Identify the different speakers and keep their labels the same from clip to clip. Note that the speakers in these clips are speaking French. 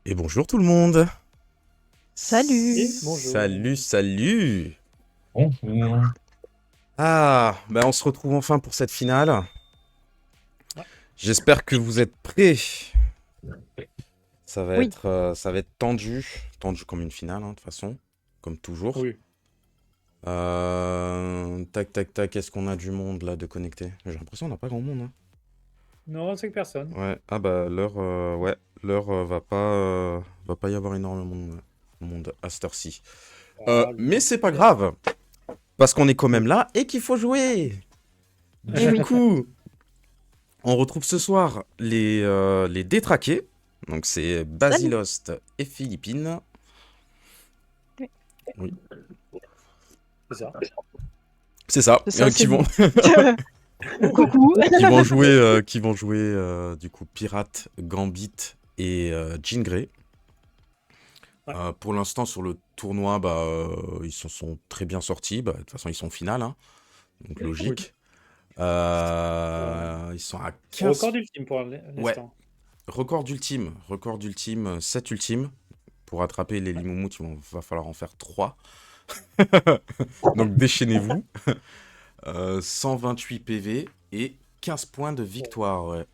Speaker 1: Et bonjour tout le monde.
Speaker 2: Salut.
Speaker 3: Et bonjour.
Speaker 1: Salut.
Speaker 4: Bonjour.
Speaker 1: Ah, ben on se retrouve enfin pour cette finale.
Speaker 3: Ouais.
Speaker 1: J'espère que vous êtes prêts. Ça va
Speaker 2: Oui.
Speaker 1: être tendu comme une finale, hein, de toute façon, comme toujours.
Speaker 3: Oui.
Speaker 1: Tac, est-ce qu'on a du monde là de connecté? J'ai l'impression qu'on n'a pas grand monde, hein.
Speaker 3: Non, c'est que personne.
Speaker 1: Ouais, ah bah l'heure va pas y avoir énormément de monde à cette heure-ci.
Speaker 3: Ah, le
Speaker 1: Mais
Speaker 3: temps
Speaker 1: c'est pas
Speaker 3: passe.
Speaker 1: grave, parce qu'on est quand même là et qu'il faut jouer.
Speaker 2: Eh
Speaker 1: Du
Speaker 2: oui.
Speaker 1: coup, on retrouve ce soir les détraqués. Donc c'est Basilost et Philippines.
Speaker 2: Oui.
Speaker 1: Oui,
Speaker 3: C'est ça.
Speaker 1: c'est ça.
Speaker 2: C'est ça, c'est
Speaker 1: Qui vont,
Speaker 2: Coucou.
Speaker 1: qui vont jouer du coup Pirate, Gambit et Jean Grey.
Speaker 3: Ouais.
Speaker 1: Pour l'instant sur le tournoi, ils se sont très bien sortis. De toute façon ils sont en finale, hein, donc logique. Ils sont à 15.
Speaker 3: Record ultime pour
Speaker 1: Ouais,
Speaker 3: l'instant.
Speaker 1: record d'ultime, 7 ultimes. Pour attraper les
Speaker 3: Ouais.
Speaker 1: Limoumoutes, va falloir en faire 3. Donc déchaînez-vous. 128 PV et 15 points de victoire. Ouais.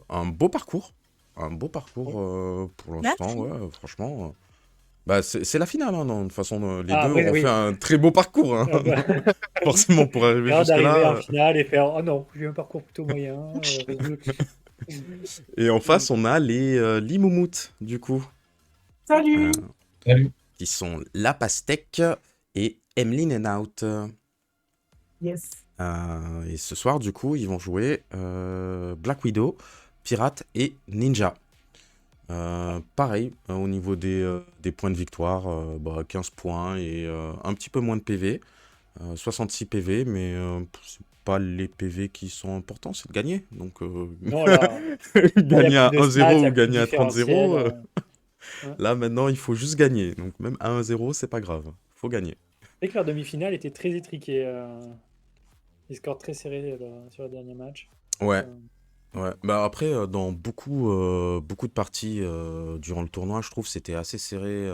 Speaker 1: Un beau parcours. Pour l'instant,
Speaker 2: Merci.
Speaker 1: ouais, franchement. C'est la finale, hein, non, de toute façon, les
Speaker 3: Ah,
Speaker 1: deux
Speaker 3: après,
Speaker 1: ont fait
Speaker 3: oui.
Speaker 1: un très beau parcours, hein.
Speaker 3: Ah bah,
Speaker 1: Forcément, pour arriver
Speaker 3: alors d'arriver en
Speaker 1: jusque-là.
Speaker 3: finale et faire oh non, j'ai eu un parcours plutôt moyen.
Speaker 1: Et en face, on a les Limoumoutes, du coup.
Speaker 4: Salut. Salut.
Speaker 1: Qui sont La Pastèque et Emeline and Out.
Speaker 4: Yes.
Speaker 1: Et ce soir, du coup, ils vont jouer Black Widow, Pirate et Ninja. Pareil, au niveau des points de victoire, 15 points et un petit peu moins de PV. 66 PV, mais c'est pas les PV qui sont importants, c'est de gagner. Donc,
Speaker 3: Non, là, il y a
Speaker 1: gagner à
Speaker 3: plus de stats,
Speaker 1: 1-0
Speaker 3: il y
Speaker 1: ou
Speaker 3: a plus de
Speaker 1: gagner à 30-0,
Speaker 3: différentiel. Ouais.
Speaker 1: là maintenant, il faut juste gagner. Donc, même à 1-0, c'est pas grave. Faut gagner.
Speaker 3: C'est que leur demi-finale était très étriquée. Des scores très serrés sur le dernier match.
Speaker 1: Ouais.
Speaker 3: Euh,
Speaker 1: Ouais, après, dans beaucoup de parties durant le tournoi, je trouve que c'était assez serré.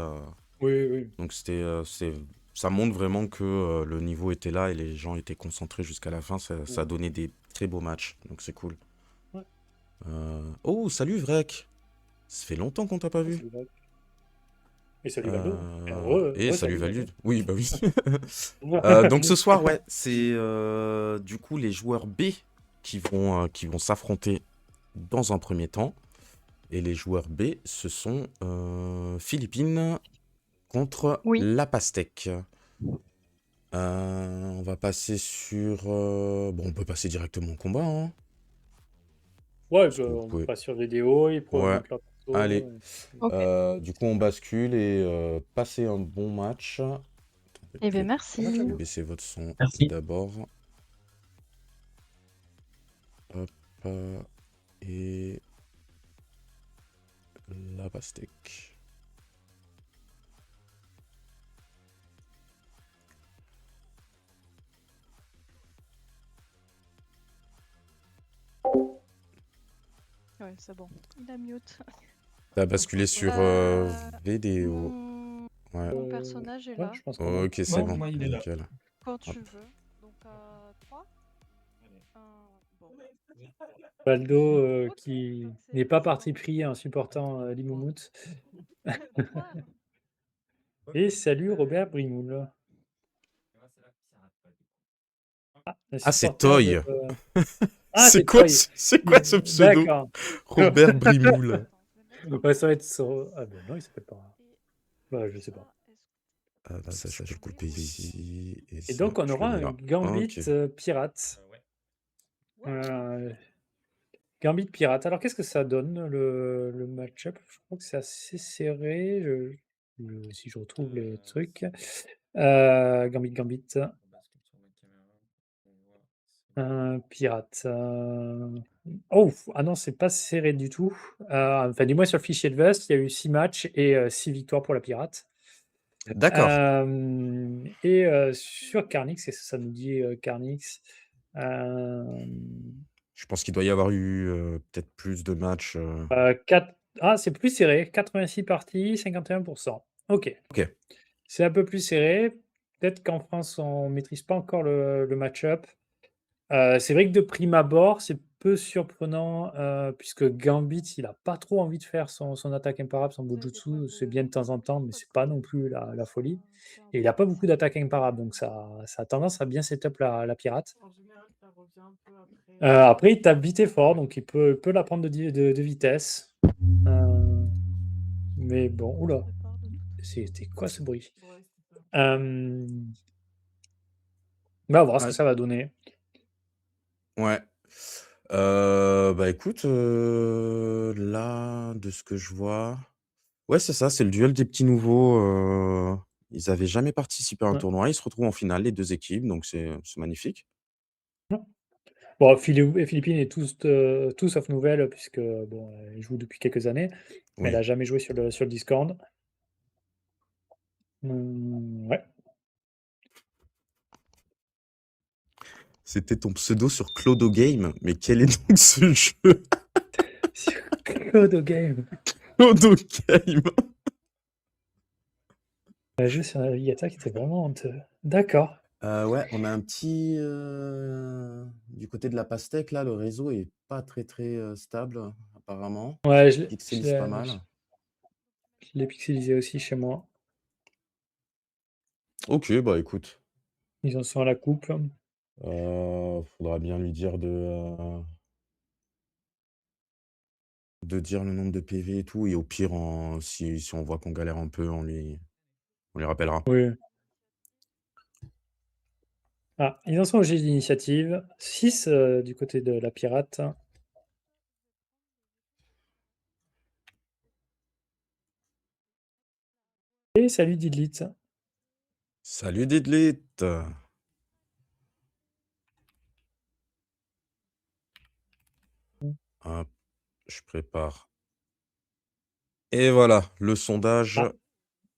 Speaker 3: Oui.
Speaker 1: Donc ça montre vraiment que le niveau était là et les gens étaient concentrés jusqu'à la fin. Ça a donné des très beaux matchs, donc c'est cool.
Speaker 3: Ouais.
Speaker 1: Oh, salut Vrek! Ça fait longtemps qu'on t'a pas vu.
Speaker 3: Salut, Vac. Et salut Valdo.
Speaker 1: Et salut
Speaker 3: Valdo.
Speaker 1: Valud. Oui, bah oui. Donc ce soir, ouais, c'est du coup les joueurs B qui vont s'affronter dans un premier temps. Et les joueurs B, ce sont Philippines contre
Speaker 2: Oui.
Speaker 1: La Pastèque. On va passer sur... Bon, on peut passer directement au combat, hein.
Speaker 3: Ouais,
Speaker 1: Parce que vous
Speaker 3: on
Speaker 1: pouvez...
Speaker 3: passe sur vidéo, ils pourraient
Speaker 1: Ouais,
Speaker 3: mettre leur perso.
Speaker 1: allez.
Speaker 2: Ok.
Speaker 1: Du coup, on bascule et passez un bon match.
Speaker 2: Eh bien,
Speaker 1: Je
Speaker 2: merci.
Speaker 3: Comment tu as
Speaker 1: vais
Speaker 3: vu
Speaker 1: baisser votre son
Speaker 4: Merci.
Speaker 1: d'abord. Hop. Et... La Pastèque.
Speaker 2: Ouais, c'est bon. Il a mute.
Speaker 1: T'as basculé sur vidéo. Ouais.
Speaker 2: Mon personnage est
Speaker 3: Ouais,
Speaker 2: là.
Speaker 3: je pense qu'on a.
Speaker 1: Ok, c'est
Speaker 4: Ouais,
Speaker 1: bon.
Speaker 4: moi, il est là.
Speaker 1: Nickel.
Speaker 2: Quand tu veux. Donc, 3. Bon.
Speaker 3: Valdo
Speaker 2: Ok.
Speaker 3: qui
Speaker 2: Donc,
Speaker 3: n'est pas
Speaker 2: c'est
Speaker 3: parti
Speaker 2: bon.
Speaker 3: pris en supportant Limoumout.
Speaker 2: Bonsoir.
Speaker 3: Et salut Robert Brimoul. Un
Speaker 1: Ah, c'est
Speaker 3: supporter de.
Speaker 1: Toy.
Speaker 3: Ah, c'est
Speaker 1: C'est quoi ce pseudo?
Speaker 3: D'accord.
Speaker 1: Robert Brimoul.
Speaker 2: Attends, je vais mettre
Speaker 3: Ouais, ça va être sur. Ah ben non, il s'appelle pas. Ouais, je sais pas.
Speaker 1: Ah, là, ça, je vais le couper ici. Et
Speaker 3: Et
Speaker 1: ça,
Speaker 3: donc, on
Speaker 1: je le
Speaker 3: aura
Speaker 1: mets
Speaker 3: un
Speaker 1: là.
Speaker 3: Gambit
Speaker 1: Ok.
Speaker 3: pirate. Gambit pirate. Alors, qu'est-ce que ça donne le match-up? Je crois que c'est assez serré. Si je retrouve les trucs. Gambit. Pirate. Oh! Ah non, c'est pas serré du tout. Enfin, du moins sur le fichier de Vust, il y a eu 6 matchs et 6 victoires pour la pirate.
Speaker 1: D'accord.
Speaker 3: Sur Carnix, qu'est-ce que ça nous dit, Carnix?
Speaker 1: Je pense qu'il doit y avoir eu peut-être plus de matchs.
Speaker 3: 4 Ah, c'est plus serré. 86 parties, 51%. Ok.
Speaker 1: Ok.
Speaker 3: C'est un peu plus serré. Peut-être qu'en France, on maîtrise pas encore le match-up. C'est vrai que de prime abord, c'est peu surprenant, puisque Gambit, il a pas trop envie de faire son attaque imparable, son
Speaker 2: Vous avez fait
Speaker 3: Bujutsu.
Speaker 2: quoi
Speaker 3: C'est bien de temps en temps, mais
Speaker 2: quoi
Speaker 3: c'est
Speaker 2: de
Speaker 3: pas non
Speaker 2: prévu
Speaker 3: plus
Speaker 2: pour
Speaker 3: la
Speaker 2: ce
Speaker 3: folie.
Speaker 2: soir,
Speaker 3: Et il a pas beaucoup
Speaker 2: Gambit?
Speaker 3: d'attaques imparables, donc ça a tendance à bien setup la pirate.
Speaker 2: En général, ça revient un peu après
Speaker 3: Après, il tape vite et fort, donc il peut la prendre de vitesse. Mais bon,
Speaker 2: on se
Speaker 3: oula,
Speaker 2: prépare de toute façon.
Speaker 3: c'était quoi ce bruit?
Speaker 2: Ouais, c'est ça.
Speaker 3: Euh, On va voir ce
Speaker 1: Ah,
Speaker 3: que ça va donner.
Speaker 1: ouais. Bah écoute, là, de ce que je vois. Ouais, c'est ça, c'est le duel des petits nouveaux. Ils avaient jamais participé à un
Speaker 3: Ouais.
Speaker 1: tournoi. Ils se retrouvent en finale, les deux équipes, donc c'est magnifique.
Speaker 3: Bon, Philippines est tout sauf nouvelle, puisque bon, elle joue depuis quelques années, mais elle
Speaker 1: Oui.
Speaker 3: n'a jamais joué sur le Discord. Ouais.
Speaker 1: C'était ton pseudo sur Clodo Game, mais quel est donc ce jeu?
Speaker 3: Sur Clodo Game.
Speaker 1: Clodo Game.
Speaker 3: Un jeu sur Navigator qui était vraiment honteux. D'accord.
Speaker 1: Ouais, on a un petit du côté de la pastèque là, le réseau est pas très très stable apparemment.
Speaker 3: Ouais,
Speaker 1: Ça
Speaker 3: je
Speaker 1: pixelise pas mal.
Speaker 3: l'ai pixelisé aussi chez moi.
Speaker 1: Ok, bah écoute,
Speaker 3: Ils en sont à la coupe.
Speaker 1: faudra bien lui dire de dire le nombre de PV et tout, et au pire, si on voit qu'on galère un peu, on lui rappellera.
Speaker 3: Oui. Ah, ils en sont au jet d'initiative. 6 du côté de la pirate. Et salut Didlit.
Speaker 1: Salut Didlit! Hop, je prépare. Et voilà, le sondage
Speaker 3: Ah,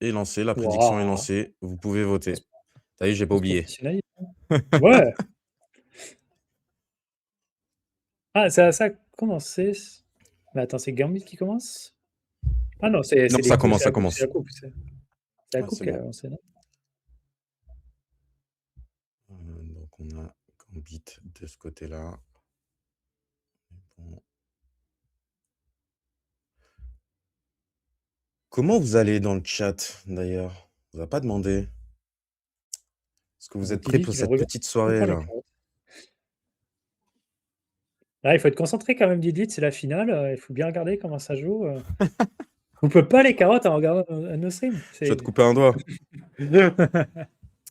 Speaker 1: est lancé, la prédiction est
Speaker 3: waouh.
Speaker 1: lancée. Vous pouvez voter. Ça y est, j'ai pas
Speaker 3: On se
Speaker 1: oublié.
Speaker 3: professionnalise. Ouais. Ah, ça a commencé. Mais attends, c'est Gambit qui commence? Ah non, c'est
Speaker 1: Non,
Speaker 3: les
Speaker 1: ça
Speaker 3: coups,
Speaker 1: commence,
Speaker 3: c'est
Speaker 1: ça
Speaker 3: la coupe, c'est
Speaker 1: commence.
Speaker 3: la coupe. C'est la
Speaker 1: Ouais,
Speaker 3: coupe
Speaker 1: c'est
Speaker 3: qui a
Speaker 1: bon.
Speaker 3: lancé, non?
Speaker 1: Donc on a Gambit de ce côté-là. Bon. Comment vous allez dans le chat, d'ailleurs? On vous a pas demandé. Est-ce que vous êtes prêts
Speaker 3: Didlit
Speaker 1: pour
Speaker 3: qui va
Speaker 1: cette
Speaker 3: regarder
Speaker 1: petite
Speaker 3: même
Speaker 1: soirée
Speaker 3: pas les
Speaker 1: là?
Speaker 3: carottes. Là, il faut être concentré quand même, Didlit, c'est la finale. Il faut bien regarder comment ça joue. On peut pas les carottes en regardant nos streams.
Speaker 1: Je vais te couper un doigt.
Speaker 3: Et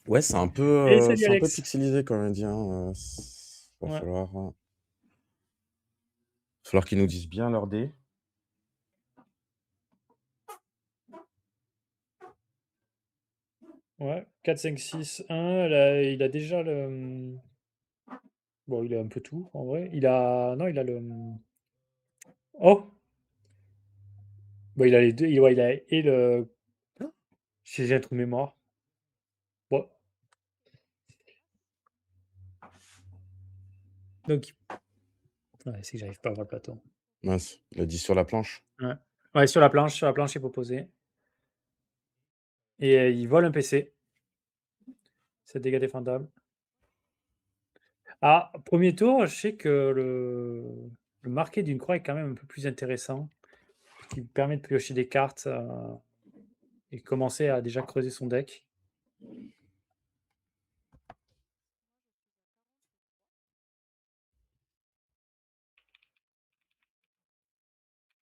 Speaker 1: Ouais,
Speaker 3: salut
Speaker 1: c'est un peu
Speaker 3: Alex.
Speaker 1: pixelisé quand même dit, hein, va
Speaker 3: Ouais.
Speaker 1: falloir qu'ils nous disent bien leur dé.
Speaker 3: Ouais, 4, 5, 6, 1. Là, il a déjà le. Bon, il a un peu tout en vrai. Il a. Non, il a le. Oh! Bon, il a les deux. Ouais, il a et le. J'ai un trou de mémoire. Bon. Donc, ouais, c'est que j'arrive pas à voir le plateau.
Speaker 1: Mince, il a dit sur la planche.
Speaker 3: Ouais. Ouais, sur la planche, il faut poser. Et il vole un PC. 7 dégâts défendables. Ah, premier tour, je sais que le marqué d'une croix est quand même un peu plus intéressant. Parce qu'il permet de piocher des cartes et commencer à déjà creuser son deck.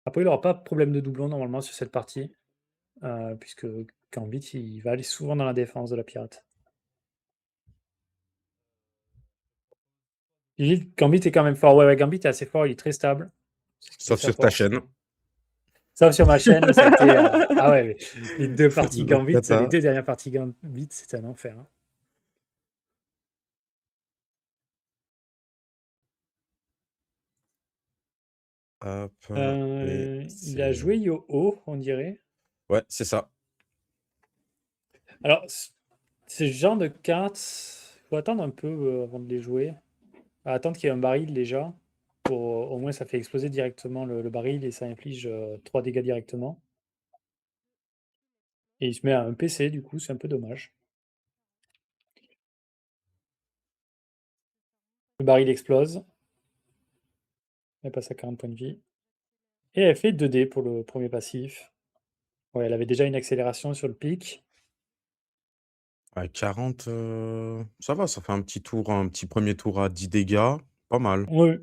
Speaker 3: Après, il n'aura pas de problème de doublon normalement sur cette partie. Puisque Gambit, il va aller souvent dans la défense de la pirate. Gambit est quand même fort. Ouais, Gambit est assez fort, il est très stable. C'est ce qui fait
Speaker 1: Sauf
Speaker 3: sa
Speaker 1: sur ta
Speaker 3: force.
Speaker 1: chaîne.
Speaker 3: Sauf sur ma chaîne, ça a été. Ah ouais, les deux parties
Speaker 1: La
Speaker 3: Gambit, les
Speaker 1: cata.
Speaker 3: deux dernières parties Gambit, c'était un enfer. Hein.
Speaker 1: Hop, et
Speaker 3: Il a joué Yo-Oh, on dirait.
Speaker 1: ouais, c'est ça.
Speaker 3: Alors, ce genre de cartes, il faut attendre un peu avant de les jouer. Attendre qu'il y ait un baril déjà. Au moins, ça fait exploser directement le baril et ça inflige 3 dégâts directement. Et il se met à un PC, du coup, c'est un peu dommage. Le baril explose. Elle passe à 40 points de vie. Et elle fait 2 dés pour le premier passif. Ouais, elle avait déjà une accélération sur le pic.
Speaker 1: Ouais, 40, ça va, ça fait un petit premier tour à 10 dégâts. Pas mal.
Speaker 3: Oui.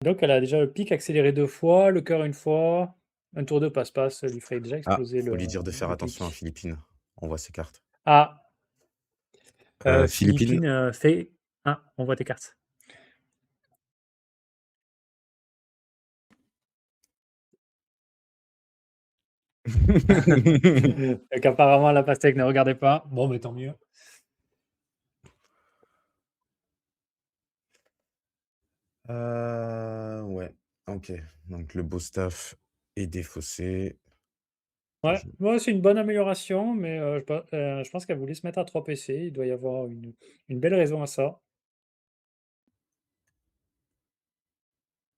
Speaker 3: Donc, elle a déjà le pic accéléré 2 fois, le cœur une fois. Un tour de passe-passe lui ferait déjà
Speaker 1: Ah,
Speaker 3: exploser
Speaker 1: faut lui dire de faire
Speaker 3: le
Speaker 1: attention à
Speaker 3: pic.
Speaker 1: Philippine. On voit ses cartes.
Speaker 3: Ah,
Speaker 1: Philippine.
Speaker 3: Philippine fait. Ah, on voit tes cartes. Donc, apparemment, la pastèque ne regardait pas. Bon, mais tant mieux.
Speaker 1: Ouais, ok. Donc le beau staff est défaussé.
Speaker 3: Ouais,
Speaker 1: Je-
Speaker 3: ouais, c'est une bonne amélioration, mais je pense qu'elle voulait se mettre à 3 PC. Il doit y avoir une belle raison à ça.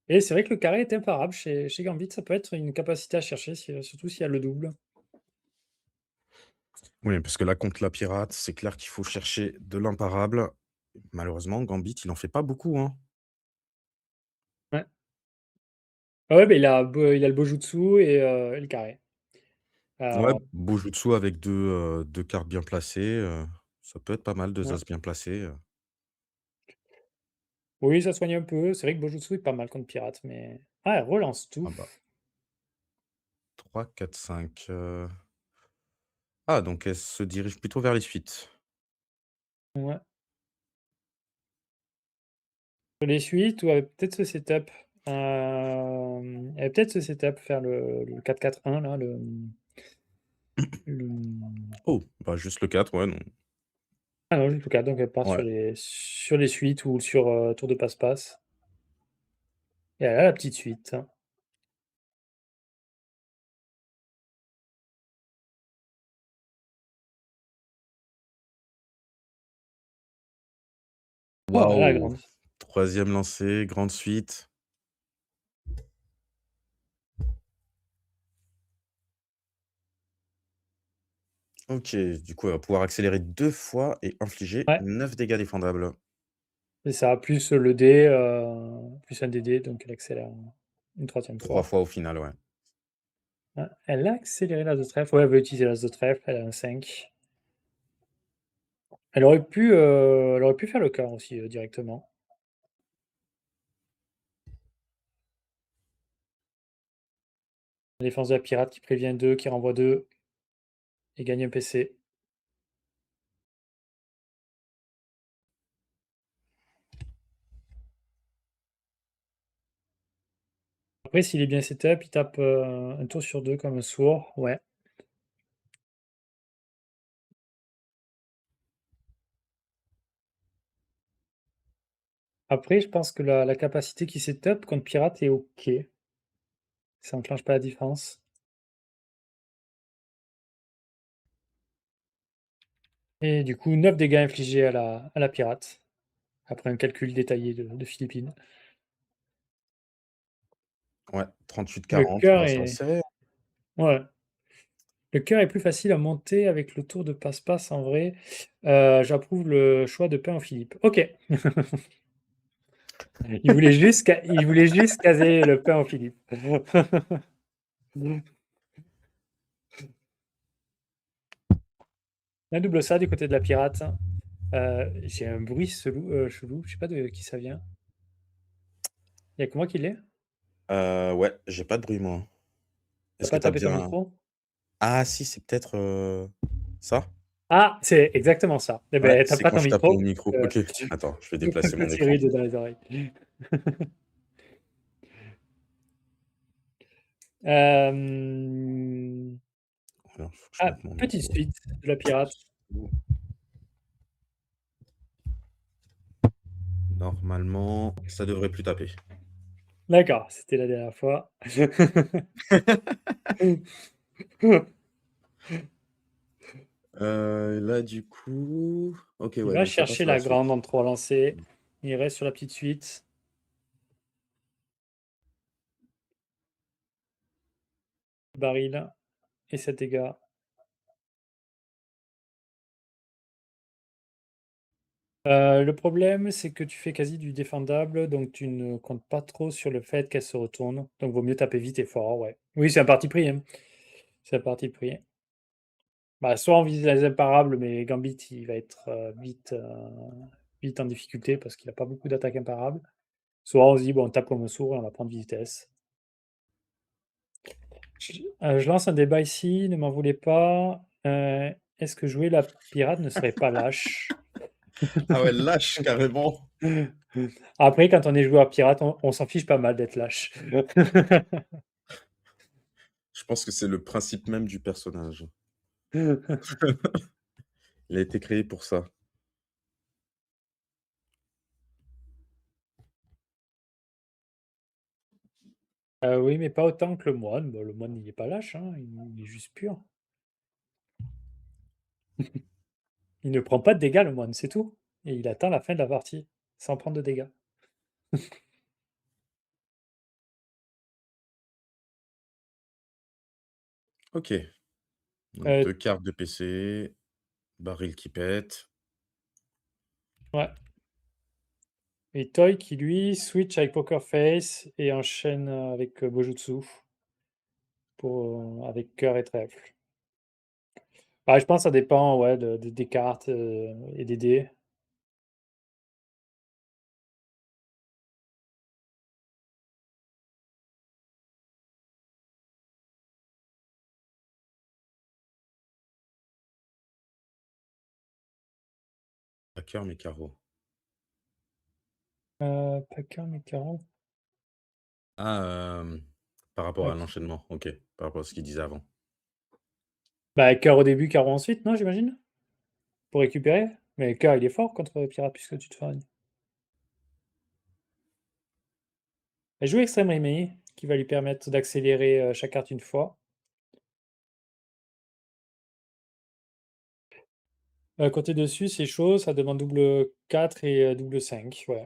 Speaker 3: Et c'est vrai que le carré est imparable chez Gambit. Ça peut être une capacité à chercher, surtout s'il y a le double.
Speaker 1: Oui, parce que là, contre la pirate, c'est clair qu'il faut chercher de l'imparable. Malheureusement, Gambit, il en fait pas beaucoup, hein.
Speaker 3: Ouais. Ah ouais, mais il a le Bojutsu et le carré.
Speaker 1: Ouais,
Speaker 3: Euh,
Speaker 1: Bojutsu avec deux cartes bien placées, ça peut être pas mal, deux
Speaker 3: ouais.
Speaker 1: as bien placés.
Speaker 3: Oui, ça soigne un peu. C'est vrai que Bojutsu est pas mal contre pirate, mais. Ah, elle relance tout.
Speaker 1: Ah bah, 3, 4, 5. Ah, donc elle se dirige plutôt vers les suites.
Speaker 3: Ouais. Sur les suites, ou elle va peut-être ce setup. Elle va peut-être ce setup, faire le 4-4-1, là, le-
Speaker 1: Oh, bah juste le 4, ouais, non.
Speaker 3: Ah non, juste le 4, donc elle part
Speaker 1: Ouais.
Speaker 3: sur les suites ou sur tour de passe-passe. Et elle a la petite suite. Oh, elle a la
Speaker 1: Waouh!
Speaker 3: grande.
Speaker 1: Troisième lancée, grande suite. Ok, du coup, elle va pouvoir accélérer 2 fois et infliger
Speaker 3: Ouais,
Speaker 1: 9 dégâts défendables.
Speaker 3: c'est ça, plus le dé, plus un DD, donc elle accélère une troisième
Speaker 1: 3
Speaker 3: fois.
Speaker 1: fois au final, ouais.
Speaker 3: Ouais, elle a accéléré l'as de trèfle. Ouais, elle veut utiliser l'as de trèfle, elle a un 5. Elle aurait pu faire le cœur aussi directement. La défense de la pirate qui prévient 2, qui renvoie 2 et gagne un PC. Après, s'il est bien setup, il tape un tour sur 2 comme un sourd. Ouais. Après, je pense que la capacité qui setup contre pirate est OK. Ça enclenche pas la défense. Et du coup, 9 dégâts infligés à la pirate, après un calcul détaillé de Philippines.
Speaker 1: Ouais,
Speaker 3: Le
Speaker 1: 38-40,
Speaker 3: cœur
Speaker 1: bah, ça va se
Speaker 3: est.
Speaker 1: serrer.
Speaker 3: Ouais. Le cœur est plus facile à monter avec le tour de passe-passe en vrai. J'approuve le choix de pain en Philippe. OK. Il voulait juste caser le pain en Philippe. Un double ça du côté de la pirate. J'ai un bruit chelou. Je sais pas de qui ça vient. Il y a que moi qui l'ai.
Speaker 1: Ouais, j'ai pas de bruit, moi.
Speaker 3: T'as
Speaker 1: Est-ce que
Speaker 3: pas
Speaker 1: tu as
Speaker 3: tapé ton
Speaker 1: bien.
Speaker 3: micro?
Speaker 1: Ah, si, c'est peut-être ça?
Speaker 3: Ah, c'est exactement ça. Eh
Speaker 1: Ouais,
Speaker 3: ben, t'as
Speaker 1: c'est
Speaker 3: pas
Speaker 1: quand
Speaker 3: ton
Speaker 1: je tape
Speaker 3: micro.
Speaker 1: mon micro. Ok, attends, je vais
Speaker 3: Un
Speaker 1: déplacer mon
Speaker 3: petit
Speaker 1: écran.
Speaker 3: ride dans les oreilles. Euh,
Speaker 1: Alors, faut que je
Speaker 3: Ah,
Speaker 1: mette mon
Speaker 3: petite
Speaker 1: micro.
Speaker 3: suite de la pirate.
Speaker 1: Normalement, ça devrait plus taper.
Speaker 3: D'accord, c'était la dernière fois.
Speaker 1: Là, du coup. Ok,
Speaker 3: Il
Speaker 1: ouais,
Speaker 3: va
Speaker 1: donc ça passe
Speaker 3: chercher
Speaker 1: à la
Speaker 3: la grande
Speaker 1: suite.
Speaker 3: en 3 lancers. Il reste sur la petite suite. Baril et 7 dégâts. Le problème, c'est que tu fais quasi du défendable, donc tu ne comptes pas trop sur le fait qu'elle se retourne. Donc vaut mieux taper vite et fort, ouais. Oui, c'est un parti pris, hein. C'est un parti pris. Bah, soit on vise les imparables, mais Gambit, il va être vite en difficulté parce qu'il n'a pas beaucoup d'attaques imparables. Soit on se dit, bon, on tape comme un sourd et on va prendre vitesse. Je lance un débat ici, ne m'en voulez pas. Est-ce que jouer la pirate ne serait pas lâche?
Speaker 1: Ah ouais, lâche carrément.
Speaker 3: Après, quand on est joueur pirate, on s'en fiche pas mal d'être lâche.
Speaker 1: Je pense que c'est le principe même du personnage. Il a été créé pour ça.
Speaker 3: Oui, mais pas autant que le moine. Bon, le moine, il est pas lâche, hein, il est juste pur. Il ne prend pas de dégâts, le moine, c'est tout. Et il atteint la fin de la partie sans prendre de dégâts.
Speaker 1: Ok. Donc,
Speaker 3: Euh,
Speaker 1: 2 cartes de PC, baril qui pète.
Speaker 3: ouais. Et Toy qui, lui, switch avec Poker Face et enchaîne avec Bojutsu avec cœur et trèfle. Ah, je pense que ça dépend ouais, des cartes et des dés.
Speaker 1: Pas cœur, mais carreau.
Speaker 3: Pas cœur, mais carreau.
Speaker 1: Ah, par rapport à
Speaker 3: Ok.
Speaker 1: l'enchaînement. Ok. Par rapport à ce qu'il disait avant.
Speaker 3: Bah, cœur au début, carreau ensuite, non, j'imagine? Pour récupérer. Mais cœur, il est fort contre pirate puisque tu te fais. Elle joue Extreme Remedy, qui va lui permettre d'accélérer chaque carte une fois. Côté dessus, c'est chaud, ça demande double 4 et double 5. Ouais.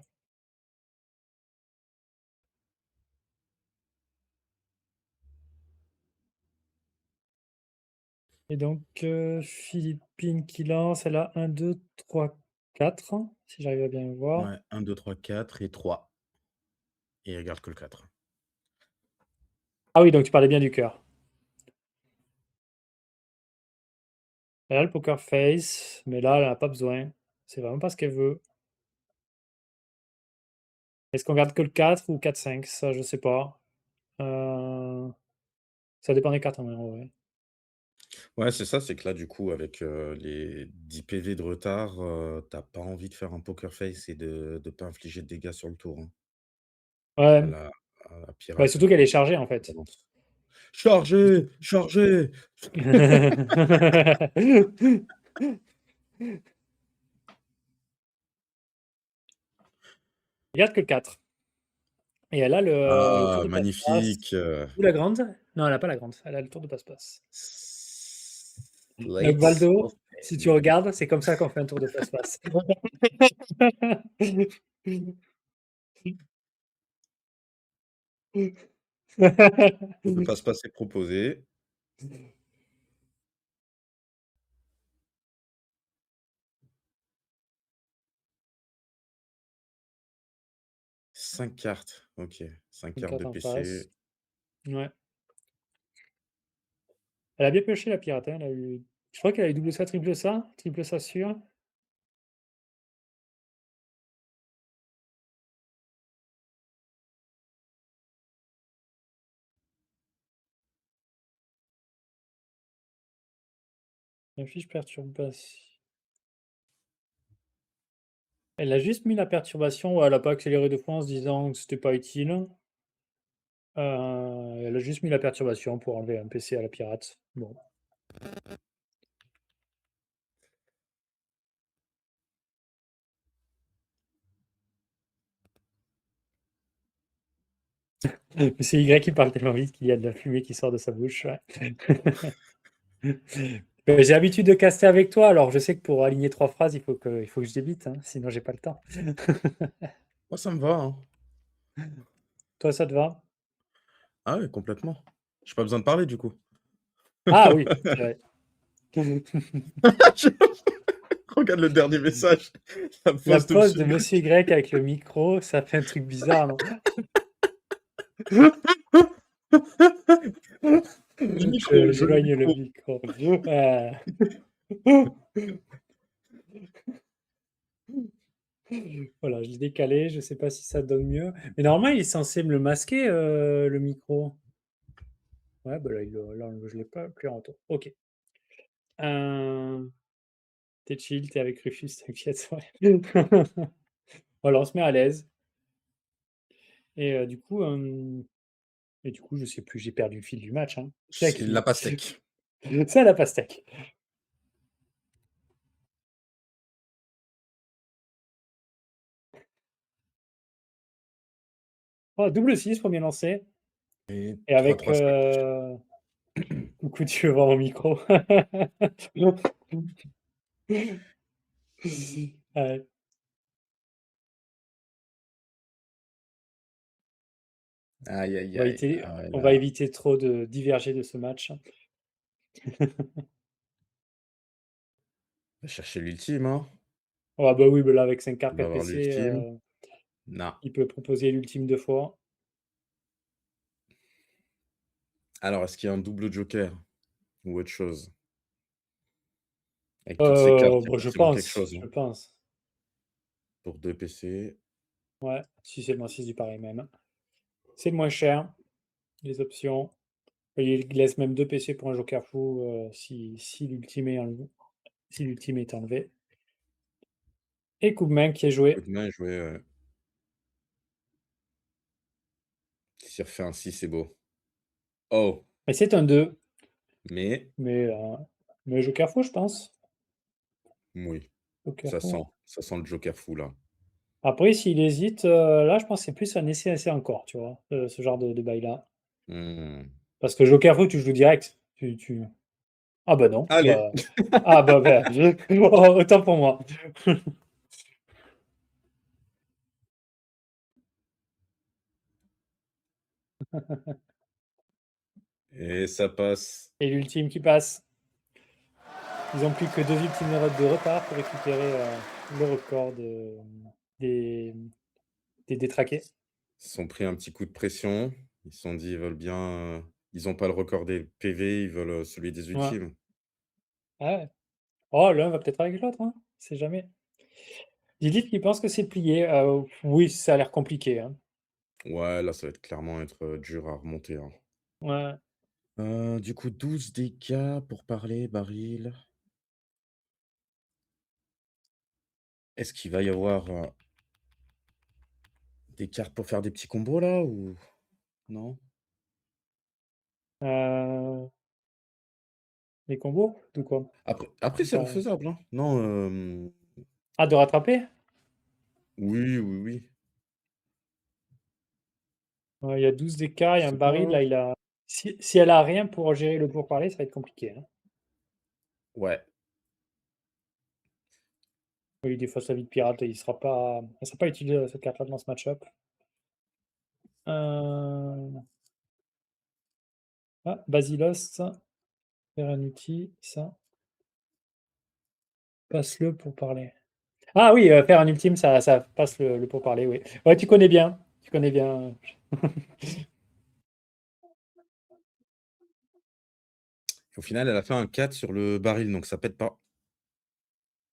Speaker 3: Et donc, Philippine qui lance, elle a 1, 2, 3, 4, si j'arrive à bien voir.
Speaker 1: Ouais, 1, 2, 3, 4 et 3. Et il regarde que le 4.
Speaker 3: Ah oui, donc tu parlais bien du cœur. Elle a le poker face, mais là, elle n'a pas besoin. C'est vraiment pas ce qu'elle veut. Est-ce qu'on garde que le 4 ou 4-5? Ça, je sais pas. Ça dépend des cartes en main, ouais.
Speaker 1: Ouais, c'est ça, c'est que là, du coup, avec les 10 PV de retard, t'as pas envie de faire un poker face et de ne pas infliger de dégâts sur le tour, hein. À
Speaker 3: Ouais,
Speaker 1: la, à la
Speaker 3: bah,
Speaker 1: pirate,
Speaker 3: surtout qu'elle est chargée en fait.
Speaker 1: avance. Chargez! Chargez!
Speaker 3: Regarde que le 4. Et elle a le tour
Speaker 1: Ah,
Speaker 3: de passe-passe.
Speaker 1: magnifique!
Speaker 3: Ou la grande? Non, elle n'a pas la grande. Elle a le tour de passe-passe. Donc,
Speaker 1: Slate
Speaker 3: Valdo,
Speaker 1: of
Speaker 3: si tu
Speaker 1: Pain.
Speaker 3: regardes, c'est comme ça qu'on fait un tour de passe-passe.
Speaker 1: Le passe-passe est proposé. 5 cartes. Ok. 5
Speaker 3: Une
Speaker 1: cartes
Speaker 3: carte
Speaker 1: de
Speaker 3: en face.
Speaker 1: PC.
Speaker 3: Ouais. Elle a bien pioché la pirate, hein. Je crois qu'elle a eu double ça, triple ça sûr. La fiche perturbation. Elle a juste mis la perturbation, ouais, elle n'a pas accéléré de fois en se disant que c'était pas utile. Elle a juste mis la perturbation pour enlever un PC à la pirate. Bon. C'est Y qui parle tellement vite qu'il y a de la fumée qui sort de sa bouche. Ouais. Ben, j'ai l'habitude de caster avec toi, alors je sais que pour aligner 3 phrases, il faut que je débite, hein, sinon j'ai pas le temps.
Speaker 1: Moi, ça me va, hein.
Speaker 3: Toi, ça te va?
Speaker 1: Ah ouais, complètement. J'ai pas besoin de parler, du coup.
Speaker 3: Ah oui, c'est vrai.
Speaker 1: Regarde le dernier message. La
Speaker 3: La
Speaker 1: pause de
Speaker 3: pause
Speaker 1: Monsieur
Speaker 3: de
Speaker 1: Y.
Speaker 3: Monsieur Y avec le micro, ça fait un truc bizarre, non?
Speaker 1: Le micro, je le
Speaker 3: J'éloigne le
Speaker 1: micro.
Speaker 3: micro. Voilà, je l'ai décalé, je sais pas si ça donne mieux. Mais normalement, il est censé me le masquer, le micro. Ouais, bah là, là, je l'ai pas plus en retour. Ok. T'es chill, t'es avec Rufus, t'inquiète. Ouais. Voilà, on se met à l'aise. Et du coup, je sais plus, j'ai perdu le fil du match, hein. C'est à
Speaker 1: C'est la
Speaker 3: qui?
Speaker 1: pastèque.
Speaker 3: C'est à la pastèque. Oh, double 6, premier lancé.
Speaker 1: Et
Speaker 3: Et
Speaker 1: 3,
Speaker 3: avec
Speaker 1: 3, 5.
Speaker 3: coucou, tu veux voir mon micro? Ouais.
Speaker 1: Aïe, aïe,
Speaker 3: On va
Speaker 1: aïe.
Speaker 3: éviter,
Speaker 1: Ah ouais,
Speaker 3: on va
Speaker 1: là,
Speaker 3: éviter trop de diverger de ce match.
Speaker 1: on va chercher l'ultime, hein.
Speaker 3: Ah bah oui, bah là, avec 5 cartes
Speaker 1: On va
Speaker 3: 4
Speaker 1: avoir
Speaker 3: PC,
Speaker 1: l'ultime. Non.
Speaker 3: il peut proposer l'ultime 2 fois.
Speaker 1: Alors, est-ce qu'il y a un double joker ou autre chose? Avec toutes ces cartes, il y a
Speaker 3: Bah,
Speaker 1: forcément quelque chose,
Speaker 3: je
Speaker 1: hein.
Speaker 3: pense.
Speaker 1: Pour 2 PC.
Speaker 3: Ouais, si c'est le moins 6 du pareil même. C'est le moins cher, les options. Et il laisse même 2 PC pour un joker fou si l'ultime est enlevé. Si l'ultime est enlevé. Et coup de main qui est
Speaker 1: Coup
Speaker 3: joué.
Speaker 1: de main joué, s'il refait un 6, c'est beau. Oh!
Speaker 3: Et c'est un 2,
Speaker 1: Mais,
Speaker 3: mais, joker fou, je pense.
Speaker 1: oui,
Speaker 3: Joker fou.
Speaker 1: ça sent le joker fou, là.
Speaker 3: Après, s'il hésite, là, je pense que c'est plus un essai encore, tu vois, ce genre de bail-là.
Speaker 1: Mmh.
Speaker 3: Parce que joker fou, tu joues direct. Ah bah non.
Speaker 1: Allez!
Speaker 3: Bah, oh, autant pour moi.
Speaker 1: Et ça passe.
Speaker 3: Et l'ultime qui passe. Ils ont plus que 2 ultimes de retard pour récupérer le record des, des détraqués.
Speaker 1: Ils se sont pris un petit coup de pression. Ils se sont dit, ils veulent bien, ils ont pas le record des PV, ils veulent, celui des
Speaker 3: Ouais.
Speaker 1: ultimes.
Speaker 3: Ah ouais. Oh, l'un va peut-être avec l'autre, hein. C'est jamais. Lilith qui pense que c'est plié. Oui, ça a l'air compliqué, hein.
Speaker 1: Ouais, là, ça va être clairement être, dur à remonter, hein.
Speaker 3: Ouais.
Speaker 1: Du coup, 12 dégâts pour parler, baril. Est-ce qu'il va y avoir, des cartes pour faire des petits combos là ou non?
Speaker 3: Euh, les combos? De quoi?
Speaker 1: Après
Speaker 3: J'ai
Speaker 1: c'est
Speaker 3: pas-
Speaker 1: refaisable, hein. Non,
Speaker 3: Ah, de rattraper?
Speaker 1: oui, oui, oui.
Speaker 3: Ouais, il y a 12 d'écart, il y a un
Speaker 1: C'est
Speaker 3: baril.
Speaker 1: pas
Speaker 3: Là, il a. Si elle a rien pour gérer le pourparler, ça va être compliqué, hein.
Speaker 1: ouais,
Speaker 3: Oui, des fois, sa vie de pirate, elle sera pas utile cette carte-là dans ce match-up. Basilos, faire un outil, ça. Passe-le pour parler. Ah oui, faire un ultime, ça passe le pourparler, oui. Ouais, tu connais bien. Tu connais bien.
Speaker 1: au final, elle a fait un 4 sur le baril, donc ça pète pas.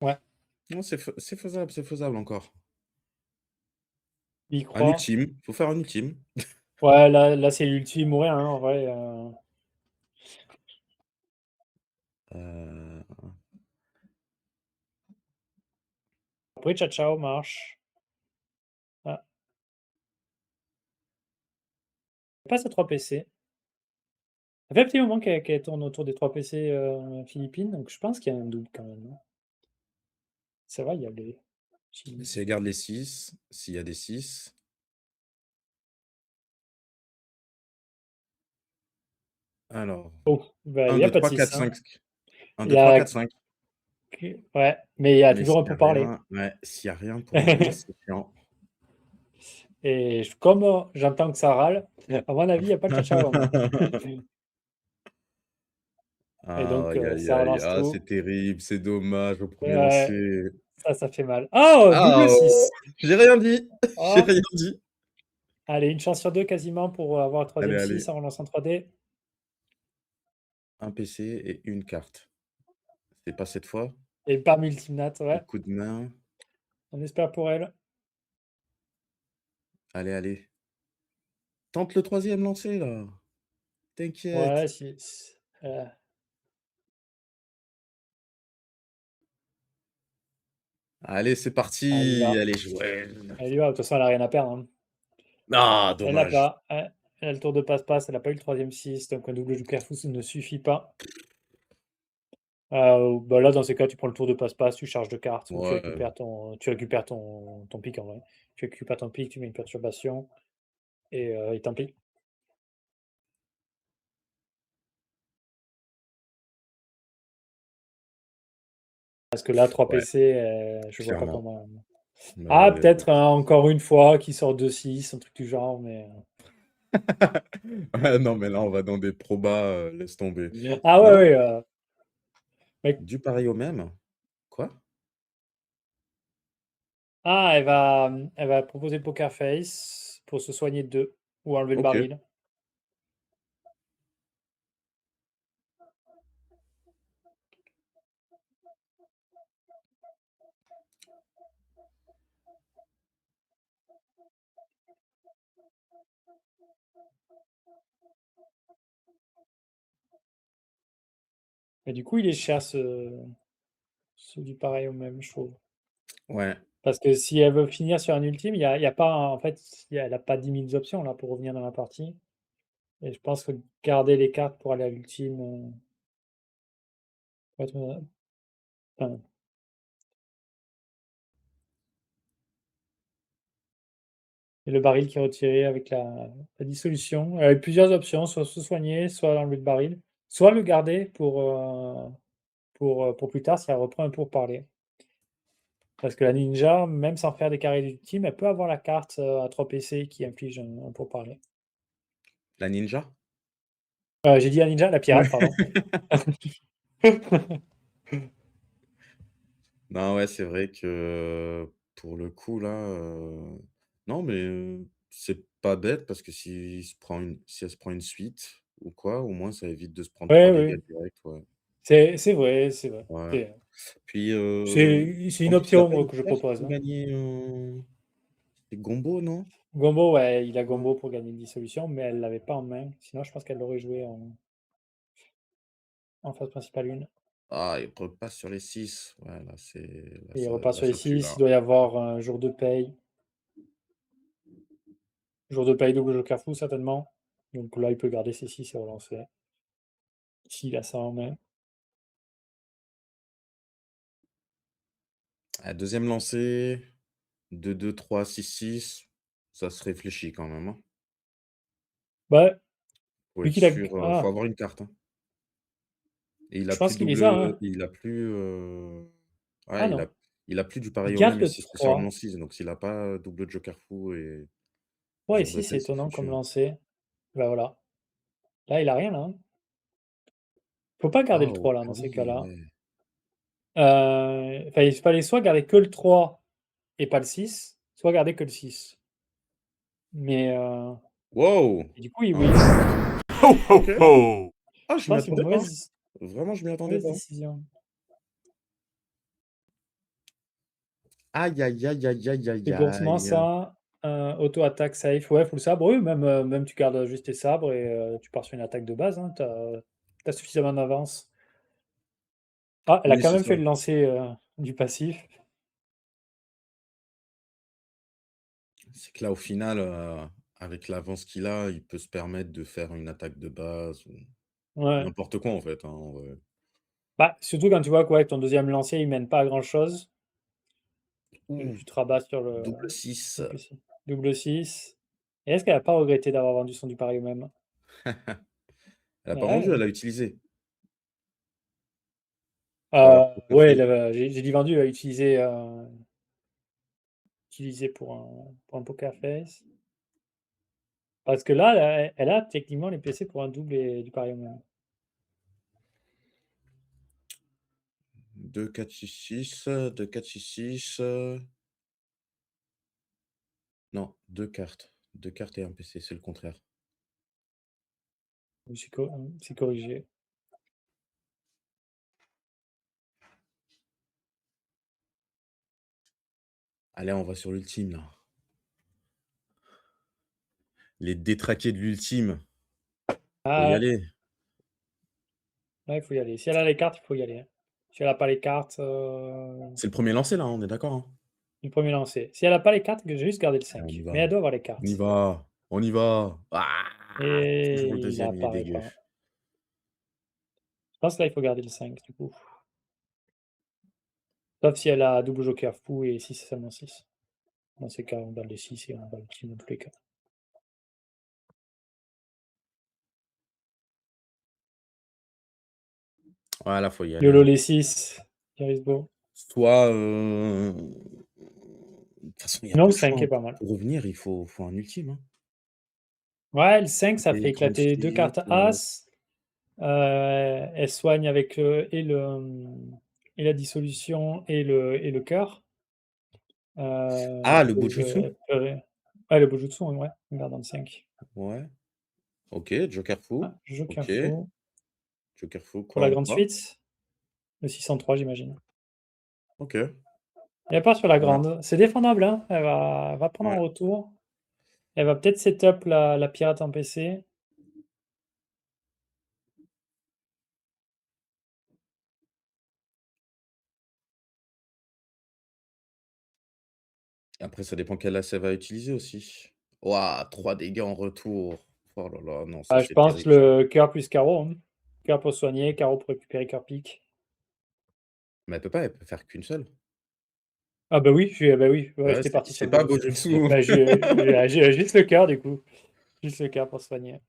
Speaker 3: Ouais,
Speaker 1: Non, c'est faisable encore.
Speaker 3: il y
Speaker 1: Un
Speaker 3: croit.
Speaker 1: ultime, faut faire un ultime.
Speaker 3: Ouais, là c'est l'ultime ou rien, hein, en vrai.
Speaker 1: Heu,
Speaker 3: Après, ciao ciao marche. Ah, elle passe à 3 PC. Ça fait un petit moment qu'elle tourne autour des 3 PC philippines, donc je pense qu'il y a un double quand même, non? Ça va, il y a les.
Speaker 1: si elle garde les 6, s'il y a des 6. Alors,
Speaker 3: Oh, bah, il
Speaker 1: 1,
Speaker 3: y a
Speaker 1: 2,
Speaker 3: pas de
Speaker 1: 3, 4,
Speaker 3: 6, hein.
Speaker 1: 5. 1,
Speaker 3: Il
Speaker 1: 2,
Speaker 3: y
Speaker 1: 3,
Speaker 3: a...
Speaker 1: 4, 5.
Speaker 3: Ouais, mais il y a
Speaker 1: Mais
Speaker 3: toujours un
Speaker 1: s'il y a
Speaker 3: pourparler.
Speaker 1: rien, ouais, s'il y a rien pour lui, c'est chiant.
Speaker 3: Et comme j'entends que ça râle, à mon avis, il n'y a pas de chercher à vendre. Et donc,
Speaker 1: Aïe, aïe,
Speaker 3: ça
Speaker 1: aïe.
Speaker 3: relance
Speaker 1: Ah,
Speaker 3: tout.
Speaker 1: c'est terrible, c'est dommage au premier
Speaker 3: Ouais,
Speaker 1: lancer.
Speaker 3: ça fait mal. Oh,
Speaker 1: Ah,
Speaker 3: double
Speaker 1: oh,
Speaker 3: 6.
Speaker 1: j'ai rien dit. J'ai
Speaker 3: Oh,
Speaker 1: rien dit.
Speaker 3: allez, une chance sur deux quasiment pour avoir le troisième
Speaker 1: Allez,
Speaker 3: 6
Speaker 1: allez.
Speaker 3: en relançant 3D.
Speaker 1: Un PC et une carte. C'est pas cette fois.
Speaker 3: Et pas multimnat,
Speaker 1: Le
Speaker 3: ouais.
Speaker 1: coup de main.
Speaker 3: On espère pour elle.
Speaker 1: Allez, allez. Tente le troisième lancer, là.
Speaker 3: Ouais,
Speaker 1: T'inquiète. Allez, c'est
Speaker 3: Elle y
Speaker 1: parti.
Speaker 3: va.
Speaker 1: Allez, jouer.
Speaker 3: Elle y va. De toute façon, elle n'a rien à perdre, hein.
Speaker 1: Ah,
Speaker 3: Elle n'a
Speaker 1: dommage.
Speaker 3: pas. Elle a le tour de passe-passe. Elle n'a pas eu le troisième 6. Donc, un double joker fou, ça ne suffit pas. Bah là, dans ces cas, tu prends le tour de passe-passe, tu charges de cartes ou
Speaker 1: Ouais.
Speaker 3: tu récupères ton pic en vrai. Tu récupères ton pic, tu mets une perturbation et tant pis. Parce que là, 3
Speaker 1: Ouais,
Speaker 3: PC, je vois pas
Speaker 1: clairement.
Speaker 3: comment. Ah,
Speaker 1: Mais...
Speaker 3: peut-être encore une fois qui sort 2-6, un truc du genre, mais.
Speaker 1: Ouais, non, mais là, on va dans des probas, laisse tomber.
Speaker 3: Ah ouais,
Speaker 1: Non,
Speaker 3: ouais. Mais...
Speaker 1: du pareil au même. Quoi?
Speaker 3: Ah, elle va proposer le Poker Face pour se soigner de 2 ou enlever le
Speaker 1: Ok.
Speaker 3: baril. Mais du coup, il est cher ce du pareil au même, je trouve.
Speaker 1: Ouais.
Speaker 3: Parce que si elle veut finir sur un ultime, il y a pas, en fait, elle n'a pas 10 000 options là pour revenir dans la partie. Et je pense que garder les cartes pour aller à l'ultime. Peut être, enfin, et le baril qui est retiré avec la dissolution. Elle a plusieurs options, soit se soigner, soit enlever le baril, soit le garder pour plus tard si elle reprend un pourparler. Parce que la ninja, même sans faire des carrés d'ultime, elle peut avoir la carte à 3 PC qui inflige un pourparler.
Speaker 1: La ninja?
Speaker 3: J'ai dit la ninja, la
Speaker 1: Ouais.
Speaker 3: pirate, pardon.
Speaker 1: Non, ouais, c'est vrai que pour le coup, là, non, mais c'est pas bête parce que si elle se prend une suite ou quoi, au moins ça évite de se prendre 3
Speaker 3: Oui,
Speaker 1: dégâts
Speaker 3: oui.
Speaker 1: directs, ouais.
Speaker 3: C'est vrai, c'est vrai.
Speaker 1: Ouais.
Speaker 3: C'est
Speaker 1: Puis,
Speaker 3: c'est
Speaker 1: en
Speaker 3: une
Speaker 1: plus, il a pas
Speaker 3: option
Speaker 1: une
Speaker 3: que je
Speaker 1: flèche
Speaker 3: propose,
Speaker 1: pour
Speaker 3: hein.
Speaker 1: gagner, c'est Gombo, non?
Speaker 3: Gombo, ouais, il a
Speaker 1: Ouais.
Speaker 3: Gombo pour gagner une dissolution, mais elle l'avait pas en main. Sinon, je pense qu'elle l'aurait joué en phase principale 1.
Speaker 1: Ah, il repasse sur les 6. Ouais, là,
Speaker 3: Et il repart
Speaker 1: là,
Speaker 3: sur les
Speaker 1: ça pue,
Speaker 3: 6.
Speaker 1: là.
Speaker 3: Il doit y avoir un jour de paye. Jour de paye double joker fou, certainement. Donc là, il peut garder ses 6 et relancer. S'il a ça en main.
Speaker 1: Ah, deuxième lancé, 2, 2, 3, 6, 6. Ça se réfléchit quand même, hein.
Speaker 3: Bah,
Speaker 1: Faut
Speaker 3: vu
Speaker 1: être
Speaker 3: qu'il a.
Speaker 1: sûr, faut
Speaker 3: Ah,
Speaker 1: avoir une carte, hein. Et il a
Speaker 3: je
Speaker 1: plus
Speaker 3: pense qu'il les
Speaker 1: double,
Speaker 3: a, hein.
Speaker 1: il a plus,
Speaker 3: Ah
Speaker 1: ouais,
Speaker 3: non.
Speaker 1: il a plus du pareil
Speaker 3: Il
Speaker 1: au
Speaker 3: garde
Speaker 1: même
Speaker 3: le
Speaker 1: ici, c'est sur
Speaker 3: 3.
Speaker 1: Nancy, donc s'il a pas double joker fou et
Speaker 3: Ouais,
Speaker 1: jour de
Speaker 3: ici, c'est
Speaker 1: paye, c'est
Speaker 3: étonnant
Speaker 1: foutu,
Speaker 3: comme
Speaker 1: hein.
Speaker 3: lancer. Bah voilà. Là, il a rien, là, hein. Faut pas garder
Speaker 1: Ah,
Speaker 3: le
Speaker 1: au
Speaker 3: 3, là, dans ces
Speaker 1: pari,
Speaker 3: cas-là.
Speaker 1: ouais.
Speaker 3: Enfin, il fallait soit garder que le 3 et pas le 6, soit garder que le 6. Mais
Speaker 1: Wow!
Speaker 3: et du coup, il
Speaker 1: Ah,
Speaker 3: win.
Speaker 1: OK. Ah,
Speaker 3: Je
Speaker 1: je m'y
Speaker 3: pense que c'est une
Speaker 1: attendais pas. Vraiment, je m'y attendais
Speaker 3: mauvaise
Speaker 1: pas.
Speaker 3: décision.
Speaker 1: Aïe, aïe, aïe, aïe, aïe, aïe,
Speaker 3: Déboursement,
Speaker 1: aïe.
Speaker 3: ça, auto-attaque safe. Ouais, full sabre. Oui, même tu gardes juste tes sabres et tu pars sur une attaque de base, hein. Tu suffisamment d'avance. Ah, elle a
Speaker 1: Oui,
Speaker 3: quand
Speaker 1: c'est
Speaker 3: même
Speaker 1: ça.
Speaker 3: fait le lancer du passif.
Speaker 1: C'est que là, au final, avec l'avance qu'il a, il peut se permettre de faire une attaque de base ou
Speaker 3: Ouais.
Speaker 1: n'importe quoi, en fait, hein, en vrai.
Speaker 3: Bah, surtout quand tu vois que ouais, ton deuxième lancer, il mène pas à grand-chose.
Speaker 1: Ouh,
Speaker 3: Tu te rabats sur
Speaker 1: double 6.
Speaker 3: le PC. Double 6. Et est-ce qu'elle a pas regretté d'avoir vendu son du pari au même?
Speaker 1: Elle a pas vendu,
Speaker 3: Ouais.
Speaker 1: elle a utilisé. Poker
Speaker 3: Ouais,
Speaker 1: Face.
Speaker 3: j'ai dit vendu, utilisé pour un poker face. Parce que là, elle a techniquement les PC pour un double et du pari au même.
Speaker 1: 2, 4, 6, 6. 2, 4, 6, 6. Non, 2 cartes. 2 cartes et un PC, c'est le contraire.
Speaker 3: C'est corrigé.
Speaker 1: Allez, on va sur l'ultime, là. Les détraqués de l'ultime. Faut y
Speaker 3: Ah,
Speaker 1: aller.
Speaker 3: ouais, il faut y aller. Si elle a les cartes, il faut y aller, hein. Si elle a pas les cartes,
Speaker 1: C'est le premier lancé, là, on est d'accord, hein?
Speaker 3: le premier lancer. Si elle a pas les cartes, que j'ai juste gardé le
Speaker 1: Allez, on y
Speaker 3: 5. Mais
Speaker 1: va.
Speaker 3: elle doit avoir les
Speaker 1: On y
Speaker 3: cartes.
Speaker 1: va. On y va. Ah! Toujours
Speaker 3: Et
Speaker 1: le
Speaker 3: il
Speaker 1: deuxième, il est
Speaker 3: apparaît
Speaker 1: dégueu.
Speaker 3: pas. Je pense que là, il faut garder le 5 du coup. Sauf si elle a double joker fou et 6 c'est seulement 6. Dans ces cas, on garde les 6 et on va le team dans tous les cas.
Speaker 1: Voilà, faut y aller,
Speaker 3: YOLO
Speaker 1: hein.
Speaker 3: les 6. Carisbo.
Speaker 1: Soit, de toute façon, il y a
Speaker 3: Non,
Speaker 1: pas
Speaker 3: le
Speaker 1: de choix,
Speaker 3: 5
Speaker 1: hein.
Speaker 3: est pas mal.
Speaker 1: Pour revenir, faut un ultime, hein.
Speaker 3: Ouais, le 5, ça fait
Speaker 1: Et clean
Speaker 3: éclater 2
Speaker 1: sheet,
Speaker 3: cartes As. Elle soigne avec et la dissolution et le cœur.
Speaker 1: Ah,
Speaker 3: Elle
Speaker 1: le
Speaker 3: peut,
Speaker 1: Bujutsu?
Speaker 3: ouais, le Bujutsu, ouais, on garde dans le 5.
Speaker 1: Ouais. OK, Joker
Speaker 3: Ah,
Speaker 1: fou.
Speaker 3: joker
Speaker 1: OK.
Speaker 3: fou.
Speaker 1: Joker fou,
Speaker 3: Pour
Speaker 1: quoi
Speaker 3: la grande
Speaker 1: encore?
Speaker 3: suite, le 603, j'imagine.
Speaker 1: OK.
Speaker 3: Elle part sur la
Speaker 1: Voilà.
Speaker 3: grande. C'est défendable, hein. Elle va prendre
Speaker 1: Ouais.
Speaker 3: en retour. Elle va peut-être setup la pirate en PC.
Speaker 1: Après, ça dépend quel as elle va utiliser aussi. Ouah, 3 dégâts en retour. Oh là là, non, ça,
Speaker 3: Ah, je
Speaker 1: c'est
Speaker 3: pense
Speaker 1: terrible, ça.
Speaker 3: le cœur plus carreau, hein. Cœur pour soigner, carreau pour récupérer cœur pique.
Speaker 1: Mais elle peut pas, elle peut faire qu'une seule.
Speaker 3: Ah bah oui, bah oui, ouais,
Speaker 1: Ouais,
Speaker 3: j'étais parti sur
Speaker 1: c'est
Speaker 3: le
Speaker 1: pas
Speaker 3: Bujutsu.
Speaker 1: Bojutsu.
Speaker 3: Bah, j'ai juste le cœur, du coup. Juste le cœur pour soigner.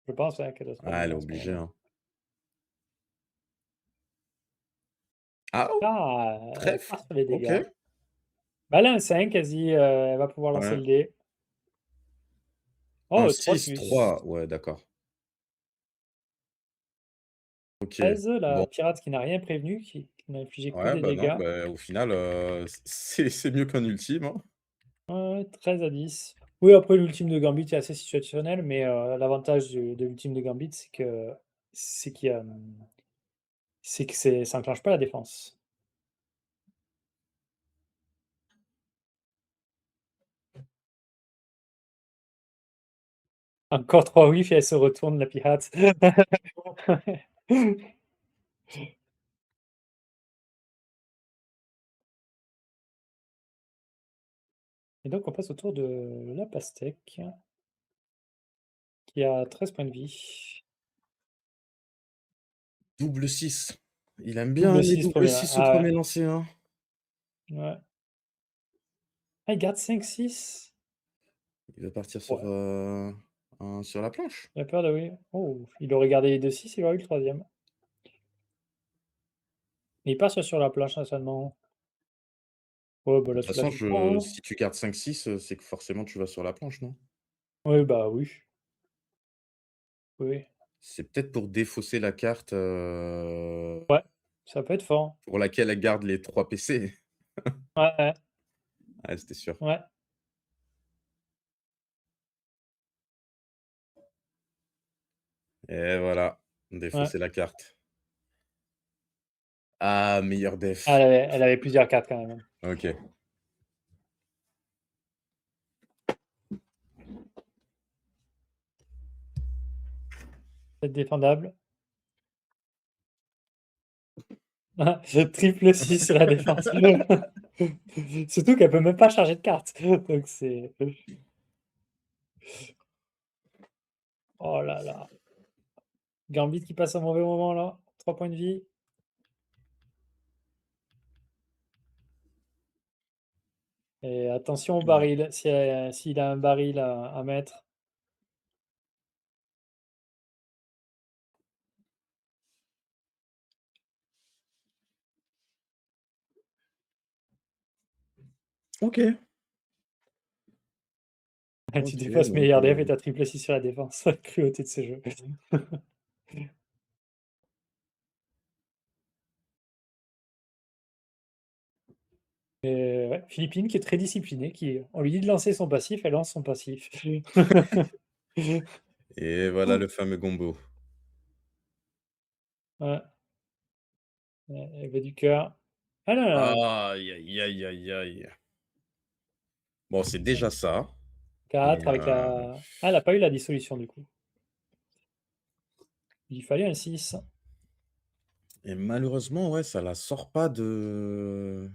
Speaker 3: Je pense, hein, qu'elle doit se faire
Speaker 1: Ah, elle
Speaker 3: bien
Speaker 1: est
Speaker 3: en ce
Speaker 1: obligée,
Speaker 3: moment-là.
Speaker 1: hein. Ah, oh,
Speaker 3: Ah, elle
Speaker 1: trèfle.
Speaker 3: part sur les
Speaker 1: OK.
Speaker 3: dégâts. Bah, elle a un 5, quasi, elle va pouvoir lancer
Speaker 1: Ouais.
Speaker 3: le dé.
Speaker 1: Un
Speaker 3: Oh, 3 de
Speaker 1: 6,
Speaker 3: plus.
Speaker 1: 3. Ouais, d'accord. OK.
Speaker 3: 13, la
Speaker 1: Bon.
Speaker 3: pirate qui n'a rien prévenu, qui n'a infligé que
Speaker 1: Ouais,
Speaker 3: des
Speaker 1: bah non,
Speaker 3: dégâts.
Speaker 1: bah, au final, c'est mieux qu'un ultime, hein.
Speaker 3: Ouais, 13 à 10. Oui, après l'ultime de Gambit est assez situationnel, mais l'avantage de l'ultime de Gambit, c'est qu'il y a, c'est que ça enclenche pas la défense. Encore 3 whiffs et elle se retourne, la pirate. Et donc on passe au tour de la pastèque, qui a 13 points de vie.
Speaker 1: Double 6. Il aime bien
Speaker 3: Double
Speaker 1: les
Speaker 3: 6
Speaker 1: doubles
Speaker 3: premier là.
Speaker 1: 6 au
Speaker 3: Ah
Speaker 1: premier
Speaker 3: ouais.
Speaker 1: lancer, hein.
Speaker 3: Ouais. Ah, il garde 5-6.
Speaker 1: Il va partir sur,
Speaker 3: Ouais.
Speaker 1: sur la planche.
Speaker 3: J'ai peur de oui. Oh, il aurait gardé les 2-6, il aurait eu le troisième. Mais il part sur la planche, hein, seulement. Ouais, bah
Speaker 1: De
Speaker 3: là,
Speaker 1: toute
Speaker 3: là
Speaker 1: façon,
Speaker 3: tu prends, hein.
Speaker 1: si tu gardes 5-6, c'est que forcément tu vas sur la planche, non?
Speaker 3: Oui, bah oui. Oui.
Speaker 1: C'est peut-être pour défausser la carte,
Speaker 3: Ouais, ça peut être fort.
Speaker 1: pour laquelle elle garde les 3 PC.
Speaker 3: Ouais, ouais,
Speaker 1: Ouais, c'était sûr.
Speaker 3: ouais,
Speaker 1: Et voilà,
Speaker 3: ouais.
Speaker 1: défausser la carte. Ah, meilleur
Speaker 3: Ah,
Speaker 1: def.
Speaker 3: elle avait plusieurs cartes quand même, hein.
Speaker 1: OK.
Speaker 3: C'est défendable. Triple 6 sur la défense. Surtout qu'elle peut même pas charger de cartes. Donc c'est. Oh là là. Gambit qui passe un mauvais moment là. 3 points de vie. Et attention au baril. S'il a un baril à mettre.
Speaker 1: Ok.
Speaker 3: Tu
Speaker 1: Ok,
Speaker 3: dépasses mes
Speaker 1: donc,
Speaker 3: IRDF et t'as triple 6 sur la défense. La cruauté de ce jeu. Et ouais, Philippine qui est très disciplinée, on lui dit de lancer son passif, elle lance son passif.
Speaker 1: Et voilà le fameux gombo.
Speaker 3: Ouais. Ouais, elle va du cœur. Ah là là,
Speaker 1: Aïe, aïe, aïe, aïe, aïe. Bon, c'est déjà ça.
Speaker 3: 4
Speaker 1: Et,
Speaker 3: avec la... Ah, elle n'a pas eu la dissolution du coup. Il fallait un 6.
Speaker 1: et malheureusement, ouais, ça la sort pas de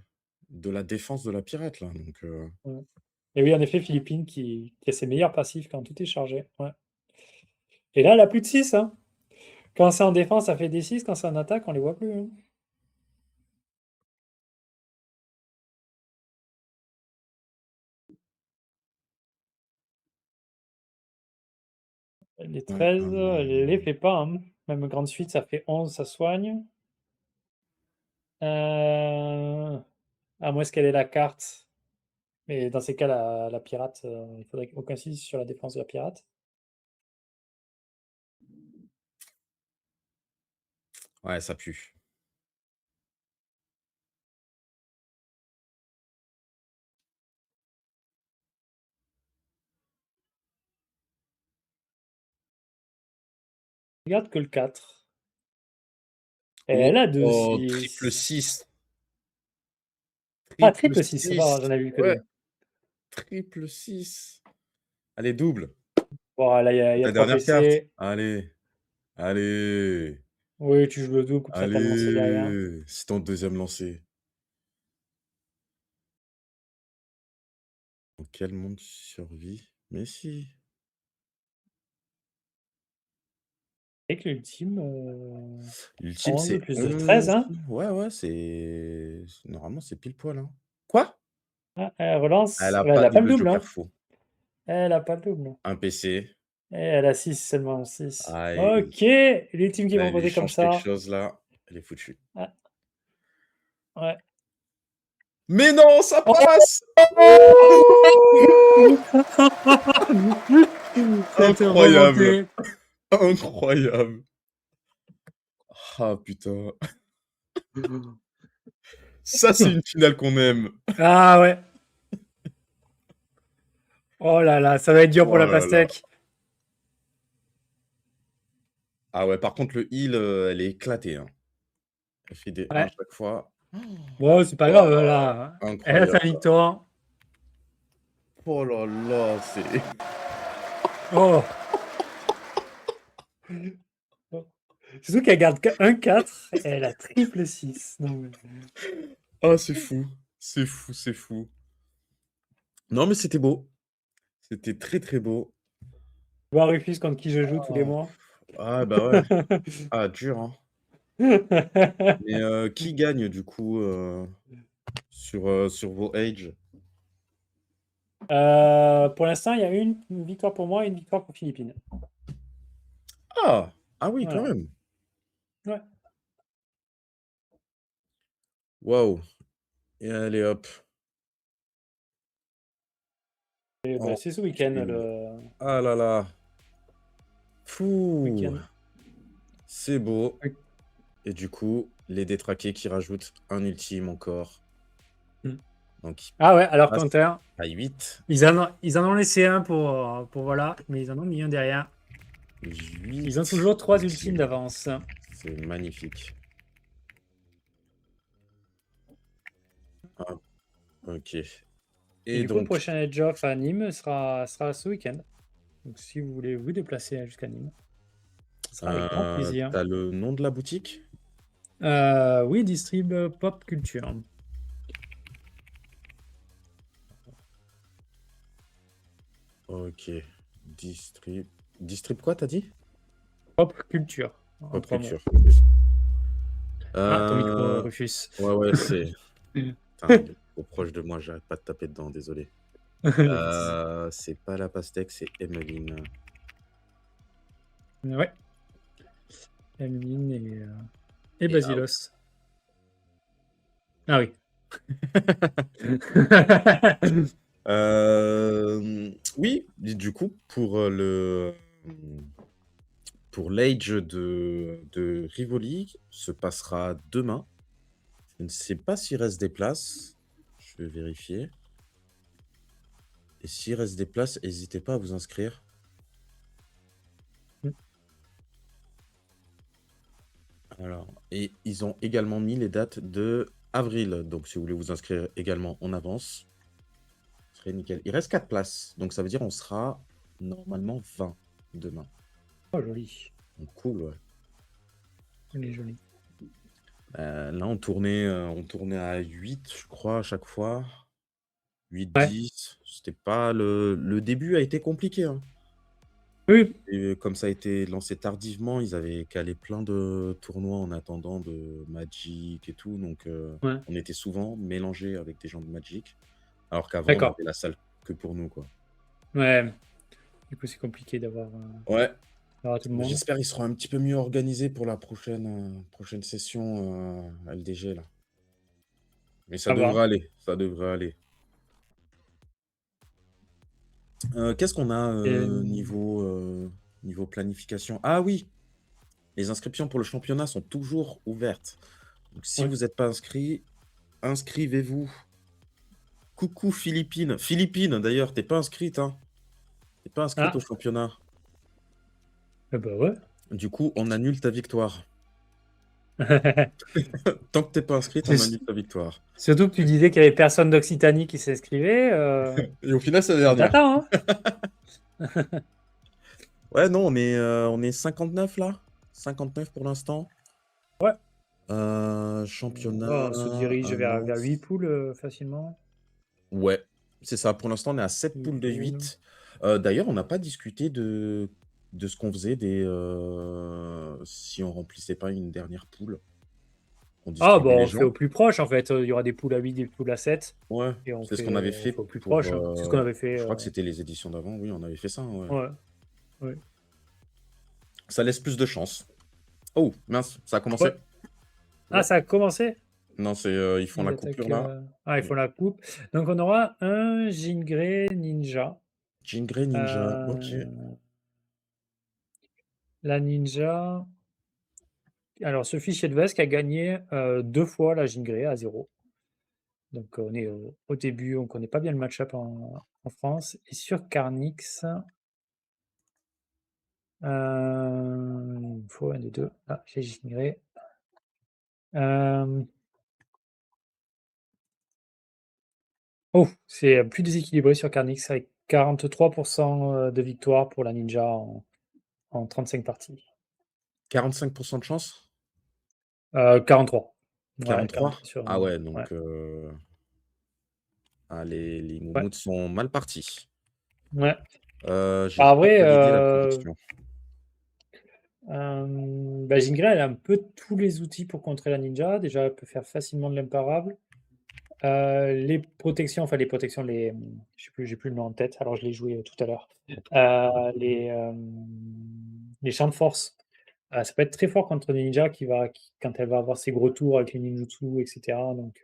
Speaker 1: la défense de la pirate, là. Donc,
Speaker 3: Ouais. Et oui, en effet, Philippine qui a ses meilleurs passifs quand tout est chargé. Ouais. Et là, elle a plus de 6. Hein. Quand c'est en défense, ça fait des 6. Quand c'est en attaque, on les voit plus. Hein. Les 13, elle les fait pas. Hein. Même grande suite, ça fait 11, ça soigne. À moins qu'elle ait la carte. Mais dans ces cas, la pirate, il faudrait aucun 6 sur la défense de la pirate.
Speaker 1: ouais, ça pue.
Speaker 3: Regarde que le 4. Et
Speaker 1: Oh,
Speaker 3: elle a 2
Speaker 1: oh, triple
Speaker 3: 6.
Speaker 1: 6.
Speaker 3: Ah,
Speaker 1: Triple
Speaker 3: triple 6, c'est pas
Speaker 1: 6.
Speaker 3: grave, j'en avais vu que
Speaker 1: Ouais,
Speaker 3: 2.
Speaker 1: triple 6. Allez, double.
Speaker 3: Bon, là, il y a
Speaker 1: La
Speaker 3: 3
Speaker 1: dernière carte.
Speaker 3: PC.
Speaker 1: Allez. Allez.
Speaker 3: Oui, tu joues le double, comme ça, t'as le lancé derrière.
Speaker 1: Allez. C'est ton deuxième lancé. Dans quel monde survit? Mais si.
Speaker 3: Avec l'ultime,
Speaker 1: L'ultime,
Speaker 3: 11
Speaker 1: c'est
Speaker 3: plus 2, 13,
Speaker 1: 11.
Speaker 3: hein.
Speaker 1: Ouais, ouais, c'est. Normalement, c'est pile poil, hein. Quoi?
Speaker 3: Ah, elle
Speaker 1: Elle
Speaker 3: relance.
Speaker 1: a
Speaker 3: Ouais, elle
Speaker 1: pas
Speaker 3: n'a
Speaker 1: mis
Speaker 3: pas le
Speaker 1: le
Speaker 3: double,
Speaker 1: joker
Speaker 3: hein.
Speaker 1: faux.
Speaker 3: Elle n'a pas le double.
Speaker 1: Un PC.
Speaker 3: Et elle a 6, seulement 6.
Speaker 1: Aïe.
Speaker 3: Ok, l'ultime qui est
Speaker 1: Là, il
Speaker 3: proposé comme
Speaker 1: échange quelque
Speaker 3: ça.
Speaker 1: chose, là. Elle est foutue.
Speaker 3: Ah, ouais.
Speaker 1: Mais non, ça passe!
Speaker 3: Cette
Speaker 1: Incroyable!
Speaker 3: remontée.
Speaker 1: Incroyable! Ah, putain. Ça, c'est une finale qu'on aime.
Speaker 3: Ah ouais. Oh là là, ça va être dur pour
Speaker 1: Oh
Speaker 3: la
Speaker 1: là là.
Speaker 3: pastèque.
Speaker 1: Ah ouais, par contre, le heal, elle est éclatée, hein. Elle fait des 1 à
Speaker 3: Ouais.
Speaker 1: chaque fois.
Speaker 3: Bon, c'est pas grave,
Speaker 1: Waouh,
Speaker 3: là. Elle a sa
Speaker 1: incroyable.
Speaker 3: victoire.
Speaker 1: Oh là là, c'est...
Speaker 3: Oh. Surtout qu'elle garde un 4 et elle a triple 6. Non, mais...
Speaker 1: Ah, c'est fou. C'est fou, c'est fou. Non, mais c'était beau. C'était très, très beau.
Speaker 3: Voir Rufus contre qui je joue tous les
Speaker 1: Ah,
Speaker 3: mois.
Speaker 1: ah, bah ouais. Ah, dur, hein. Mais qui gagne, du coup, sur vos age?
Speaker 3: Pour l'instant, il y a une victoire pour moi et une victoire pour Philippines.
Speaker 1: Ah! Ah oui, quand
Speaker 3: Voilà.
Speaker 1: même.
Speaker 3: Ouais.
Speaker 1: Waouh. Et allez, hop.
Speaker 3: Et bah,
Speaker 1: Oh,
Speaker 3: c'est ce week-end,
Speaker 1: ok.
Speaker 3: le
Speaker 1: Ah là là. Fou.
Speaker 3: week-end.
Speaker 1: C'est beau.
Speaker 3: Oui.
Speaker 1: Et du coup, les détraqués qui rajoutent un ultime encore.
Speaker 3: Mm.
Speaker 1: Donc, ils
Speaker 3: Ah ouais, alors
Speaker 1: passent
Speaker 3: Quentin,
Speaker 1: à 8.
Speaker 3: ils en ont laissé un pour voilà, mais ils en ont mis un derrière.
Speaker 1: 8.
Speaker 3: Ils ont toujours 3
Speaker 1: Ok.
Speaker 3: ultimes d'avance.
Speaker 1: C'est magnifique. Hop, ok.
Speaker 3: Et
Speaker 1: Et
Speaker 3: du coup, le
Speaker 1: donc,
Speaker 3: prochain Edge-Off à Nîmes sera ce week-end. Donc si vous voulez vous déplacer jusqu'à Nîmes, ce sera avec grand plaisir.
Speaker 1: t'as le nom de la boutique?
Speaker 3: Oui, Distrib Pop Culture.
Speaker 1: Ok. Distrib... Distrib quoi, t'as dit?
Speaker 3: Pop Culture. En
Speaker 1: Pop
Speaker 3: 3 mots.
Speaker 1: culture.
Speaker 3: Ah, ton micro, Rufus.
Speaker 1: Ouais, ouais, c'est... Putain, il est trop proche de moi, j'arrête pas de taper dedans, désolé. C'est pas la pastèque, c'est Emeline.
Speaker 3: Ouais. Emeline et
Speaker 1: Et
Speaker 3: Basilos. Ah oui.
Speaker 1: Oui, du coup, pour l'Age de Rivoli se passera demain. Je ne sais pas s'il reste des places. Je vais vérifier. Et s'il reste des places, n'hésitez pas à vous inscrire.
Speaker 3: Mm.
Speaker 1: Alors, et ils ont également mis les dates de avril. Donc, si vous voulez vous inscrire également en avance, ce serait nickel. Il reste 4 places. Donc, ça veut dire on sera normalement 20 demain.
Speaker 3: Oh, joli.
Speaker 1: Donc, cool, ouais.
Speaker 3: Joli, joli.
Speaker 1: Là, on tournait à 8, je crois, à chaque fois. 8,
Speaker 3: Ouais.
Speaker 1: 10. C'était pas le début a été compliqué, hein.
Speaker 3: Oui,
Speaker 1: Et comme ça a été lancé tardivement, ils avaient calé plein de tournois en attendant de Magic et tout. Donc,
Speaker 3: ouais.
Speaker 1: on était souvent mélangés avec des gens de Magic. Alors qu'avant, on
Speaker 3: D'accord.
Speaker 1: avait la salle que pour nous, quoi.
Speaker 3: Ouais. Du coup, c'est compliqué d'avoir
Speaker 1: Ouais.
Speaker 3: tout le monde.
Speaker 1: J'espère qu'ils seront un petit peu mieux organisés pour la prochaine session LDG, là. Mais ça
Speaker 3: Ça va.
Speaker 1: devrait aller. Ça devrait aller. Qu'est-ce qu'on a niveau planification? Ah oui, les inscriptions pour le championnat sont toujours ouvertes. Donc, si
Speaker 3: Ouais.
Speaker 1: vous n'êtes pas inscrit, inscrivez-vous. Coucou Philippine. Philippine, d'ailleurs, t'es pas inscrite, hein? T'es pas inscrite
Speaker 3: Ah.
Speaker 1: au championnat.
Speaker 3: Bah ouais.
Speaker 1: Du coup, on annule ta victoire. Tant que t'es pas inscrite, on
Speaker 3: C'est-
Speaker 1: annule ta victoire.
Speaker 3: Surtout que tu disais qu'il y avait personne d'Occitanie qui s'inscrivait.
Speaker 1: Et au final, c'est la
Speaker 3: On
Speaker 1: dernière.
Speaker 3: t'attend, hein.
Speaker 1: Ouais, non, on est 59 là. 59 pour l'instant.
Speaker 3: Ouais.
Speaker 1: Championnat.
Speaker 3: On se dirige vers
Speaker 1: annonce.
Speaker 3: 8 poules facilement.
Speaker 1: Ouais, c'est ça. Pour l'instant, on est à 7
Speaker 3: Huit
Speaker 1: poules de
Speaker 3: poules.
Speaker 1: 8. D'ailleurs, on n'a pas discuté de ce qu'on faisait si on remplissait pas une dernière poule. On
Speaker 3: Ah,
Speaker 1: distribuait
Speaker 3: bon,
Speaker 1: les
Speaker 3: on fait
Speaker 1: gens.
Speaker 3: au plus proche en fait. Il y aura des poules à 8, des poules à 7.
Speaker 1: Ouais,
Speaker 3: Et on
Speaker 1: c'est ce
Speaker 3: fait,
Speaker 1: qu'on avait
Speaker 3: on
Speaker 1: fait
Speaker 3: fait au plus
Speaker 1: pour.
Speaker 3: proche, hein. C'est ce qu'on avait fait.
Speaker 1: Je crois que c'était les éditions d'avant. Oui, on avait fait ça. Ouais.
Speaker 3: Ouais. Ouais.
Speaker 1: Ça laisse plus de chance. Oh, mince, ça a commencé.
Speaker 3: Ouais. Ah, ça a commencé?
Speaker 1: Non, ils font
Speaker 3: Ils
Speaker 1: la
Speaker 3: attaquent,
Speaker 1: coupure là.
Speaker 3: Ah, ils font la coupe. Donc on aura un Jean Grey Ninja.
Speaker 1: Jean Grey Ninja. Ok.
Speaker 3: La Ninja. Alors, ce fichier de veste qui a gagné 2 fois la Jean Grey à 0. Donc on est au début, on connaît pas bien le match-up en France. Et sur Carnix, il faut un des deux. Ah, j'ai Jean Grey. Oh, c'est plus déséquilibré sur Carnix avec 43% de victoire pour la Ninja en 35 parties.
Speaker 1: 45% de chance?
Speaker 3: 43. Ouais,
Speaker 1: 43?
Speaker 3: 43 sur.
Speaker 1: Ah ouais, donc
Speaker 3: Ouais.
Speaker 1: les
Speaker 3: Ouais.
Speaker 1: moumoutes sont mal partis.
Speaker 3: Ouais.
Speaker 1: J'ai
Speaker 3: En
Speaker 1: pas
Speaker 3: vrai,
Speaker 1: validé la prédiction.
Speaker 3: Jean Grey, elle a un peu tous les outils pour contrer la Ninja. Déjà, elle peut faire facilement de l'imparable. Les protections, je sais plus, j'ai plus le nom en tête, alors je l'ai joué tout à l'heure. Les champs de force, ça peut être très fort contre les ninjas quand elle va avoir ses gros tours avec les ninjutsu, etc. Donc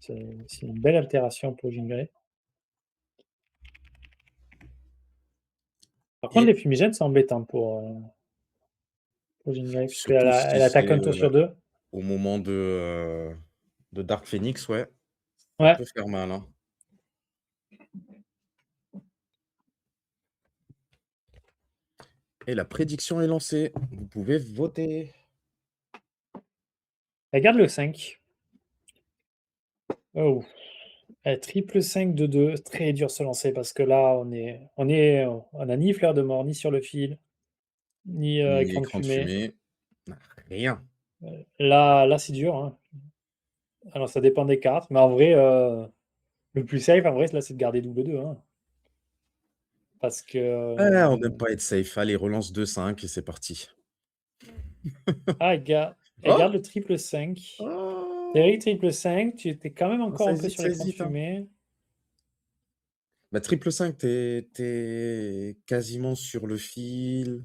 Speaker 3: c'est une belle altération pour Jean Grey. Par contre, les fumigènes, c'est embêtant pour Jean Grey, parce
Speaker 1: Surtout
Speaker 3: qu'elle
Speaker 1: si
Speaker 3: attaque
Speaker 1: c'est
Speaker 3: un tour sur 2.
Speaker 1: au moment de Dark Phoenix, ouais. Ça
Speaker 3: Ouais.
Speaker 1: peut faire mal, hein. Et la prédiction est lancée. Vous pouvez voter.
Speaker 3: Elle garde le 5. Oh. Triple 5 de 2, très dur de se lancer parce que là, on a ni fleur de mort, ni sur le fil, ni
Speaker 1: Ni
Speaker 3: écran de
Speaker 1: écran de
Speaker 3: fumée.
Speaker 1: fumée. Rien.
Speaker 3: Là c'est dur, hein. Alors, ça dépend des cartes, mais en vrai, le plus safe, en vrai, là, c'est de garder double 2, hein. Parce que.
Speaker 1: On n'aime pas être safe. Allez, relance 2-5 et c'est parti.
Speaker 3: Ah, elle garde le triple 5.
Speaker 1: Oh.
Speaker 3: Terry, triple 5, tu étais quand même encore
Speaker 1: Ça
Speaker 3: un peu
Speaker 1: hésite,
Speaker 3: sur
Speaker 1: ça
Speaker 3: l'écran de
Speaker 1: hésite, hein.
Speaker 3: fumée.
Speaker 1: Bah, triple 5, t'es quasiment sur le fil,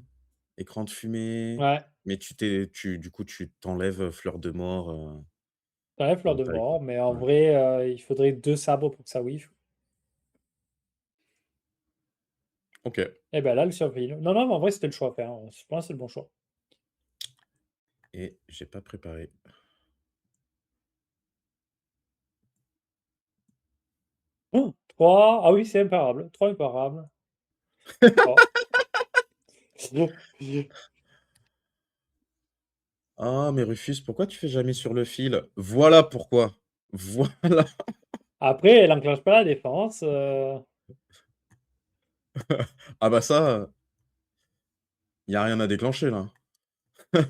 Speaker 1: écran de fumée.
Speaker 3: Ouais.
Speaker 1: Mais du coup, tu t'enlèves fleur de mort.
Speaker 3: Ouais, fleur de
Speaker 1: Taille,
Speaker 3: mort, mais en
Speaker 1: ouais.
Speaker 3: vrai, il faudrait 2 sabres pour que ça whiff.
Speaker 1: Ok.
Speaker 3: Et ben là, le survie. Non, non, mais en vrai, c'était le choix à faire. Je pense que c'est le bon choix.
Speaker 1: Et j'ai pas préparé.
Speaker 3: 3. Ah oui, c'est imparable. 3 imparables. Oh.
Speaker 1: Ah, mais Rufus, pourquoi tu fais jamais sur le fil? Voilà pourquoi. Voilà.
Speaker 3: Après, elle enclenche pas la défense.
Speaker 1: Ah bah ça, il y a rien à déclencher là.
Speaker 3: De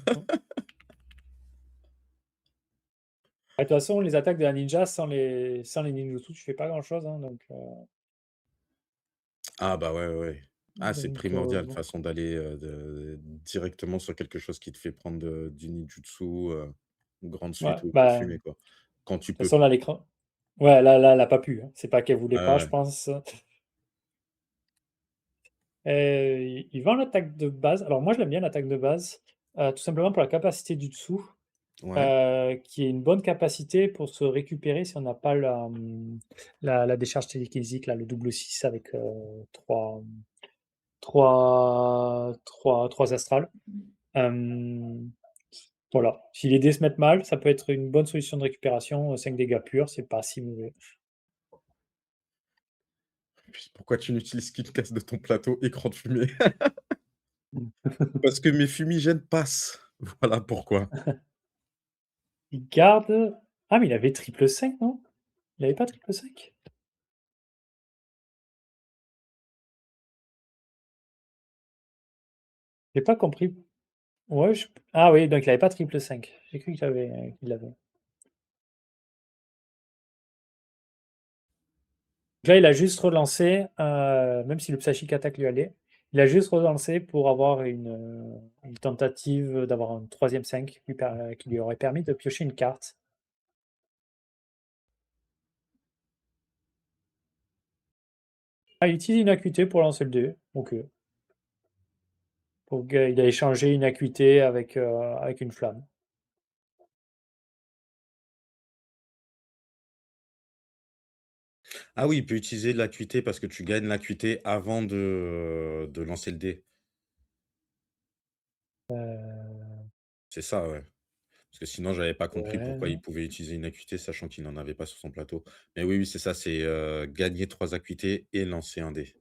Speaker 3: toute façon, les attaques de la ninja, sans les ninjutsu, tu fais pas grand-chose. Hein,
Speaker 1: Ah bah ouais, ouais, ouais. Ah, c'est primordial,
Speaker 3: bon.
Speaker 1: façon d'aller, directement sur quelque chose qui te fait prendre du ninjutsu, grande
Speaker 3: Ouais,
Speaker 1: suite ou coup de
Speaker 3: bah, de
Speaker 1: fumée, quoi. Quand tu
Speaker 3: toute
Speaker 1: peux.
Speaker 3: façon, là, l'écran. Ouais, là, elle a pas pu. Hein. C'est pas qu'elle voulait
Speaker 1: Ouais,
Speaker 3: pas, je
Speaker 1: ouais.
Speaker 3: pense. Il vend l'attaque de base. Alors, moi, je l'aime bien, l'attaque de base. Tout simplement pour la capacité du dessous.
Speaker 1: Ouais.
Speaker 3: Qui est une bonne capacité pour se récupérer si on n'a pas la décharge télékinésique, là, le double 6 avec 3 astrales. Voilà. Si les dés se mettent mal, ça peut être une bonne solution de récupération. 5 dégâts purs, c'est pas si mauvais.
Speaker 1: Puis pourquoi tu n'utilises qu'une case de ton plateau écran de fumée? Parce que mes fumigènes passent. Voilà pourquoi.
Speaker 3: Il garde. Ah, mais il avait triple 5, non? Il avait pas triple 5? J'ai pas compris. Ouais, ah oui, donc il avait pas triple 5. J'ai cru qu'il l'avait. Là, il a juste relancé, même si le Psychic Attack lui allait, il a juste relancé pour avoir une tentative d'avoir un troisième 5 qui lui aurait permis de piocher une carte. Ah, il utilise une acuité pour lancer le dé. Ok. Donc, il a échangé une acuité avec une flamme.
Speaker 1: Ah oui, il peut utiliser de l'acuité parce que tu gagnes l'acuité avant de lancer le dé. C'est ça, ouais. Parce que sinon, j'avais pas compris pourquoi il
Speaker 3: Ouais.
Speaker 1: pouvait utiliser une acuité, sachant qu'il n'en avait pas sur son plateau. Mais oui, oui, c'est ça, c'est, gagner 3 acuités et lancer un dé.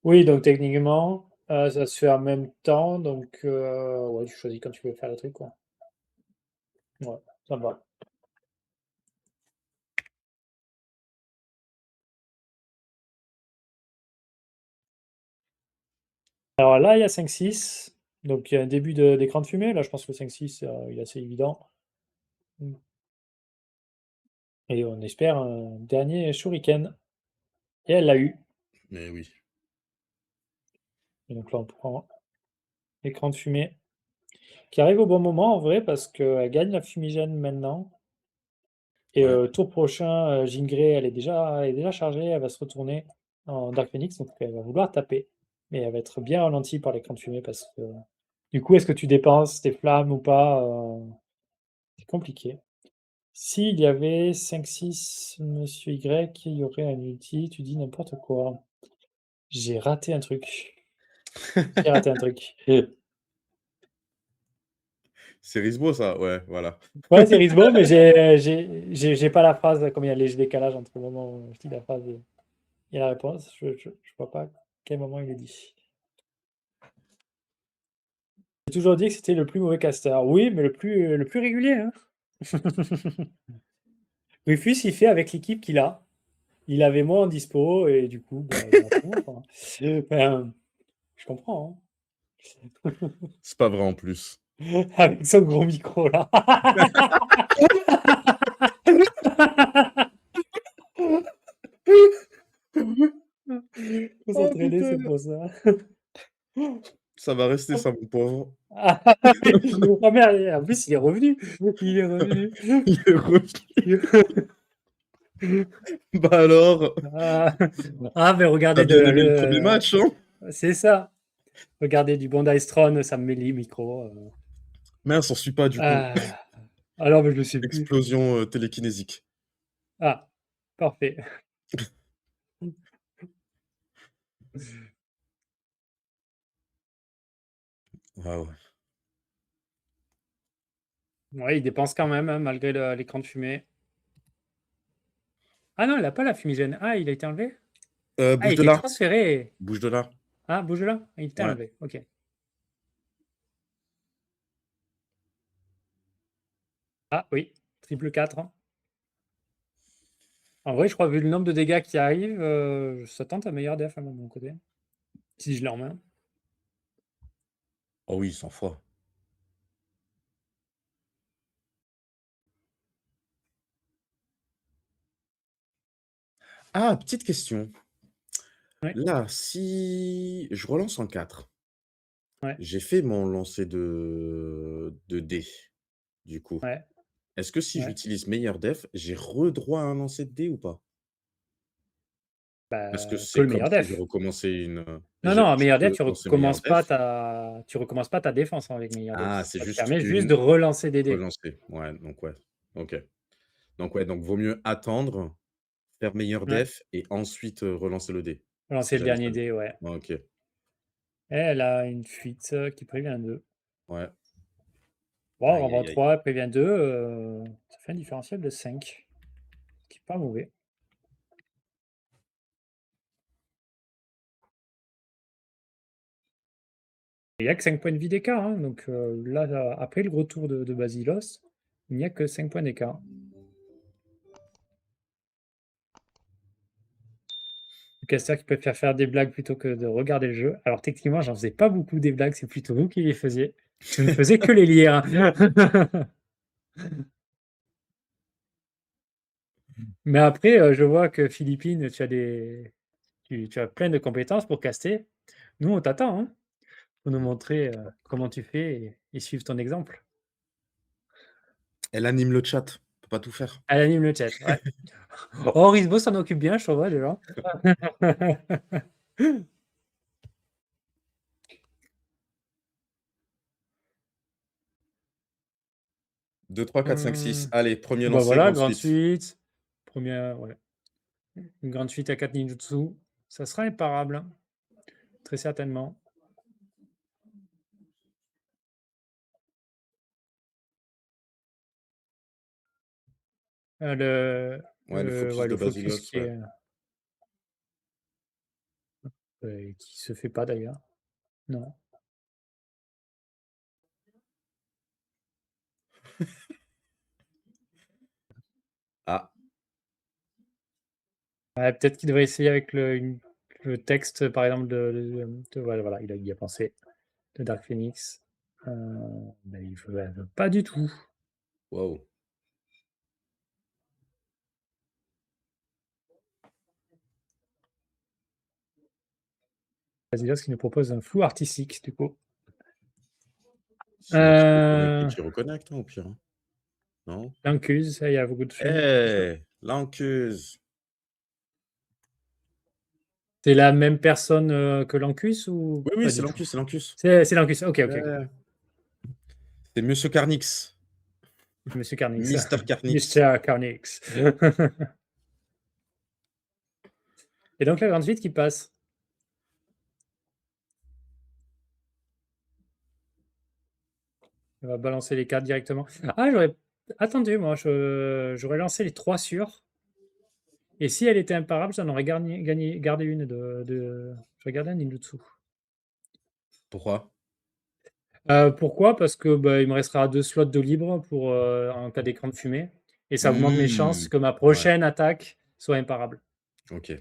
Speaker 3: Oui, donc techniquement, ça se fait en même temps. Donc, ouais, tu choisis quand tu veux faire le truc, quoi. Ouais, ça me va. Alors là, il y a 5-6. Donc il y a un début d'écran de fumée. Là, je pense que le 5-6, il est assez évident. Et on espère un dernier shuriken. Et elle l'a eu.
Speaker 1: Mais oui.
Speaker 3: Et donc là, on prend l'écran de fumée. Qui arrive au bon moment, en vrai, parce qu'elle gagne la fumigène maintenant. Et
Speaker 1: Ouais.
Speaker 3: tour prochain, Jean Grey, elle est déjà chargée. Elle va se retourner en Dark Phoenix. Donc elle va vouloir taper. Mais elle va être bien ralentie par l'écran de fumée parce que du coup, est-ce que tu dépenses tes flammes ou pas? C'est compliqué. S'il y avait 5-6 Monsieur Y, il y aurait un ulti, tu dis n'importe quoi. J'ai raté un truc. J'ai raté un truc.
Speaker 1: C'est Risbo, ça? Ouais, voilà.
Speaker 3: Ouais, c'est Risbo, mais j'ai pas la phrase, comme il y a un léger décalage entre le moment où je dis la phrase et la réponse. Je vois pas à quel moment il est dit. J'ai toujours dit que c'était le plus mauvais caster. Oui, mais le plus régulier, hein. Rufus, il fait avec l'équipe qu'il a. Il avait moi en dispo, et du coup, bah, il en a pris moi, quoi. Enfin, je comprends,
Speaker 1: C'est pas vrai en plus.
Speaker 3: hein. Avec son gros micro, là. Faut
Speaker 1: Oh
Speaker 3: s'entraîner, c'est
Speaker 1: putain!
Speaker 3: pour ça.
Speaker 1: Ça va rester ça, mon pauvre.
Speaker 3: Ah, oh merde, en plus, il est revenu. Il est revenu.
Speaker 1: Il est revenu. Bah alors?
Speaker 3: Ah, ah, mais
Speaker 1: Tu
Speaker 3: regardez
Speaker 1: bien aimé le premier match, hein?
Speaker 3: c'est ça. Regardez du bon Dice Throne, ça me met les micros.
Speaker 1: Mince, on suit pas du coup.
Speaker 3: Ah. Alors, mais je sais plus.
Speaker 1: Explosion télékinésique.
Speaker 3: Ah, parfait.
Speaker 1: Waouh.
Speaker 3: Ouais, il dépense quand même, hein, malgré l'écran de fumée. Ah non, il a pas la fumigène. Ah, il a été enlevé? Ah,
Speaker 1: Bouge
Speaker 3: il
Speaker 1: de
Speaker 3: était
Speaker 1: là.
Speaker 3: transféré.
Speaker 1: Bouge de là.
Speaker 3: Ah, bouge là? Il était
Speaker 1: Ouais.
Speaker 3: enlevé. Ok. Ah oui, triple 4. En vrai, je crois, vu le nombre de dégâts qui arrivent, ça tente un meilleur def, hein, de mon côté. Si je l'ai en main.
Speaker 1: Oh oui, 100 fois. Ah, petite question.
Speaker 3: Ouais.
Speaker 1: Là, si je relance en 4,
Speaker 3: Ouais.
Speaker 1: j'ai fait mon lancer de dés, du coup.
Speaker 3: Ouais.
Speaker 1: Est-ce que si
Speaker 3: Ouais.
Speaker 1: j'utilise meilleur def, j'ai redroit à un lancer de dés ou pas? Parce que
Speaker 3: Que
Speaker 1: c'est
Speaker 3: le
Speaker 1: comme
Speaker 3: meilleur
Speaker 1: si je
Speaker 3: def.
Speaker 1: recommençais
Speaker 3: Non, non,
Speaker 1: je
Speaker 3: meilleur def,
Speaker 1: peux lancer meilleur def?
Speaker 3: tu recommences pas ta défense avec meilleur def.
Speaker 1: Ah, c'est
Speaker 3: Ça te
Speaker 1: juste
Speaker 3: permet juste
Speaker 1: une
Speaker 3: de relancer des dés.
Speaker 1: relancer. Ouais, donc ouais. OK. Donc ouais, donc vaut mieux attendre, faire meilleur
Speaker 3: Ouais.
Speaker 1: def et ensuite, relancer le dé. C'est ce
Speaker 3: Relancer
Speaker 1: que
Speaker 3: le
Speaker 1: j'allais
Speaker 3: dernier
Speaker 1: faire.
Speaker 3: dé, ouais.
Speaker 1: OK.
Speaker 3: Et elle a une fuite qui prévient 2.
Speaker 1: Ouais.
Speaker 3: Bon,
Speaker 1: Aïe,
Speaker 3: renvoi
Speaker 1: aïe, aïe.
Speaker 3: 3, prévient 2. Ça fait un différentiel de 5. Ce qui est pas mauvais. Il n'y a que 5 points de vie d'écart, hein, donc là, après le gros tour de Basilos, il n'y a que 5 points d'écart. Le caster qui préfère faire des blagues plutôt que de regarder le jeu. Alors techniquement, j'en faisais pas beaucoup des blagues, c'est plutôt vous qui les faisiez. Je ne faisais que les lire. Mais après, je vois que Philippine, tu as plein de compétences pour caster. Nous, on t'attend, hein, pour nous montrer comment tu fais et suivre ton exemple.
Speaker 1: Elle anime le chat, peut pas tout faire.
Speaker 3: Elle anime le chat, ouais. Oh, Risbo s'en occupe bien, je trouve, déjà.
Speaker 1: 2, 3, 4, 5, 6. Allez, premier
Speaker 3: Bah
Speaker 1: lancer,
Speaker 3: voilà,
Speaker 1: grande
Speaker 3: grande
Speaker 1: suite.
Speaker 3: suite. Première, ouais. Une grande suite à 4 ninjutsu. Ça sera imparable, hein. Très certainement. Le
Speaker 1: Ouais, le focus
Speaker 3: ouais,
Speaker 1: de
Speaker 3: le focus
Speaker 1: Basilos,
Speaker 3: qui
Speaker 1: ouais.
Speaker 3: qui se fait pas d'ailleurs. Non.
Speaker 1: Ah,
Speaker 3: Ouais, peut-être qu'il devrait essayer avec le texte, par exemple, voilà, il y a pensé, de Dark Phoenix. Mais il veut pas du tout.
Speaker 1: waouh.
Speaker 3: Basilos qui nous propose un flou artistique, du coup.
Speaker 1: Sinon, tu t'y reconnectes, hein, au pire, hein. Non?
Speaker 3: L'Ancuse, ça, il y a beaucoup de films.
Speaker 1: Eh, l'enqueuse.
Speaker 3: C'est la même personne que l'Ancus ou
Speaker 1: Oui, oui,
Speaker 3: pas
Speaker 1: c'est
Speaker 3: du tout?
Speaker 1: l'Ancus, c'est l'Ancus.
Speaker 3: C'est l'Ancus, ok, ok.
Speaker 1: Ouais. C'est Monsieur Carnix.
Speaker 3: Monsieur Carnix.
Speaker 1: Mister Carnix.
Speaker 3: Mr. Carnix. Et donc la grande suite qui passe. On va balancer les 4 directement. Ah, j'aurais attendu, moi, j'aurais lancé les 3 sûrs. Et si elle était imparable, j'en aurais gardé une j'aurais gardé un ninjutsu.
Speaker 1: Pourquoi?
Speaker 3: Pourquoi? Parce que il me restera 2 slots de libre pour en cas d'écran de fumée. Et ça augmente mes chances que ma
Speaker 1: Ouais,
Speaker 3: prochaine attaque soit imparable.
Speaker 1: OK.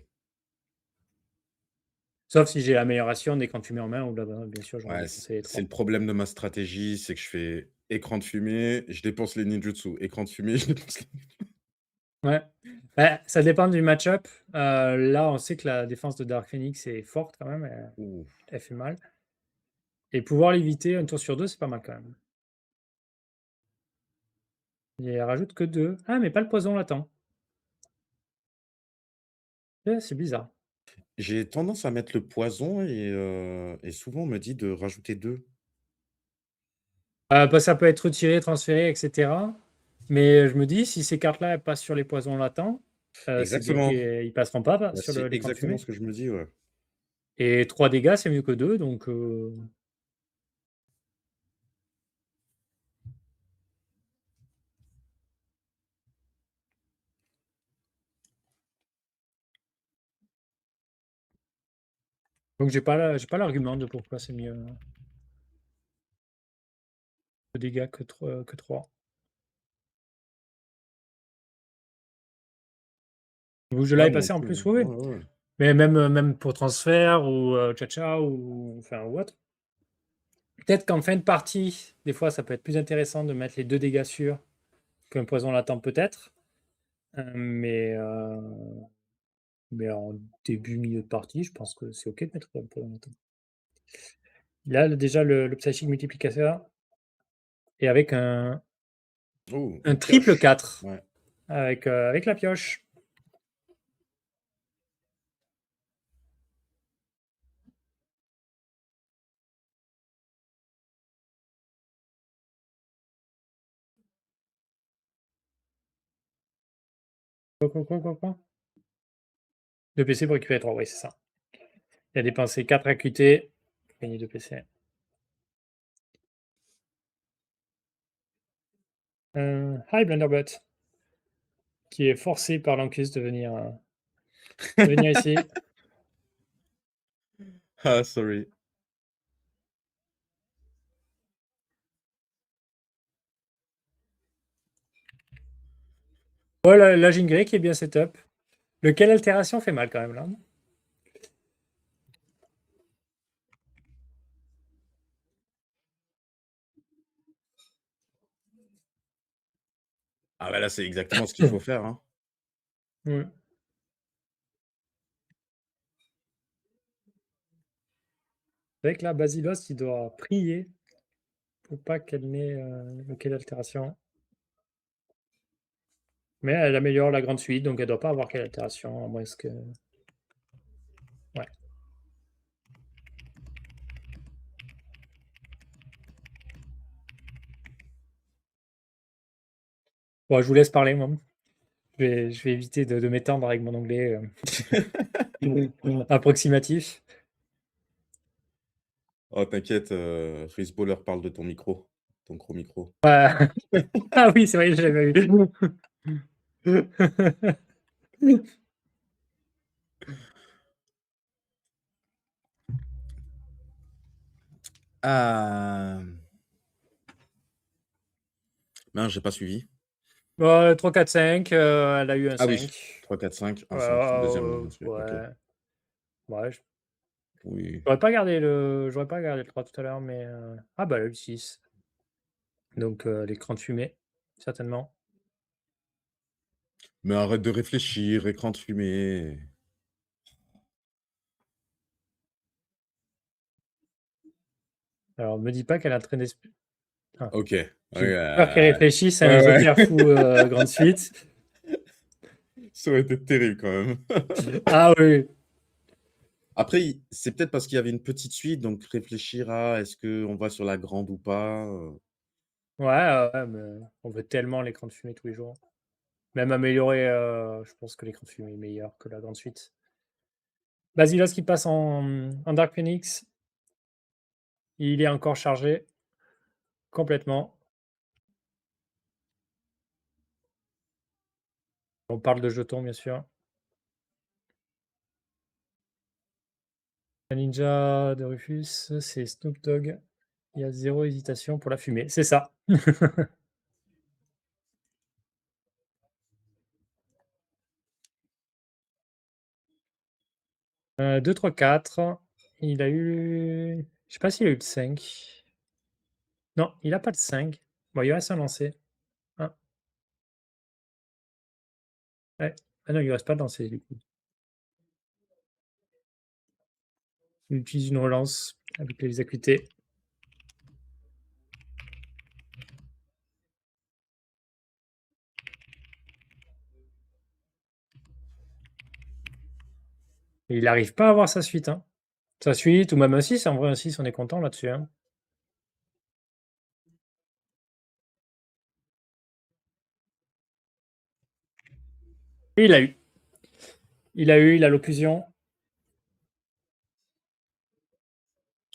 Speaker 3: Sauf si j'ai l'amélioration d'écran de fumée en main, ou là, bien sûr, j'aurais
Speaker 1: Ouais,
Speaker 3: dépensé les
Speaker 1: c'est
Speaker 3: 3.
Speaker 1: le problème de ma stratégie, c'est que je fais écran de fumée, je dépense les ninjutsu. Écran de fumée, je dépense les
Speaker 3: Ouais. Ça dépend du match-up. Là, on sait que la défense de Dark Phoenix est forte quand même,
Speaker 1: Ouh.
Speaker 3: elle fait mal. Et pouvoir l'éviter un tour sur 2, c'est pas mal quand même. Il rajoute que 2. Ah, mais pas le poison latent. C'est bizarre.
Speaker 1: J'ai tendance à mettre le poison et souvent on me dit de rajouter 2.
Speaker 3: Ça peut être retiré, transféré, etc. Mais je me dis, si ces cartes-là elles passent sur les poisons latents, c'est bien
Speaker 1: Exactement.
Speaker 3: qu'ils passeront pas
Speaker 1: Bah,
Speaker 3: sur
Speaker 1: c'est
Speaker 3: l'écran de
Speaker 1: exactement
Speaker 3: fumée.
Speaker 1: ce que je me dis, ouais.
Speaker 3: Et 3 dégâts, c'est mieux que 2, donc j'ai pas l'argument de pourquoi c'est mieux 2 dégâts que 3. Vous je
Speaker 1: Ouais,
Speaker 3: l'avais
Speaker 1: moi non
Speaker 3: passé en
Speaker 1: plus.
Speaker 3: plus, oui, oui.
Speaker 1: Ouais, ouais.
Speaker 3: Mais même pour transfert ou tcha-tcha ou autre. Peut-être qu'en fin de partie, des fois, ça peut être plus intéressant de mettre les 2 dégâts sûrs qu'un poison latent peut-être. Mais en début, milieu de partie, je pense que c'est OK de mettre un poison latent. Là, déjà, le psychic multiplicateur et avec un
Speaker 1: Oh,
Speaker 3: triple
Speaker 1: pioche.
Speaker 3: 4
Speaker 1: Ouais.
Speaker 3: avec la pioche. Quoi 2 PC pour récupérer 3, oui, c'est ça. Il a dépensé 4 acuités, gagné 2 PC. Hi Blunderbutt, qui est forcé par l'Ancus de venir ici.
Speaker 1: Ah, sorry.
Speaker 3: Ouais, la Jean Grey qui est bien setup. Lequel altération fait mal quand même là.
Speaker 1: Ah, bah là, c'est exactement ce qu'il faut faire, hein.
Speaker 3: Ouais. Avec la Basilos, il doit prier pour pas qu'elle n'ait aucune altération. Mais elle améliore la grande suite, donc elle doit pas avoir quelle altération, à moins que. Ouais. Bon, je vous laisse parler, moi. Je vais éviter de m'étendre avec mon anglais approximatif.
Speaker 1: Oh, t'inquiète, Freezeballer parle de ton micro, ton gros micro.
Speaker 3: Ah oui, c'est vrai, je l'avais vu.
Speaker 1: Ah. Non, j'ai pas suivi.
Speaker 3: 3, 4, 5, elle a eu un
Speaker 1: Ah oui,
Speaker 3: 5.
Speaker 1: 3, 4, 5, 1, 5. Deuxième truc, ok.
Speaker 3: Ouais. Ouais,
Speaker 1: Oui.
Speaker 3: j'aurais pas gardé le 3 tout à l'heure, mais ah bah elle a eu le 6. Donc l'écran de fumée, certainement.
Speaker 1: Mais arrête de réfléchir, écran de fumée.
Speaker 3: Alors me dis pas qu'elle a traîné.
Speaker 1: Ok.
Speaker 3: J'ai
Speaker 1: Ouais,
Speaker 3: peur qu'elle réfléchisse à un
Speaker 1: ouais, ouais.
Speaker 3: Joker fou grande suite.
Speaker 1: Ça aurait été terrible quand même.
Speaker 3: Ah oui.
Speaker 1: Après, c'est peut-être parce qu'il y avait une petite suite, donc réfléchir à est-ce qu'on va sur la grande ou pas.
Speaker 3: Ouais, mais on veut tellement l'écran de fumée tous les jours. Même amélioré, je pense que l'écran de fumée est meilleur que la grande suite. Basilos qui passe en Dark Phoenix. Il est encore chargé complètement. On parle de jetons, bien sûr. La ninja de Rufus, c'est Snoop Dogg. Il y a 0 hésitation pour la fumée. C'est ça. 2, 3, 4. Il a eu. Je sais pas s'il a eu le 5. Non, il n'a pas de 5. Bon, il reste un lancé. Ah. Ouais. Ah non, il ne reste pas de lancé du coup. Il utilise une relance avec les acuités. Et il n'arrive pas à avoir sa suite. Hein. Sa suite, ou même un 6. En vrai, un 6, on est content là-dessus. Hein. Et il a eu. Il a l'occlusion.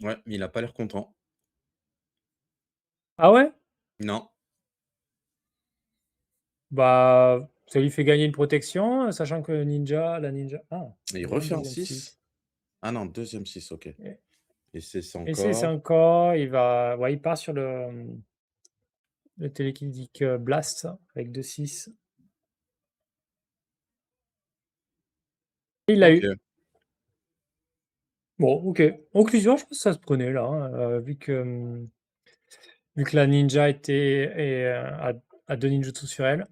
Speaker 1: Ouais, mais il a pas l'air content.
Speaker 3: Ah ouais?
Speaker 1: Non.
Speaker 3: Bah, ça lui fait gagner une protection, sachant que la ninja. Ah,
Speaker 1: Et il
Speaker 3: il a un
Speaker 1: refait un
Speaker 3: deuxième
Speaker 1: 6. Ah non, deuxième 6, ok.
Speaker 3: Et,
Speaker 1: Et c'est
Speaker 3: et c'est
Speaker 1: encore.
Speaker 3: encore. Ouais, il part sur le télékinétique Blast avec 2-6. Il l'a eu.
Speaker 1: Ok.
Speaker 3: Bon, ok. Occlusion, je pense que ça se prenait là, hein, vu que la ninja a 2 ninjutsu sur elle.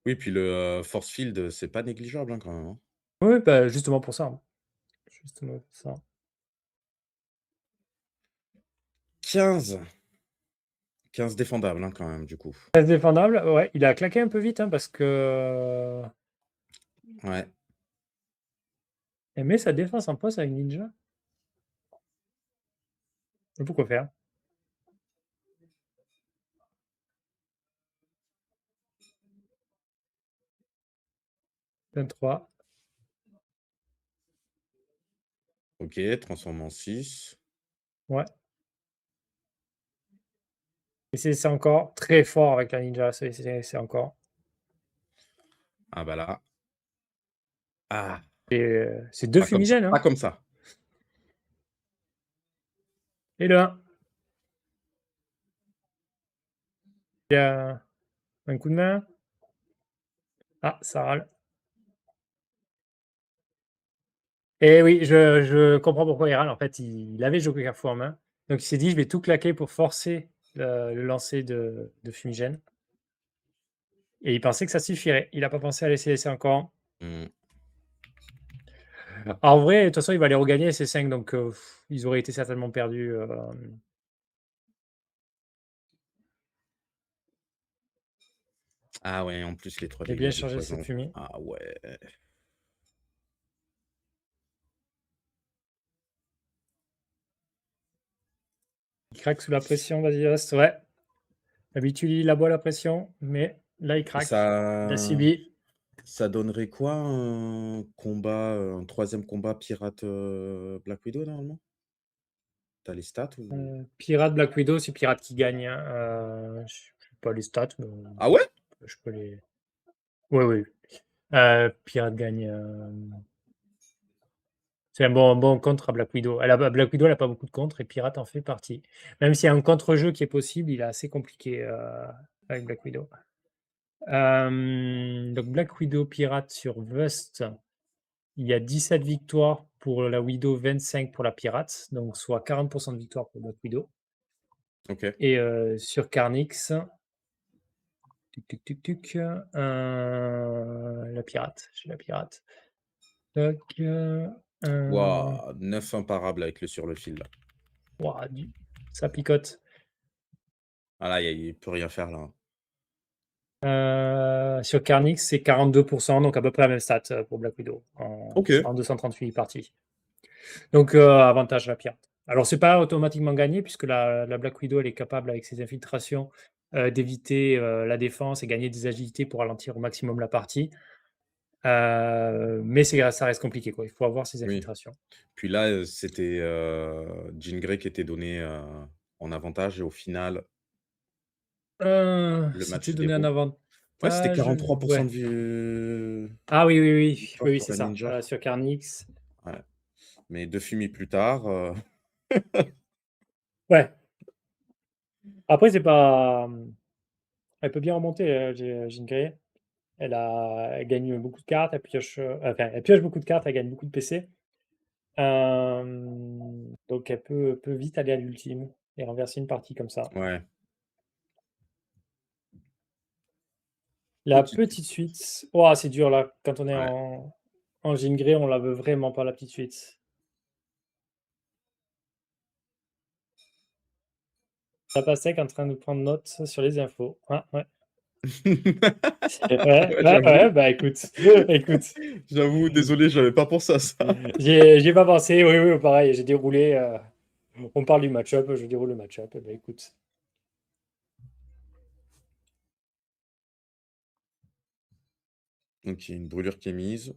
Speaker 1: Oui, puis le force field, c'est pas négligeable hein, quand même. Hein.
Speaker 3: Oui, bah, justement pour ça. Hein. Justement pour ça.
Speaker 1: 15. 15 défendable hein, quand même, du coup.
Speaker 3: 13 défendable, ouais, il a claqué un peu vite hein, parce que.
Speaker 1: Ouais.
Speaker 3: Elle met sa défense en poste avec ninja. Mais pourquoi faire? « 23.
Speaker 1: Ok, transforme en 6.
Speaker 3: Ouais. Et c'est encore très fort avec la ninja. C'est encore.
Speaker 1: Ah bah là. Ah,
Speaker 3: C'est 2
Speaker 1: pas comme ça.
Speaker 3: fumigènes.
Speaker 1: Pas
Speaker 3: Hein.
Speaker 1: comme ça.
Speaker 3: Et le 1. Il y a un coup de main. Ah, ça râle. Et oui, je comprends pourquoi il râle. En fait, il avait Joker Carrefour en main. Donc il s'est dit, je vais tout claquer pour forcer le lancer de fumigène. Et il pensait que ça suffirait. Il n'a pas pensé à laisser encore.
Speaker 1: Hmm.
Speaker 3: En vrai, de toute façon, il va les regagner ces 5, donc ils auraient été certainement perdus.
Speaker 1: Ah ouais, en plus les 3
Speaker 3: Et bien
Speaker 1: dégâts du
Speaker 3: chargé cette
Speaker 1: poison.
Speaker 3: fumée.
Speaker 1: Ah ouais.
Speaker 3: Il craque sous la pression, vas-y, reste. Ouais. D'habitude, il aboie la pression, mais là, il
Speaker 1: Et
Speaker 3: craque. Il a subi.
Speaker 1: ça donnerait quoi un combat, un troisième combat pirate Black Widow normalement? T'as les stats ou...
Speaker 3: Pirate Black Widow, c'est Pirate qui gagne. Hein. Je sais pas les stats, mais
Speaker 1: Ah ouais?
Speaker 3: je peux les. Oui, oui. Pirate gagne. C'est un bon contre à Black Widow. Black Widow, elle n'a pas beaucoup de contre et Pirate en fait partie. Même s'il y a un contre-jeu qui est possible, il est assez compliqué avec Black Widow. Donc Black Widow Pirate sur Vust, il y a 17 victoires pour la Widow, 25 pour la Pirate, donc soit 40% de victoire pour Black Widow.
Speaker 1: Ok.
Speaker 3: Et sur Carnix, la Pirate, j'ai la Pirate. Donc,
Speaker 1: Waouh, 9 imparables avec le sur le fil là.
Speaker 3: ouah, ça picote.
Speaker 1: Ah là, il peut rien faire là.
Speaker 3: Sur Carnix, c'est 42%, donc à peu près la même stat pour Black Widow
Speaker 1: Ok.
Speaker 3: en 238 parties. Donc avantage la Pirate. Alors c'est pas automatiquement gagné puisque la Black Widow elle est capable avec ses infiltrations d'éviter la défense et gagner des agilités pour ralentir au maximum la partie. Mais ça reste compliqué quoi. Il faut avoir ses
Speaker 1: Oui.
Speaker 3: infiltrations.
Speaker 1: Puis là, c'était Jean Grey qui était donné en avantage et au final, le match
Speaker 3: C'était
Speaker 1: se
Speaker 3: donné un
Speaker 1: déroule. Ouais, c'était
Speaker 3: avantage.
Speaker 1: 43%
Speaker 3: Ouais.
Speaker 1: de
Speaker 3: Ah oui, oui, oui,
Speaker 1: victoire
Speaker 3: oui, oui,
Speaker 1: pour
Speaker 3: c'est
Speaker 1: la
Speaker 3: ça.
Speaker 1: ninja.
Speaker 3: Sur Carnix.
Speaker 1: Ouais. Mais 2 fumis plus tard,
Speaker 3: Ouais. Après, c'est pas. Elle peut bien remonter, Jean Grey. Elle gagne beaucoup de cartes, elle pioche beaucoup de cartes, elle gagne beaucoup de PC. Donc elle peut vite aller à l'ultime et renverser une partie comme ça.
Speaker 1: ouais.
Speaker 3: La
Speaker 1: Petite.
Speaker 3: petite suite. Oh, c'est dur là. Quand on est
Speaker 1: Ouais.
Speaker 3: en Jean Grey, on la veut vraiment pas la petite suite. Papa Sec en train de prendre note sur les infos. Ah, ouais. Ouais,
Speaker 1: Ouais,
Speaker 3: ouais,
Speaker 1: j'avoue.
Speaker 3: bah écoute, écoute.
Speaker 1: J'avoue, désolé, j'avais pas pensé à ça.
Speaker 3: J'y ai pas pensé, oui, oui, pareil, j'ai déroulé. On parle du match-up, je déroule le match-up. Bah écoute.
Speaker 1: Ok, une brûlure qui est mise.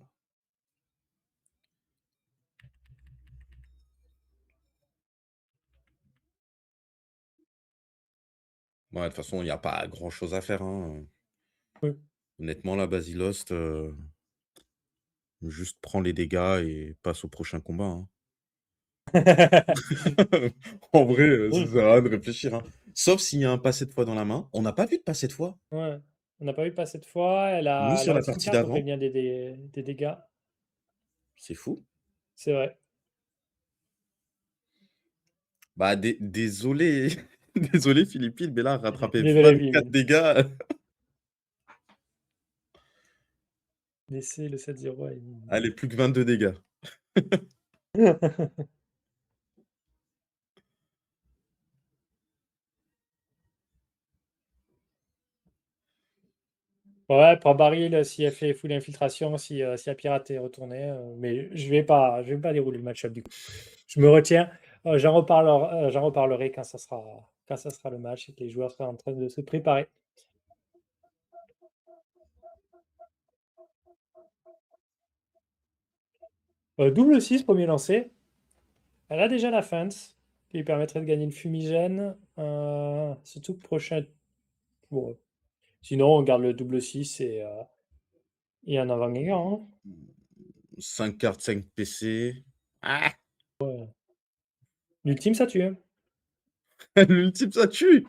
Speaker 1: Ouais, de toute façon, il n'y a pas grand-chose à faire, hein.
Speaker 3: Oui.
Speaker 1: Honnêtement, la Basilost, juste prends les dégâts et passe au prochain combat, hein. En vrai, ça sert à rien de réfléchir, hein. Sauf s'il y a un passé de foi dans la main. On n'a pas vu de passé de foi,
Speaker 3: Ouais. On n'a pas eu passer de fois. Elle
Speaker 1: ni
Speaker 3: a
Speaker 1: sur la
Speaker 3: lancé une
Speaker 1: partie
Speaker 3: carte, donc elle
Speaker 1: d'avant.
Speaker 3: vient des dégâts.
Speaker 1: C'est fou.
Speaker 3: C'est vrai.
Speaker 1: Bah, désolé, désolé Philippine, mais là, rattraper
Speaker 3: Désolé,
Speaker 1: 24
Speaker 3: Viviane.
Speaker 1: dégâts.
Speaker 3: Laissez le 7-0 à
Speaker 1: Allez, plus que 22 dégâts.
Speaker 3: Ouais, prends Baril si elle fait full infiltration, si la pirate est retournée. Mais je vais pas dérouler le match-up du coup. Je me retiens. J'en reparlerai quand ça sera le match et que les joueurs seront en train de se préparer. Double 6, premier lancé. Elle a déjà la feinte qui lui permettrait de gagner le fumigène. Surtout que prochain. Bon, sinon, on garde le double 6 et un avant-gagnant, hein.
Speaker 1: 5 cartes, 5 PC. Ah,
Speaker 3: L'ultime, ça tue, hein.
Speaker 1: l'ultime, ça tue.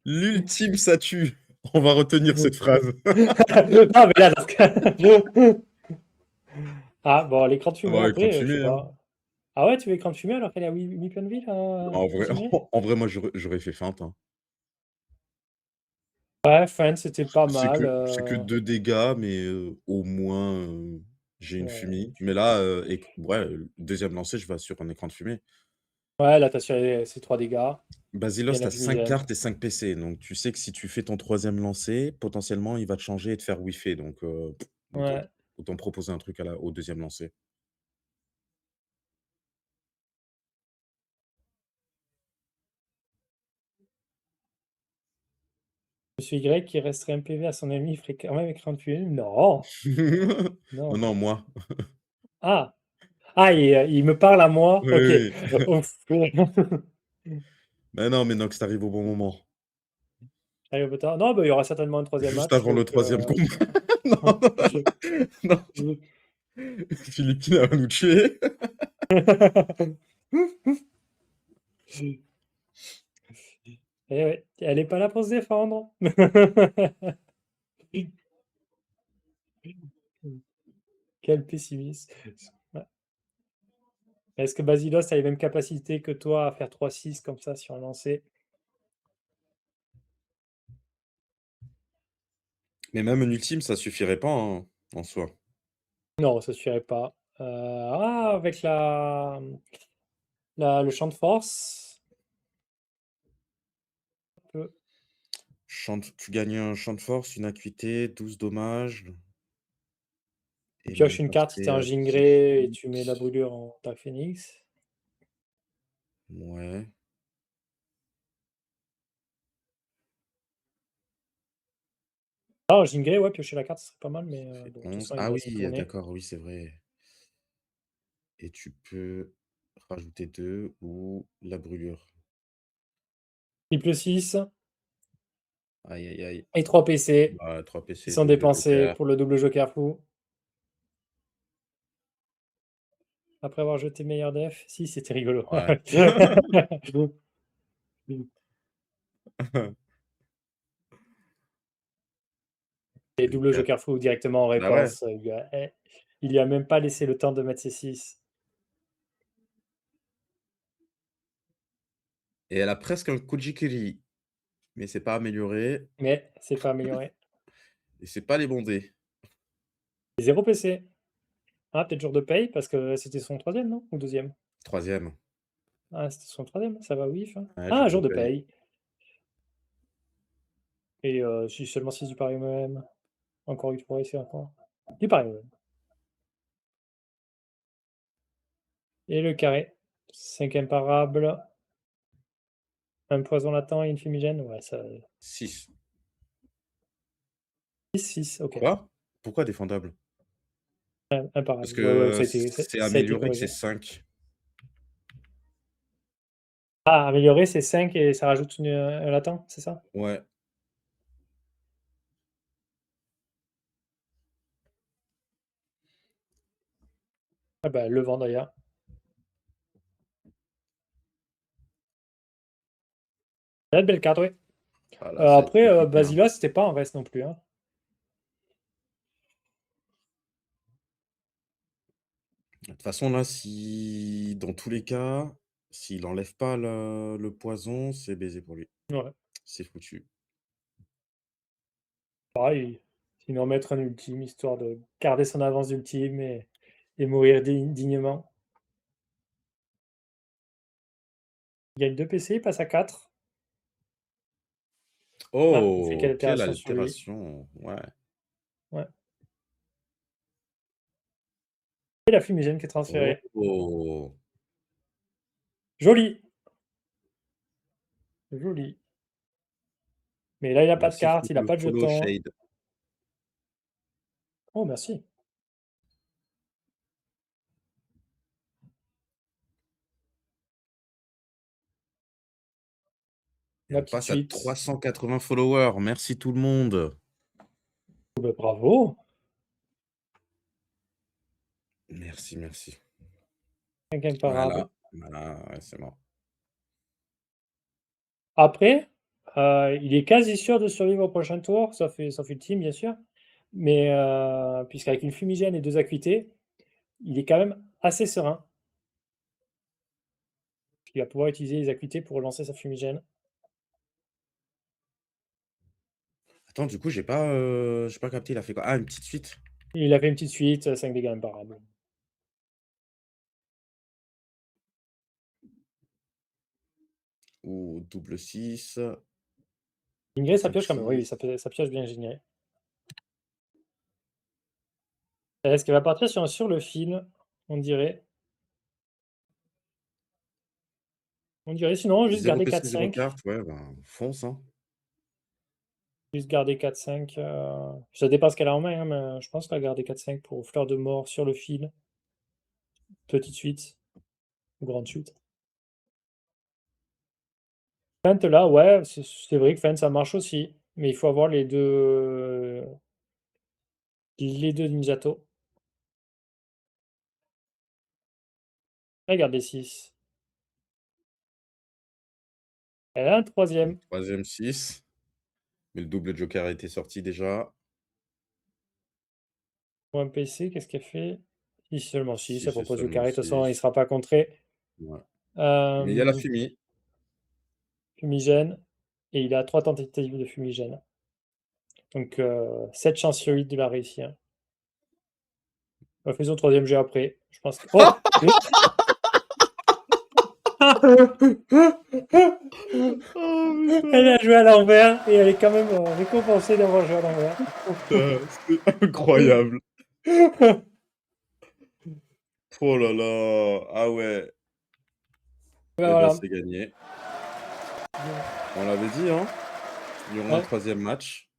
Speaker 1: L'ultime, ça tue. On va retenir cette phrase.
Speaker 3: Non, mais là, dans ce cas. Ah, bon, l'écran de fumée,
Speaker 1: Bon, écran de
Speaker 3: après, je sais
Speaker 1: fumée, hein.
Speaker 3: pas. Ah ouais, tu veux écran de fumée alors qu'elle est à Weaponville,
Speaker 1: En vrai,
Speaker 3: Jimmy?
Speaker 1: en vrai, moi, j'aurais fait feinte, hein.
Speaker 3: Ouais, Fan, c'était pas
Speaker 1: C'est
Speaker 3: mal.
Speaker 1: que 2 dégâts, mais au moins, j'ai une
Speaker 3: Ouais,
Speaker 1: fumée. Mais là, ouais, deuxième lancé, je vais sur un écran de fumée.
Speaker 3: ouais, là, t'as sur ces 3 dégâts. Il y a
Speaker 1: Basilos,
Speaker 3: la
Speaker 1: tu 5
Speaker 3: fumigène.
Speaker 1: cartes et 5 PC, donc tu sais que si tu fais ton troisième lancer, potentiellement, il va te changer et te faire whiffer, donc
Speaker 3: Ouais.
Speaker 1: autant proposer un truc au deuxième lancer.
Speaker 3: Monsieur Y qui resterait un PV à son ami, il ferait quand même écran de fumée. Non,
Speaker 1: Non,
Speaker 3: non.
Speaker 1: non, moi.
Speaker 3: Ah, ah, il me parle à moi.
Speaker 1: Oui,
Speaker 3: Ok.
Speaker 1: oui.
Speaker 3: Ouf.
Speaker 1: Mais non, mais Nox, tu arrives au bon moment.
Speaker 3: Allez, au bâtard. Non, bah, il y aura certainement un troisième
Speaker 1: Juste
Speaker 3: match.
Speaker 1: avant le
Speaker 3: Donc,
Speaker 1: troisième combat. Non,
Speaker 3: je-
Speaker 1: non,
Speaker 3: je-
Speaker 1: Philippine va nous tuer.
Speaker 3: Eh ouais, elle n'est pas là pour se défendre. Quel pessimiste. Ouais. Est-ce que Basilos a les mêmes capacités que toi à faire 3-6 comme ça sur un lancer?
Speaker 1: Mais même un ultime, ça suffirait pas, hein, en soi.
Speaker 3: Non, ça ne suffirait pas. Avec le champ de force. peu-
Speaker 1: Tu gagnes un champ de force, une acuité, 12 dommages.
Speaker 3: Tu
Speaker 1: Et même
Speaker 3: pioches une carte si
Speaker 1: passer
Speaker 3: t'es un
Speaker 1: à
Speaker 3: Gingré et
Speaker 1: 18.
Speaker 3: tu mets la brûlure en Dark Phoenix.
Speaker 1: Ouais.
Speaker 3: Ah, en Gingré, ouais, piocher la carte, ce serait pas mal, mais
Speaker 1: Fait
Speaker 3: bon, de toute
Speaker 1: 11.
Speaker 3: façon, il
Speaker 1: Ah
Speaker 3: va
Speaker 1: oui,
Speaker 3: se tourner.
Speaker 1: d'accord, oui, c'est vrai. Et tu peux rajouter 2 ou la brûlure.
Speaker 3: Triple 6
Speaker 1: Aïe, aïe, aïe.
Speaker 3: et 3 PC
Speaker 1: Bah, 3
Speaker 3: qui
Speaker 1: PC,
Speaker 3: sont
Speaker 1: double
Speaker 3: dépensés
Speaker 1: joker.
Speaker 3: pour le double joker fou. Après avoir jeté meilleur def. Si, c'était rigolo.
Speaker 1: Ouais.
Speaker 3: Et double joker fou directement en
Speaker 1: Bah ouais.
Speaker 3: réponse. Il lui a même pas laissé le temps de mettre ses 6.
Speaker 1: Et elle a presque un Kujikiri, mais c'est pas amélioré
Speaker 3: Mais c'est pas amélioré.
Speaker 1: et c'est pas les bondés.
Speaker 3: 0 PC. Ah, peut-être jour de paye parce que c'était son troisième, non? Ou deuxième?
Speaker 1: Troisième.
Speaker 3: Ah, c'était son troisième, ça va, oui.
Speaker 1: Ouais,
Speaker 3: Ah,
Speaker 1: jour de
Speaker 3: jour de
Speaker 1: paye.
Speaker 3: paye. Et si seulement 6 du pari même. Encore une fois, ici encore. Du pari même. Et le carré. 5 imparables. Un poison latent et une fumigène. Ouais, ça.
Speaker 1: 6.
Speaker 3: 6, 6, ok.
Speaker 1: Quoi? Pourquoi défendable? Parce
Speaker 3: Imparable. Ouais,
Speaker 1: que
Speaker 3: ça a été,
Speaker 1: c'est
Speaker 3: ça a été
Speaker 1: amélioré, c'est
Speaker 3: corrigé.
Speaker 1: 5.
Speaker 3: Ah, améliorer, c'est 5 et ça rajoute un latent, c'est ça?
Speaker 1: Ouais.
Speaker 3: Ah bah, le vent d'ailleurs. Ouais, belle carte, oui.
Speaker 1: Ah là, ça va être
Speaker 3: Après,
Speaker 1: compliqué, hein.
Speaker 3: Basila, c'était pas en reste non plus. Hein.
Speaker 1: De toute façon, là, si dans tous les cas, s'il enlève pas le poison, c'est baisé pour lui.
Speaker 3: Ouais.
Speaker 1: C'est foutu.
Speaker 3: Pareil, sinon mettre un ultime, histoire de garder son avance d'ultime et mourir dignement. Il gagne 2 PC, il passe à 4. Ah, il fait quelle
Speaker 1: Oh, quelle
Speaker 3: altération sur lui?
Speaker 1: altération. Ouais.
Speaker 3: Ouais. Et la fumigène qui est
Speaker 1: Oh,
Speaker 3: transférée.
Speaker 1: oh.
Speaker 3: Joli! Joli. Mais là, il a pas de
Speaker 1: Merci
Speaker 3: carte,
Speaker 1: pour
Speaker 3: il a
Speaker 1: le
Speaker 3: pas de
Speaker 1: follow,
Speaker 3: jeton.
Speaker 1: Shade.
Speaker 3: Oh, merci.
Speaker 1: Et
Speaker 3: La
Speaker 1: on
Speaker 3: petite
Speaker 1: passe à
Speaker 3: suite.
Speaker 1: 380 followers. Merci tout le monde.
Speaker 3: Oh, bah, bravo!
Speaker 1: Merci, merci.
Speaker 3: 5 imparables.
Speaker 1: Voilà. Voilà, ouais, c'est mort.
Speaker 3: Après, il est quasi sûr de survivre au prochain tour, sauf ultime, bien sûr. Mais puisqu'avec une fumigène et 2 acuités, il est quand même assez serein. Il va pouvoir utiliser les acuités pour relancer sa fumigène.
Speaker 1: Attends, du coup, j'ai pas capté. Il a fait quoi? Ah, une petite suite.
Speaker 3: Et il a fait une petite suite, 5 dégâts imparables.
Speaker 1: Ou double 6.
Speaker 3: Ingray, ça
Speaker 1: 5,
Speaker 3: pioche quand même. Oui,
Speaker 1: 6.
Speaker 3: ça pioche bien Ingray. Est-ce qu'elle va partir sur le fil, on dirait. On dirait, sinon, juste
Speaker 1: 0
Speaker 3: garder
Speaker 1: PC, 0
Speaker 3: 4-5.
Speaker 1: carte. Ouais, ben, fonce, hein.
Speaker 3: Juste garder 4-5. Ça dépend ce qu'elle a en main, hein, mais je pense qu'elle va garder 4-5 pour fleur de mort sur le fil. Petite suite. Ou grande suite. Feinte là, ouais, c'est vrai que Feinte ça marche aussi. Mais il faut avoir les deux Ninjato. Regarde les 6. Elle a un troisième.
Speaker 1: Troisième 6. Mais le double joker a été sorti déjà.
Speaker 3: Pour un PC, qu'est-ce qu'elle fait? 6 seulement 6,
Speaker 1: 6
Speaker 3: elle
Speaker 1: c'est
Speaker 3: propose le
Speaker 1: seulement
Speaker 3: carré, de toute façon, il ne
Speaker 1: 6.
Speaker 3: sera pas contré.
Speaker 1: Ouais. Mais il y a la
Speaker 3: Euh,
Speaker 1: fumée.
Speaker 3: fumigène. Et il a 3 tentatives de fumigène. Donc 7 chances sur 8 de la réussir. Faisons troisième jet après. Je pense que. Oh!
Speaker 1: Oh
Speaker 3: Elle a joué à l'envers et elle est quand même récompensée d'avoir joué à l'envers.
Speaker 1: putain, c'est incroyable. Oh là là. Ah ouais.
Speaker 3: Ben
Speaker 1: Eh ben,
Speaker 3: voilà.
Speaker 1: c'est gagné. On l'avait dit, hein. Il y aura un
Speaker 3: Ouais.
Speaker 1: troisième match.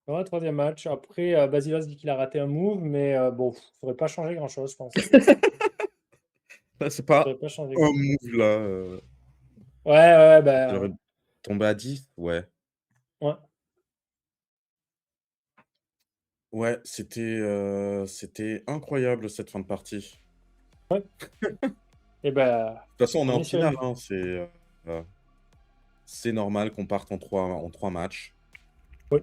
Speaker 3: Ouais, troisième match. Après, Basilos dit qu'il a raté un move, mais bon, ça n'aurait pas changé grand-chose, je pense. Ça
Speaker 1: Là, c'est pas
Speaker 3: n'aurait pas changé
Speaker 1: un
Speaker 3: grand-chose.
Speaker 1: move là.
Speaker 3: Ouais, ouais,
Speaker 1: Il aurait
Speaker 3: ben,
Speaker 1: tombé à 10. Ouais.
Speaker 3: ouais.
Speaker 1: Ouais, c'était incroyable cette fin de partie.
Speaker 3: Et ben,
Speaker 1: De toute façon, on est
Speaker 3: on
Speaker 1: en
Speaker 3: est sur une
Speaker 1: finale,
Speaker 3: victoire.
Speaker 1: hein. C'est normal qu'on parte en trois matchs.
Speaker 3: Oui.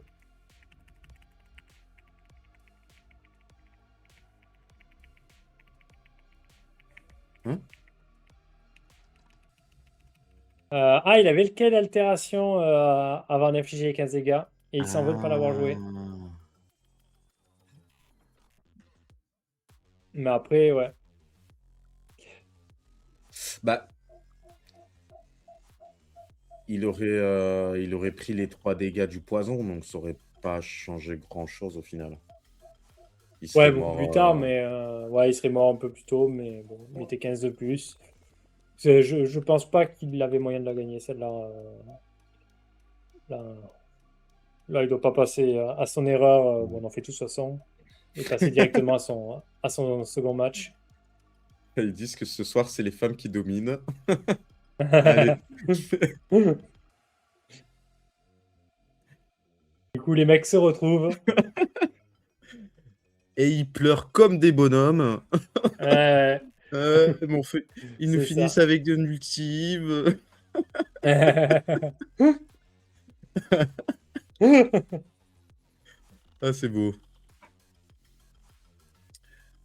Speaker 1: Hein?
Speaker 3: Il avait quelle altération avant d'infliger les 15 dégâts et il s'en veut de pas l'avoir joué.
Speaker 1: Ah.
Speaker 3: Mais après, ouais.
Speaker 1: Bah, il aurait pris les 3 dégâts du poison, donc ça aurait pas changé grand-chose au final. Il
Speaker 3: Ouais,
Speaker 1: serait
Speaker 3: beaucoup
Speaker 1: mort.
Speaker 3: plus tard, mais ouais, il serait mort un peu plus tôt, mais bon, il était 15 de plus. Je pense pas qu'il avait moyen de la gagner, celle-là. Là. Là, il doit pas passer à son erreur. Bon, on en fait tout de toute façon. Et passer directement à son second match.
Speaker 1: Ils disent que ce soir, c'est les femmes qui dominent. Allez.
Speaker 3: Du coup, les mecs se retrouvent.
Speaker 1: Et ils pleurent comme des bonhommes.
Speaker 3: Euh,
Speaker 1: Mais on fait... Ils nous
Speaker 3: c'est
Speaker 1: finissent
Speaker 3: ça.
Speaker 1: avec de l'ultime. Ah, c'est beau.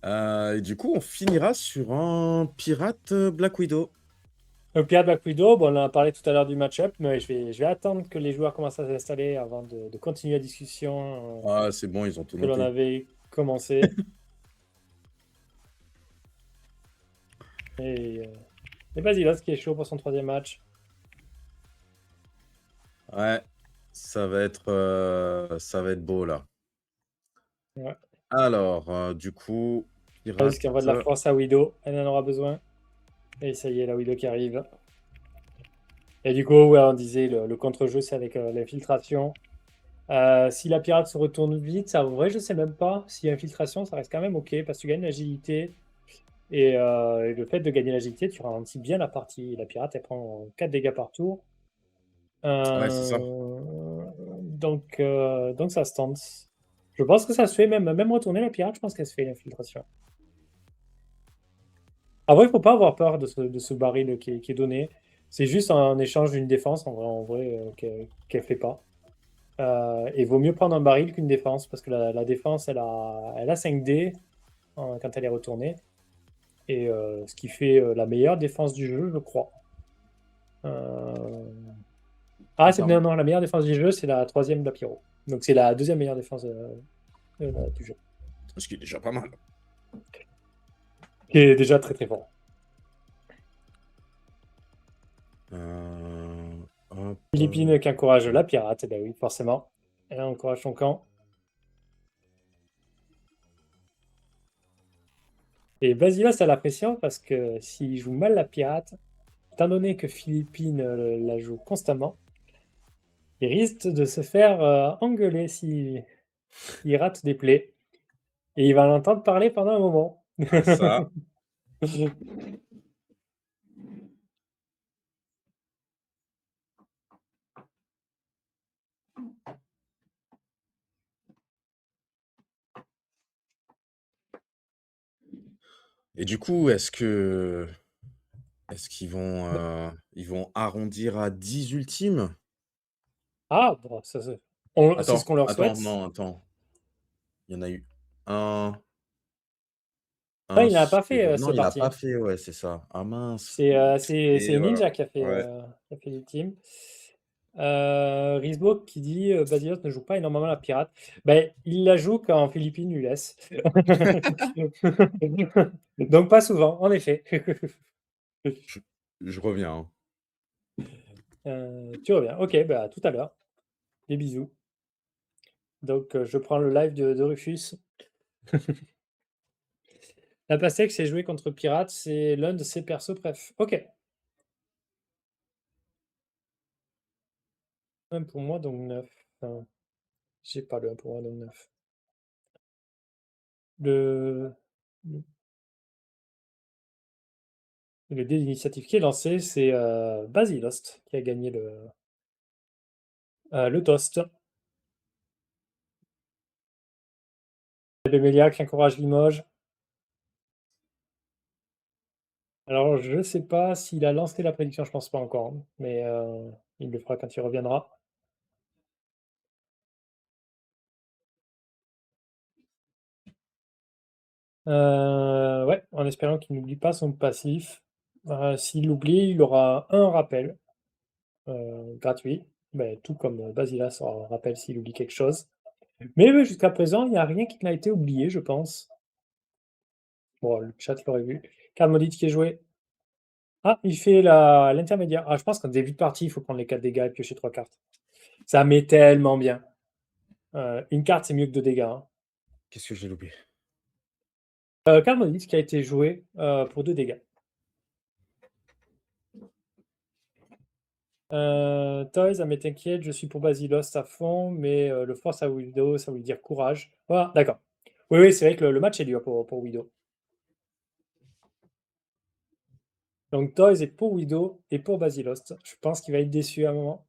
Speaker 1: Et du coup, on finira sur un pirate Black Widow.
Speaker 3: Au Pirate Black Widow, bon, on en a parlé tout à l'heure du match-up, mais je vais attendre que les joueurs commencent à s'installer avant de continuer la discussion
Speaker 1: Ah, c'est bon, ils ont tout
Speaker 3: que l'on
Speaker 1: noté.
Speaker 3: avait commencé. Et, euh, et vas-y, là, ce qui est chaud pour son troisième match.
Speaker 1: Ouais, ça va être beau, là.
Speaker 3: Ouais.
Speaker 1: Alors, du coup,
Speaker 3: Parce
Speaker 1: pirate...
Speaker 3: qu'il envoie de la force à Widow, elle en aura besoin. Et ça y est, la Widow qui arrive. Et du coup, ouais, on disait, le contre-jeu, c'est avec l'infiltration. Si la pirate se retourne vite, ça, en vrai, je sais même pas. Si y a infiltration, ça reste quand même ok, parce que tu gagnes l'agilité. Et le fait de gagner l'agilité, tu ralentis bien la partie. La pirate, elle prend 4 dégâts par tour.
Speaker 1: Ouais, c'est ça.
Speaker 3: Donc ça se tente. Je pense que ça se fait, même retourner la pirate, je pense qu'elle se fait l'infiltration. En vrai, il faut pas avoir peur de ce baril qui est donné. C'est juste un échange d'une défense, en vrai qu'elle fait pas. Et vaut mieux prendre un baril qu'une défense, parce que la défense, elle a 5 dés quand elle est retournée. Et ce qui fait la meilleure défense du jeu, je crois. Ah, non, la meilleure défense du jeu, c'est la troisième de la Pyro. Donc c'est la deuxième meilleure défense du jeu.
Speaker 1: Ce qui est déjà pas mal.
Speaker 3: Qui est déjà très très fort.
Speaker 1: Hop.
Speaker 3: Philippines qui encourage la pirate, ben oui, forcément. Elle encourage son camp. Et Basilos a la pression parce que s'il joue mal la pirate, étant donné que Philippines la joue constamment, il risque de se faire engueuler s'il rate des plays. Et il va l'entendre parler pendant un moment.
Speaker 1: Ah, ça. Et du coup, est-ce qu'ils vont arrondir à 10 ultimes?
Speaker 3: Ah, bon, c'est ce qu'on leur souhaite.
Speaker 1: Non, attends. Il y en a eu un,
Speaker 3: Ah,
Speaker 1: un
Speaker 3: il n'a pas fait
Speaker 1: non,
Speaker 3: ce
Speaker 1: il a pas
Speaker 3: parti.
Speaker 1: fait, ouais, c'est ça. Ah mince.
Speaker 3: C'est
Speaker 1: Et voilà.
Speaker 3: Ninja
Speaker 1: Ouais.
Speaker 3: qui a fait l'ultime. Risbo qui dit Basilos ne joue pas énormément la pirate. Ben, il la joue quand Philippines lui laisse. Donc pas souvent, en effet.
Speaker 1: Je reviens, hein.
Speaker 3: Tu reviens. Ok, bah, à tout à l'heure. Des bisous. Donc je prends le live de Rufus. La Pastèque, c'est joué contre Pirate, c'est l'un de ses persos, bref. Ok. Un pour moi, donc 9. Enfin, j'ai pas le 1 pour moi, donc 9. Le, le dé d'initiative qui est lancé, c'est Basilost qui a gagné le toast. Bemelia qui encourage Limoges. Alors, je sais pas s'il a lancé la prédiction, je pense pas encore, hein, mais il le fera quand il reviendra. Ouais, en espérant qu'il n'oublie pas son passif. S'il l'oublie, il aura un rappel gratuit, ben, tout comme Basilas aura un rappel s'il oublie quelque chose. Mais jusqu'à présent, il n'y a rien qui n'a été oublié, je pense. Bon, le chat l'aurait vu. Carte maudite qui est joué. Ah, il fait l'intermédiaire. Ah, je pense qu'en début de partie, il faut prendre les 4 dégâts et piocher 3 cartes. Ça met tellement bien. Une carte, c'est mieux que 2 dégâts, hein.
Speaker 1: Qu'est-ce que j'ai loupé?
Speaker 3: Carte maudite qui a été joué pour 2 dégâts. Toys, mais t'inquiète, je suis pour Basilost à fond, mais le force à Widow, ça veut dire courage. Voilà, d'accord. Oui, oui, c'est vrai que le match est dur pour Widow. Donc Toys est pour Widow et pour Basilost. Je pense qu'il va être déçu à un moment.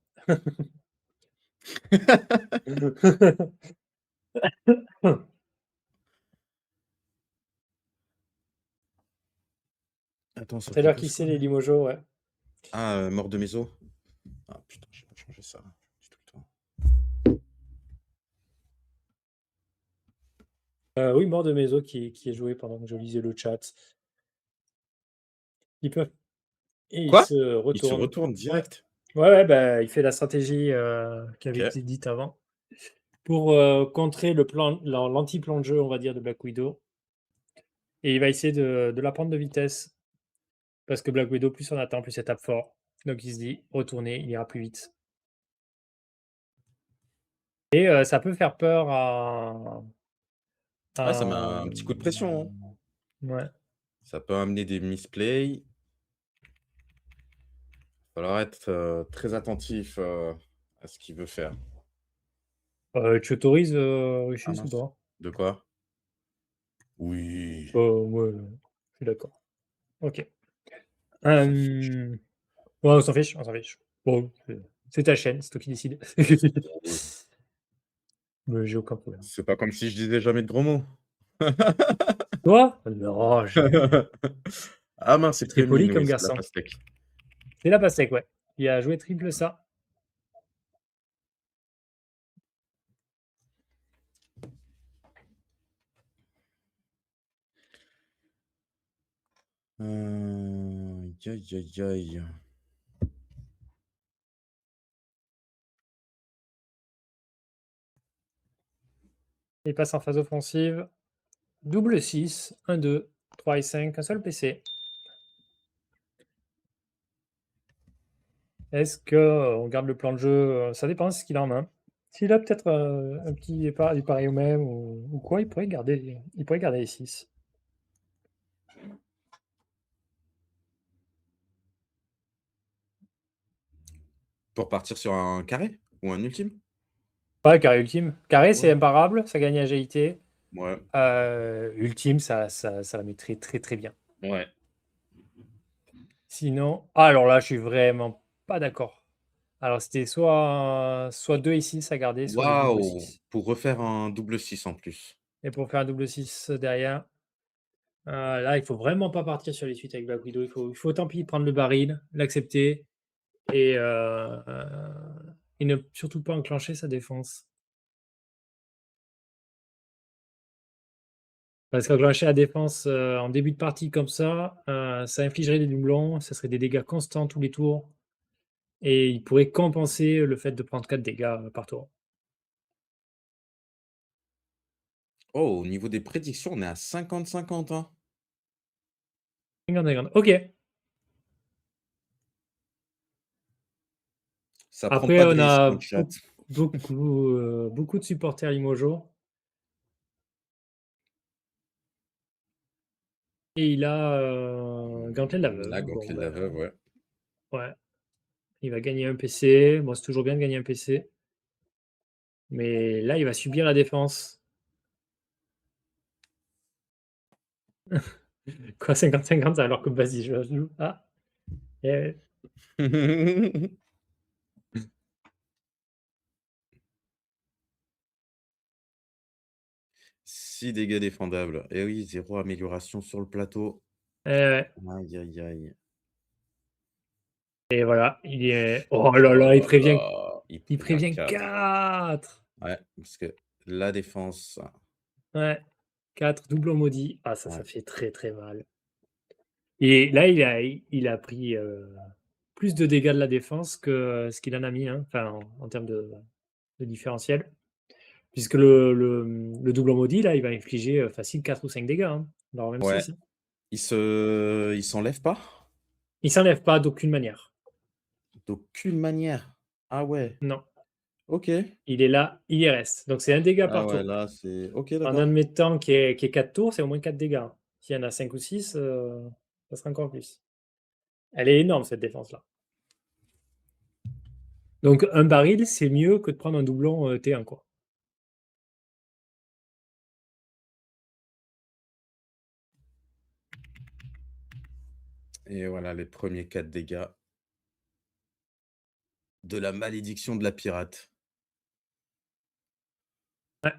Speaker 1: Attends, ça
Speaker 3: C'est l'heure qui
Speaker 1: propose
Speaker 3: sait
Speaker 1: quoi?
Speaker 3: les Limojo, ouais.
Speaker 1: Ah, mort de mes os. Ah putain, j'ai pas changé ça. Du tout le temps.
Speaker 3: Oui, mort de Meso qui est joué pendant que je lisais le chat. Il peut. Et il
Speaker 1: Quoi?
Speaker 3: se
Speaker 1: Il se
Speaker 3: retourne.
Speaker 1: retourne
Speaker 3: Ouais.
Speaker 1: direct.
Speaker 3: Ouais, bah, il fait la stratégie qui avait
Speaker 1: Ok.
Speaker 3: été dite avant. Pour contrer l'anti-plan de jeu, on va dire, de Black Widow. Et il va essayer de la prendre de vitesse. Parce que Black Widow, plus on attend, plus elle tape fort. Donc il se dit, retourner, il ira plus vite. Et ça peut faire peur
Speaker 1: Ah, ça met un petit coup de pression, hein.
Speaker 3: Ouais.
Speaker 1: Ça peut amener des misplays. Il va falloir être très attentif à ce qu'il veut faire.
Speaker 3: Tu autorises
Speaker 1: Ah
Speaker 3: Ruchus ou
Speaker 1: mince.
Speaker 3: pas?
Speaker 1: De quoi? Oui.
Speaker 3: Ouais, je suis d'accord. Ok. Ouais, on s'en fiche, on s'en fiche. Bon, c'est ta chaîne, c'est toi qui décides.
Speaker 1: Oui.
Speaker 3: Mais j'ai aucun problème.
Speaker 1: C'est pas comme si je disais jamais de gros mots.
Speaker 3: Toi? Non, jamais.
Speaker 1: Ah mince, c'est
Speaker 3: Très poli
Speaker 1: Prémine,
Speaker 3: comme
Speaker 1: oui, c'est la
Speaker 3: garçon.
Speaker 1: pastèque.
Speaker 3: C'est la pastèque, ouais. Il a joué triple ça.
Speaker 1: Aïe, aïe, aïe.
Speaker 3: Il passe en phase offensive. Double 6, 1, 2, 3 et 5, un seul PC. Est-ce qu'on garde le plan de jeu? Ça dépend de ce qu'il a en main. S'il a peut-être un petit départ du pareil au même ou quoi, il pourrait garder les 6.
Speaker 1: Pour partir sur un carré ou un ultime?
Speaker 3: Pas carré ultime. Carré, c'est
Speaker 1: Ouais.
Speaker 3: imparable, ça gagne agilité.
Speaker 1: Ouais.
Speaker 3: Ultime, ça la met très très très bien.
Speaker 1: Ouais.
Speaker 3: Sinon, alors là, je suis vraiment pas d'accord. Alors c'était soit 2 et 6 à garder, soit des double
Speaker 1: Waouh!
Speaker 3: 6.
Speaker 1: Pour refaire un double 6 en plus.
Speaker 3: Et pour faire un double 6 derrière, là, il faut vraiment pas partir sur les suites avec Black Widow. Il faut tant pis prendre le baril, l'accepter et ne surtout pas enclencher sa défense. Parce qu'enclencher la défense en début de partie comme ça infligerait des doublons, ça serait des dégâts constants tous les tours. Et il pourrait compenser le fait de prendre 4 dégâts par tour.
Speaker 1: Oh, au niveau des prédictions, on est à 50-50, hein.
Speaker 3: 50-50. Ok.
Speaker 1: Ça prend
Speaker 3: Après,
Speaker 1: pas de
Speaker 3: on
Speaker 1: risque dans
Speaker 3: a
Speaker 1: le chat.
Speaker 3: beaucoup de supporters Limojo. Et il a Gantelet de la Veuve.
Speaker 1: Là,
Speaker 3: Bon,
Speaker 1: Gantelet de
Speaker 3: ben,
Speaker 1: la Veuve, ouais.
Speaker 3: ouais. Il va gagner un PC. Bon, c'est toujours bien de gagner un PC. Mais là, il va subir la défense. Quoi, 50-50 alors que vas-y, je joue. Ah. Eh,
Speaker 1: 6 dégâts défendables. Et oui, 0 amélioration sur le plateau.
Speaker 3: ouais.
Speaker 1: Aïe, aïe, aïe.
Speaker 3: Et voilà, il est. Oh là
Speaker 1: Oh
Speaker 3: là, il
Speaker 1: là
Speaker 3: prévient.
Speaker 1: là, il
Speaker 3: Il
Speaker 1: prévient
Speaker 3: prévient
Speaker 1: 4.
Speaker 3: 4.
Speaker 1: Ouais, parce que la défense.
Speaker 3: Ouais. 4 double maudit. Ah, ça
Speaker 1: Ouais.
Speaker 3: fait très très mal. Et là, il a pris plus de dégâts de la défense que ce qu'il en a mis, hein, enfin, en termes de différentiel. Puisque le double maudit, là, il va infliger facile 4 ou 5 dégâts, hein, alors même
Speaker 1: Ouais.
Speaker 3: 6. Hein.
Speaker 1: Il s'enlève pas?
Speaker 3: Il s'enlève pas d'aucune manière.
Speaker 1: D'aucune manière. Ah ouais.
Speaker 3: Non.
Speaker 1: Ok.
Speaker 3: Il est là, il y reste. Donc c'est un dégât
Speaker 1: Ah
Speaker 3: par
Speaker 1: ouais,
Speaker 3: tour.
Speaker 1: là, c'est. Ok,
Speaker 3: En
Speaker 1: d'accord.
Speaker 3: admettant qu'il y ait 4 tours, c'est au moins 4 dégâts. Hein. S'il y en a 5 ou 6, ça sera encore plus. Elle est énorme, cette défense-là. Donc un baril, c'est mieux que de prendre un doublon T1, quoi.
Speaker 1: Et voilà les premiers 4 dégâts de la malédiction de la pirate.
Speaker 3: Ouais.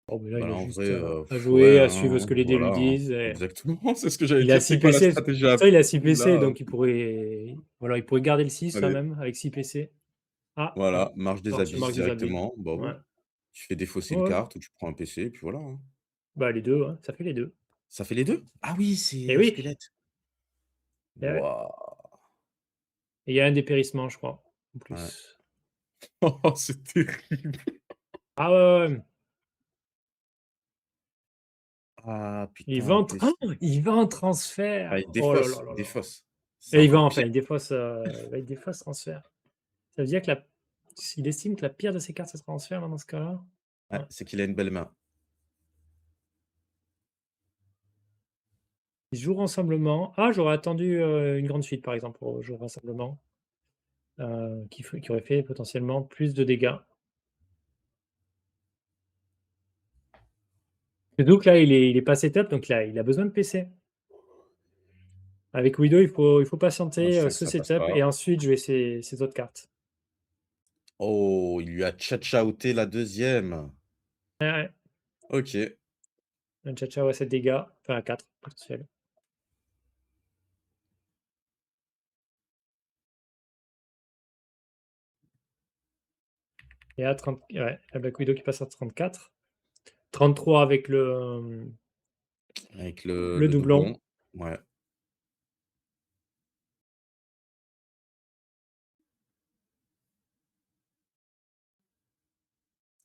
Speaker 3: Bon, mais là, il
Speaker 1: Bah,
Speaker 3: a
Speaker 1: en
Speaker 3: juste
Speaker 1: vrai,
Speaker 3: à
Speaker 1: ouais,
Speaker 3: jouer, à suivre ce
Speaker 1: hein,
Speaker 3: que les dés lui
Speaker 1: voilà, hein,
Speaker 3: disent.
Speaker 1: exactement, c'est ce que j'allais
Speaker 3: Il a
Speaker 1: dire, c'est
Speaker 3: 6
Speaker 1: quoi la
Speaker 3: PC.
Speaker 1: stratégie à
Speaker 3: Ça, il a 6
Speaker 1: prendre
Speaker 3: PC,
Speaker 1: là?
Speaker 3: donc il pourrait, voilà, il pourrait garder le 6 là
Speaker 1: Allez,
Speaker 3: même, avec 6 PC. Ah,
Speaker 1: voilà,
Speaker 3: non.
Speaker 1: marche des
Speaker 3: Non, c'est
Speaker 1: abysses
Speaker 3: Marc des Abysses.
Speaker 1: directement. Bah
Speaker 3: Ouais.
Speaker 1: oui, tu fais défausser
Speaker 3: Ouais,
Speaker 1: une
Speaker 3: ouais.
Speaker 1: carte ou tu prends un PC et puis voilà, hein.
Speaker 3: Bah, les deux, hein, ça fait les deux.
Speaker 1: Ça fait les 2? Ah oui,
Speaker 3: Et
Speaker 1: c'est
Speaker 3: oui.
Speaker 1: squelette.
Speaker 3: Et ouais.
Speaker 1: Waouh!
Speaker 3: Et il y a un dépérissement, je crois, en
Speaker 1: Ouais.
Speaker 3: plus.
Speaker 1: Oh, c'est terrible.
Speaker 3: Ah ouais, ouais.
Speaker 1: Ah
Speaker 3: Il
Speaker 1: putain,
Speaker 3: va
Speaker 1: un
Speaker 3: en,
Speaker 1: PC.
Speaker 3: il va en
Speaker 1: Ah,
Speaker 3: transfert.
Speaker 1: il
Speaker 3: Oh là là
Speaker 1: défausse,
Speaker 3: là
Speaker 1: il
Speaker 3: là.
Speaker 1: défausse. C'est
Speaker 3: Et il va
Speaker 1: encore
Speaker 3: enfin,
Speaker 1: pire.
Speaker 3: il défausse transfert. Ça veut dire que s'il estime que la pire de ses cartes, c'est transfert, là, dans ce cas-là.
Speaker 1: Ouais,
Speaker 3: Ouais.
Speaker 1: c'est qu'il a une belle main.
Speaker 3: Il joue rassemblement. Ah, j'aurais attendu une grande suite, par exemple, pour jouer rassemblement. Qui aurait fait potentiellement plus de dégâts. Et donc là, il est pas setup, donc là, il a besoin de PC. Avec Widow, il faut
Speaker 1: Ah, je
Speaker 3: patienter
Speaker 1: sens que
Speaker 3: ce
Speaker 1: ça passe
Speaker 3: setup
Speaker 1: pas.
Speaker 3: et ensuite jouer ses autres cartes.
Speaker 1: Oh, il lui a tchatchaouté la deuxième.
Speaker 3: Ouais, ouais.
Speaker 1: OK.
Speaker 3: Un Tcha-Tcha à 7 dégâts, enfin à 4 potentiels. Et à 30, ouais, la Black Widow qui passe à 34. 33 avec
Speaker 1: Avec le
Speaker 3: le doublon.
Speaker 1: doublon. Ouais.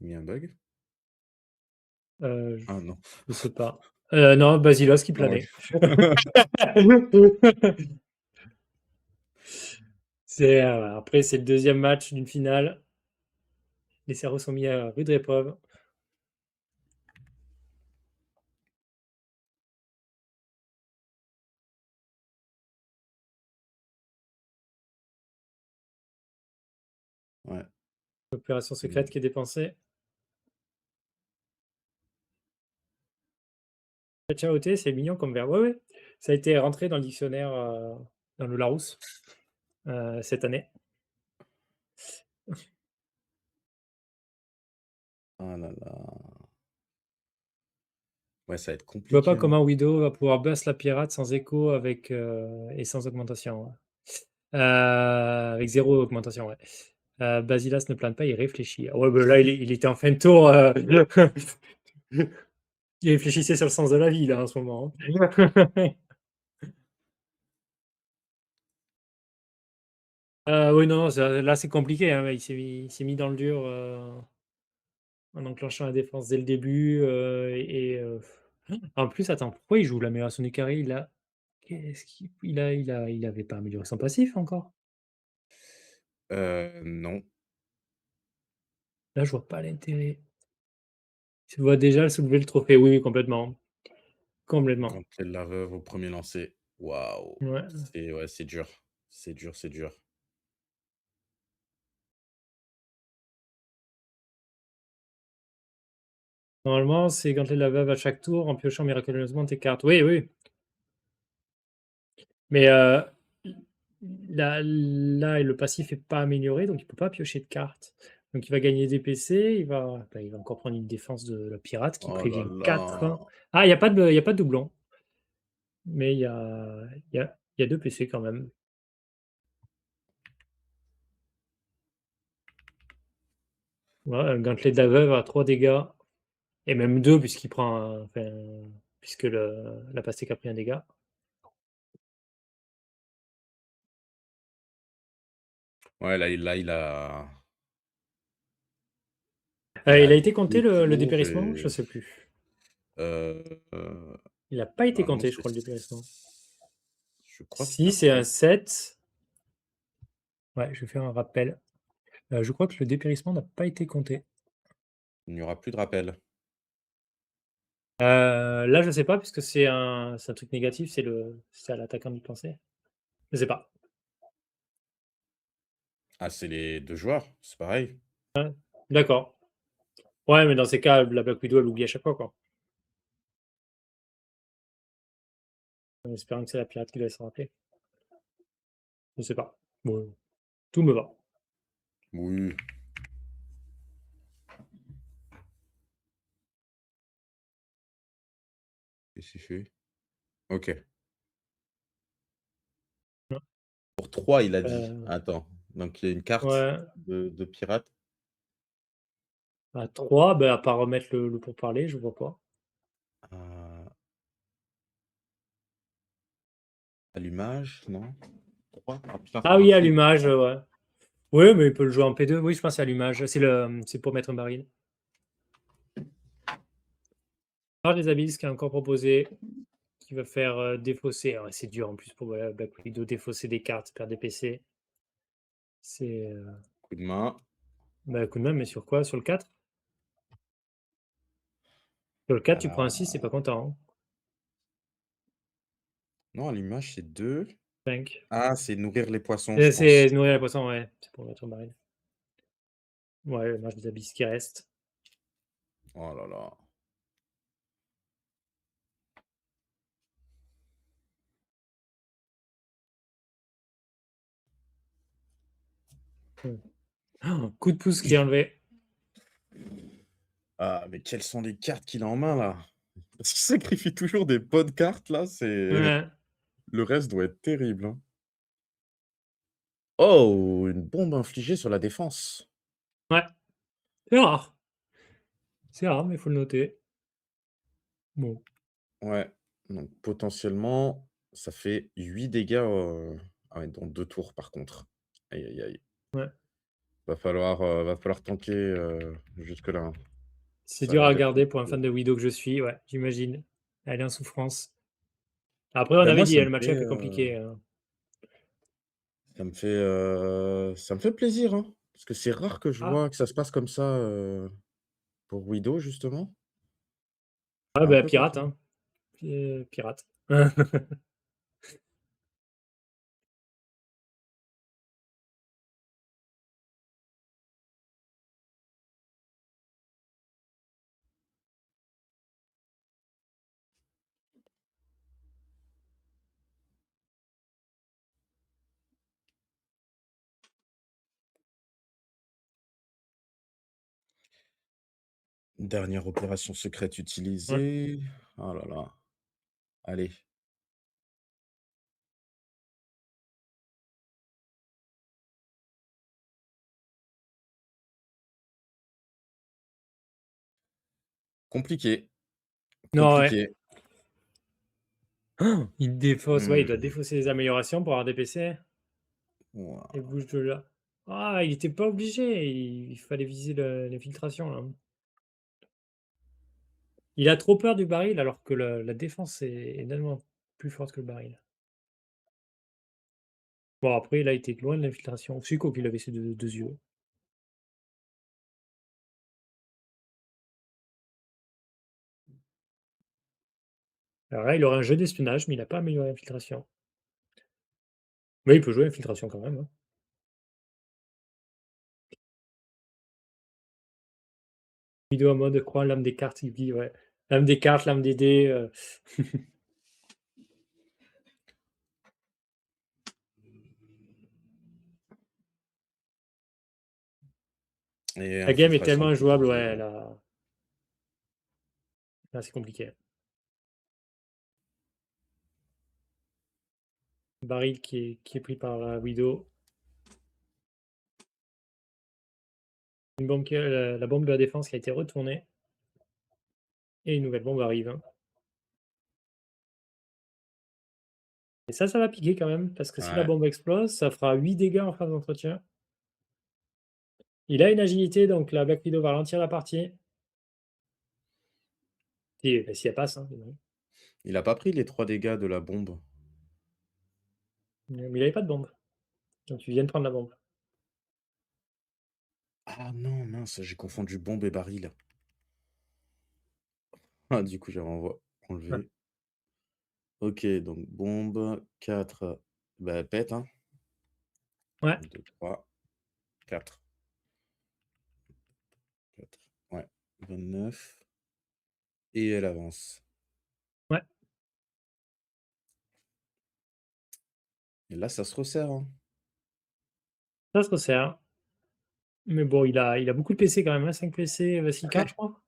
Speaker 1: Il y a un bug?
Speaker 3: Euh,
Speaker 1: Ah non.
Speaker 3: je sais pas. Non, Basilos qui
Speaker 1: Ah oui.
Speaker 3: planait. Après, c'est le deuxième match d'une finale. Les cerveaux sont mis à rude épreuve.
Speaker 1: Ouais.
Speaker 3: Opération
Speaker 1: Mmh.
Speaker 3: secrète qui est dépensée. Tchatchaoté, c'est mignon comme verbe. Ouais, ouais. Ça a été rentré dans le dictionnaire, dans le Larousse, cette année.
Speaker 1: Ah là là. Ouais, ça va être
Speaker 3: Je vois
Speaker 1: compliqué,
Speaker 3: pas
Speaker 1: hein.
Speaker 3: comment Widow va pouvoir burst la pirate sans écho avec, et sans augmentation, ouais. Avec 0 augmentation, ouais. Basilas ne plane pas, il réfléchit. Ah ouais, bah là, il était en fin de tour. Il réfléchissait sur le sens de la vie, là, en ce moment, hein. Oui, non, là, c'est compliqué, hein. Il s'est mis dans le dur en enclenchant la défense dès le début. En plus, attends, pourquoi il joue l'amélioration du carré? Qu'est-ce qu'il il avait pas amélioré son passif encore?
Speaker 1: Non.
Speaker 3: Là, je vois pas l'intérêt. Tu vois déjà le soulever le trophée? Oui, oui, complètement. Complètement.
Speaker 1: Gauntlet de la veuve au premier lancer. Waouh!
Speaker 3: Ouais.
Speaker 1: C'est ouais, c'est dur. C'est dur, c'est dur.
Speaker 3: Normalement, c'est gantelet de la veuve à chaque tour en piochant miraculeusement tes cartes. Oui, oui. Mais là, le passif est pas amélioré, donc il peut pas piocher de cartes. Donc il va gagner des PC, il va encore prendre une défense de la pirate qui
Speaker 1: Oh là
Speaker 3: prévient 4.
Speaker 1: là!
Speaker 3: Ah, il y a pas de doublon, mais il y a 2 PC quand même. Ouais, un gantelet de la veuve à 3 dégâts et même 2 puisqu'il prend enfin, puisque la pastèque a pris un dégât.
Speaker 1: Ouais, là,
Speaker 3: Il a été compté
Speaker 1: appuyé
Speaker 3: le
Speaker 1: pour
Speaker 3: dépérissement? Je
Speaker 1: et
Speaker 3: sais plus.
Speaker 1: heu,
Speaker 3: Il a pas été
Speaker 1: normalement,
Speaker 3: compté, je
Speaker 1: c'est
Speaker 3: crois, le dépérissement.
Speaker 1: je crois que c'est
Speaker 3: Si,
Speaker 1: un
Speaker 3: c'est un
Speaker 1: 7.
Speaker 3: 7. Ouais, je vais faire un rappel. Je crois que le dépérissement n'a pas été compté.
Speaker 1: Il n'y aura plus de rappel.
Speaker 3: Là, je sais pas puisque c'est un truc négatif, c'est à l'attaquant d'y penser. Je sais pas.
Speaker 1: Ah, c'est les 2 joueurs, c'est pareil.
Speaker 3: D'accord. Ouais, mais dans ces cas, la Black Widow, elle oublie à chaque fois, quoi. En espérant que c'est la pirate qui doit se rappeler. Je sais pas. Bon, tout me va.
Speaker 1: Oui. Qu'est-ce qu'il fait? OK. Pour 3, il a dit.
Speaker 3: Heu,
Speaker 1: Attends, donc il y a une carte
Speaker 3: ouais,
Speaker 1: de pirate.
Speaker 3: à 3, bah, à part remettre le pourparler, je vois pas.
Speaker 1: Heu, allumage, non? 3. Ah putain, ça
Speaker 3: Ah
Speaker 1: me
Speaker 3: oui,
Speaker 1: flippe.
Speaker 3: allumage, ouais. Oui, mais il peut le jouer en P2. Oui, je pense que c'est allumage. C'est pour mettre un baril. Charge des abysses qui est encore proposé, qui va faire défausser. Ouais, c'est dur en plus pour Black Widow, défausser des cartes, perdre des PC. C'est
Speaker 1: Coup de main.
Speaker 3: bah, coup de main, mais sur quoi? Sur le 4? Sur le 4, tu prends un 6, c'est pas
Speaker 1: Alors
Speaker 3: content.
Speaker 1: non, allumage, c'est 2.
Speaker 3: 5.
Speaker 1: Ah, c'est nourrir les poissons, je pense.
Speaker 3: C'est nourrir les poissons, ouais. C'est pour mettre un baril. Ouais, marge des abysses qui reste.
Speaker 1: Oh là là.
Speaker 3: Oh, coup de pouce qui est enlevé.
Speaker 1: Ah, mais quelles sont les cartes qu'il a en main, là? Parce qu'il sacrifie toujours des bonnes cartes, là, c'est
Speaker 3: Ouais.
Speaker 1: le reste doit être terrible, hein. Oh! Une bombe infligée sur la défense.
Speaker 3: Ouais. C'est rare. C'est rare, mais il faut le noter. Bon.
Speaker 1: Ouais, donc potentiellement, ça fait 8 dégâts, ah ouais, dans 2 tours, par contre. Aïe, aïe, aïe.
Speaker 3: Ouais.
Speaker 1: Va falloir tanker, jusque-là, hein.
Speaker 3: C'est
Speaker 1: Ça a
Speaker 3: dur
Speaker 1: l'air
Speaker 3: à
Speaker 1: d'être
Speaker 3: garder pour un
Speaker 1: compliqué.
Speaker 3: fan de Widow que je suis, ouais, j'imagine. Elle est en souffrance. Après, on
Speaker 1: Bah,
Speaker 3: avait
Speaker 1: moi,
Speaker 3: dit, le match-up est compliqué.
Speaker 1: ça me fait plaisir, hein, parce que c'est rare que je
Speaker 3: Ah,
Speaker 1: vois que ça se passe comme ça, pour Widow, justement.
Speaker 3: ah
Speaker 1: C'est un
Speaker 3: bah,
Speaker 1: peu
Speaker 3: pirate,
Speaker 1: content.
Speaker 3: hein. Pirate.
Speaker 1: Dernière opération secrète
Speaker 3: Ouais.
Speaker 1: utilisée. Oh là là. Allez. Compliqué,
Speaker 3: Non, ouais.
Speaker 1: compliqué.
Speaker 3: Il défausse, ouais, il doit
Speaker 1: Mmh.
Speaker 3: défausser les améliorations pour avoir des PC. Et
Speaker 1: Wouah.
Speaker 3: bouge de là. Ah, il était pas obligé, il fallait viser l'infiltration, là. Il a trop peur du baril alors que la défense est nettement plus forte que le baril. Bon, après, il a été loin de l'infiltration. C'est quoi qu'il avait ses deux yeux. Alors là, il aurait un jeu d'espionnage, mais il a pas amélioré l'infiltration. Mais il peut jouer infiltration quand même, hein. Vidéo en mode croix, lame des cartes, il dit, ouais. Lame des cartes, lame des dés.
Speaker 1: Et
Speaker 3: La game est
Speaker 1: infiltration
Speaker 3: tellement
Speaker 1: de
Speaker 3: injouable,
Speaker 1: bouclier,
Speaker 3: ouais,
Speaker 1: ouais.
Speaker 3: là c'est compliqué. Baril qui est pris par la Widow. Une bombe la bombe de la défense qui a été retournée. Et une nouvelle bombe arrive, hein. Et ça va piquer quand même, parce que si la
Speaker 1: Ouais.
Speaker 3: bombe explose, ça fera 8 dégâts en phase d'entretien. Il a une agilité, donc la Black Widow va ralentir la partie. Et bah, si elle passe, hein, évidemment.
Speaker 1: Il a pas pris les 3 dégâts de la bombe?
Speaker 3: Mais il avait pas de bombe. Donc tu viens de prendre la bombe.
Speaker 1: Ah non, mince, j'ai confondu bombe et baril. Ah, du coup, j'avais enlevé.
Speaker 3: Ouais.
Speaker 1: Ok, donc bombe, 4, bah, elle pète, hein.
Speaker 3: Ouais.
Speaker 1: 1, 2, 3, 4. 4. Ouais, 29. Et elle avance.
Speaker 3: Ouais.
Speaker 1: Et là, ça se resserre, hein.
Speaker 3: Ça se resserre. Mais bon, il a beaucoup de PC quand même, hein, 5 PC, 6 cartes, je crois.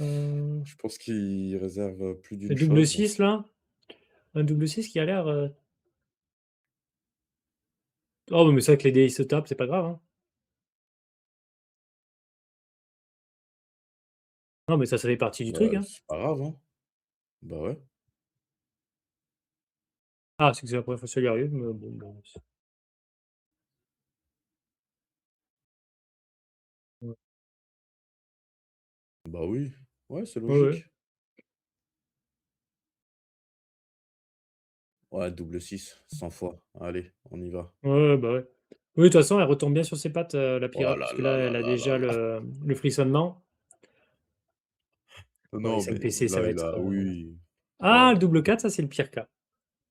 Speaker 1: Je pense qu'il réserve plus
Speaker 3: Le
Speaker 1: d'une
Speaker 3: double
Speaker 1: chose.
Speaker 3: 6 là. Un double 6 qui a l'air. Oh, mais c'est vrai que les dés ils se tapent, c'est pas grave, hein. Non, mais ça fait partie du truc,
Speaker 1: Bah,
Speaker 3: hein.
Speaker 1: c'est pas grave, hein. Bah ouais.
Speaker 3: Ah, c'est que c'est la première fois que ça lui arrive, mais bon. Ouais.
Speaker 1: Bah oui. Ouais, c'est
Speaker 3: Ouais, ouais.
Speaker 1: logique. Ouais, double 6, 100 fois. Allez, on y va.
Speaker 3: Ouais, bah, ouais. Oui, de toute façon, elle retombe bien sur ses pattes, la
Speaker 1: Oh
Speaker 3: pirate,
Speaker 1: là
Speaker 3: puisque là,
Speaker 1: là là
Speaker 3: elle a
Speaker 1: là là
Speaker 3: déjà
Speaker 1: là.
Speaker 3: le frissonnement. Bon, les
Speaker 1: Non,
Speaker 3: 5
Speaker 1: mais
Speaker 3: PC, ça
Speaker 1: là,
Speaker 3: va
Speaker 1: il
Speaker 3: être.
Speaker 1: a. Oui.
Speaker 3: Ah,
Speaker 1: Ouais.
Speaker 3: le double 4, ça, c'est le pire cas.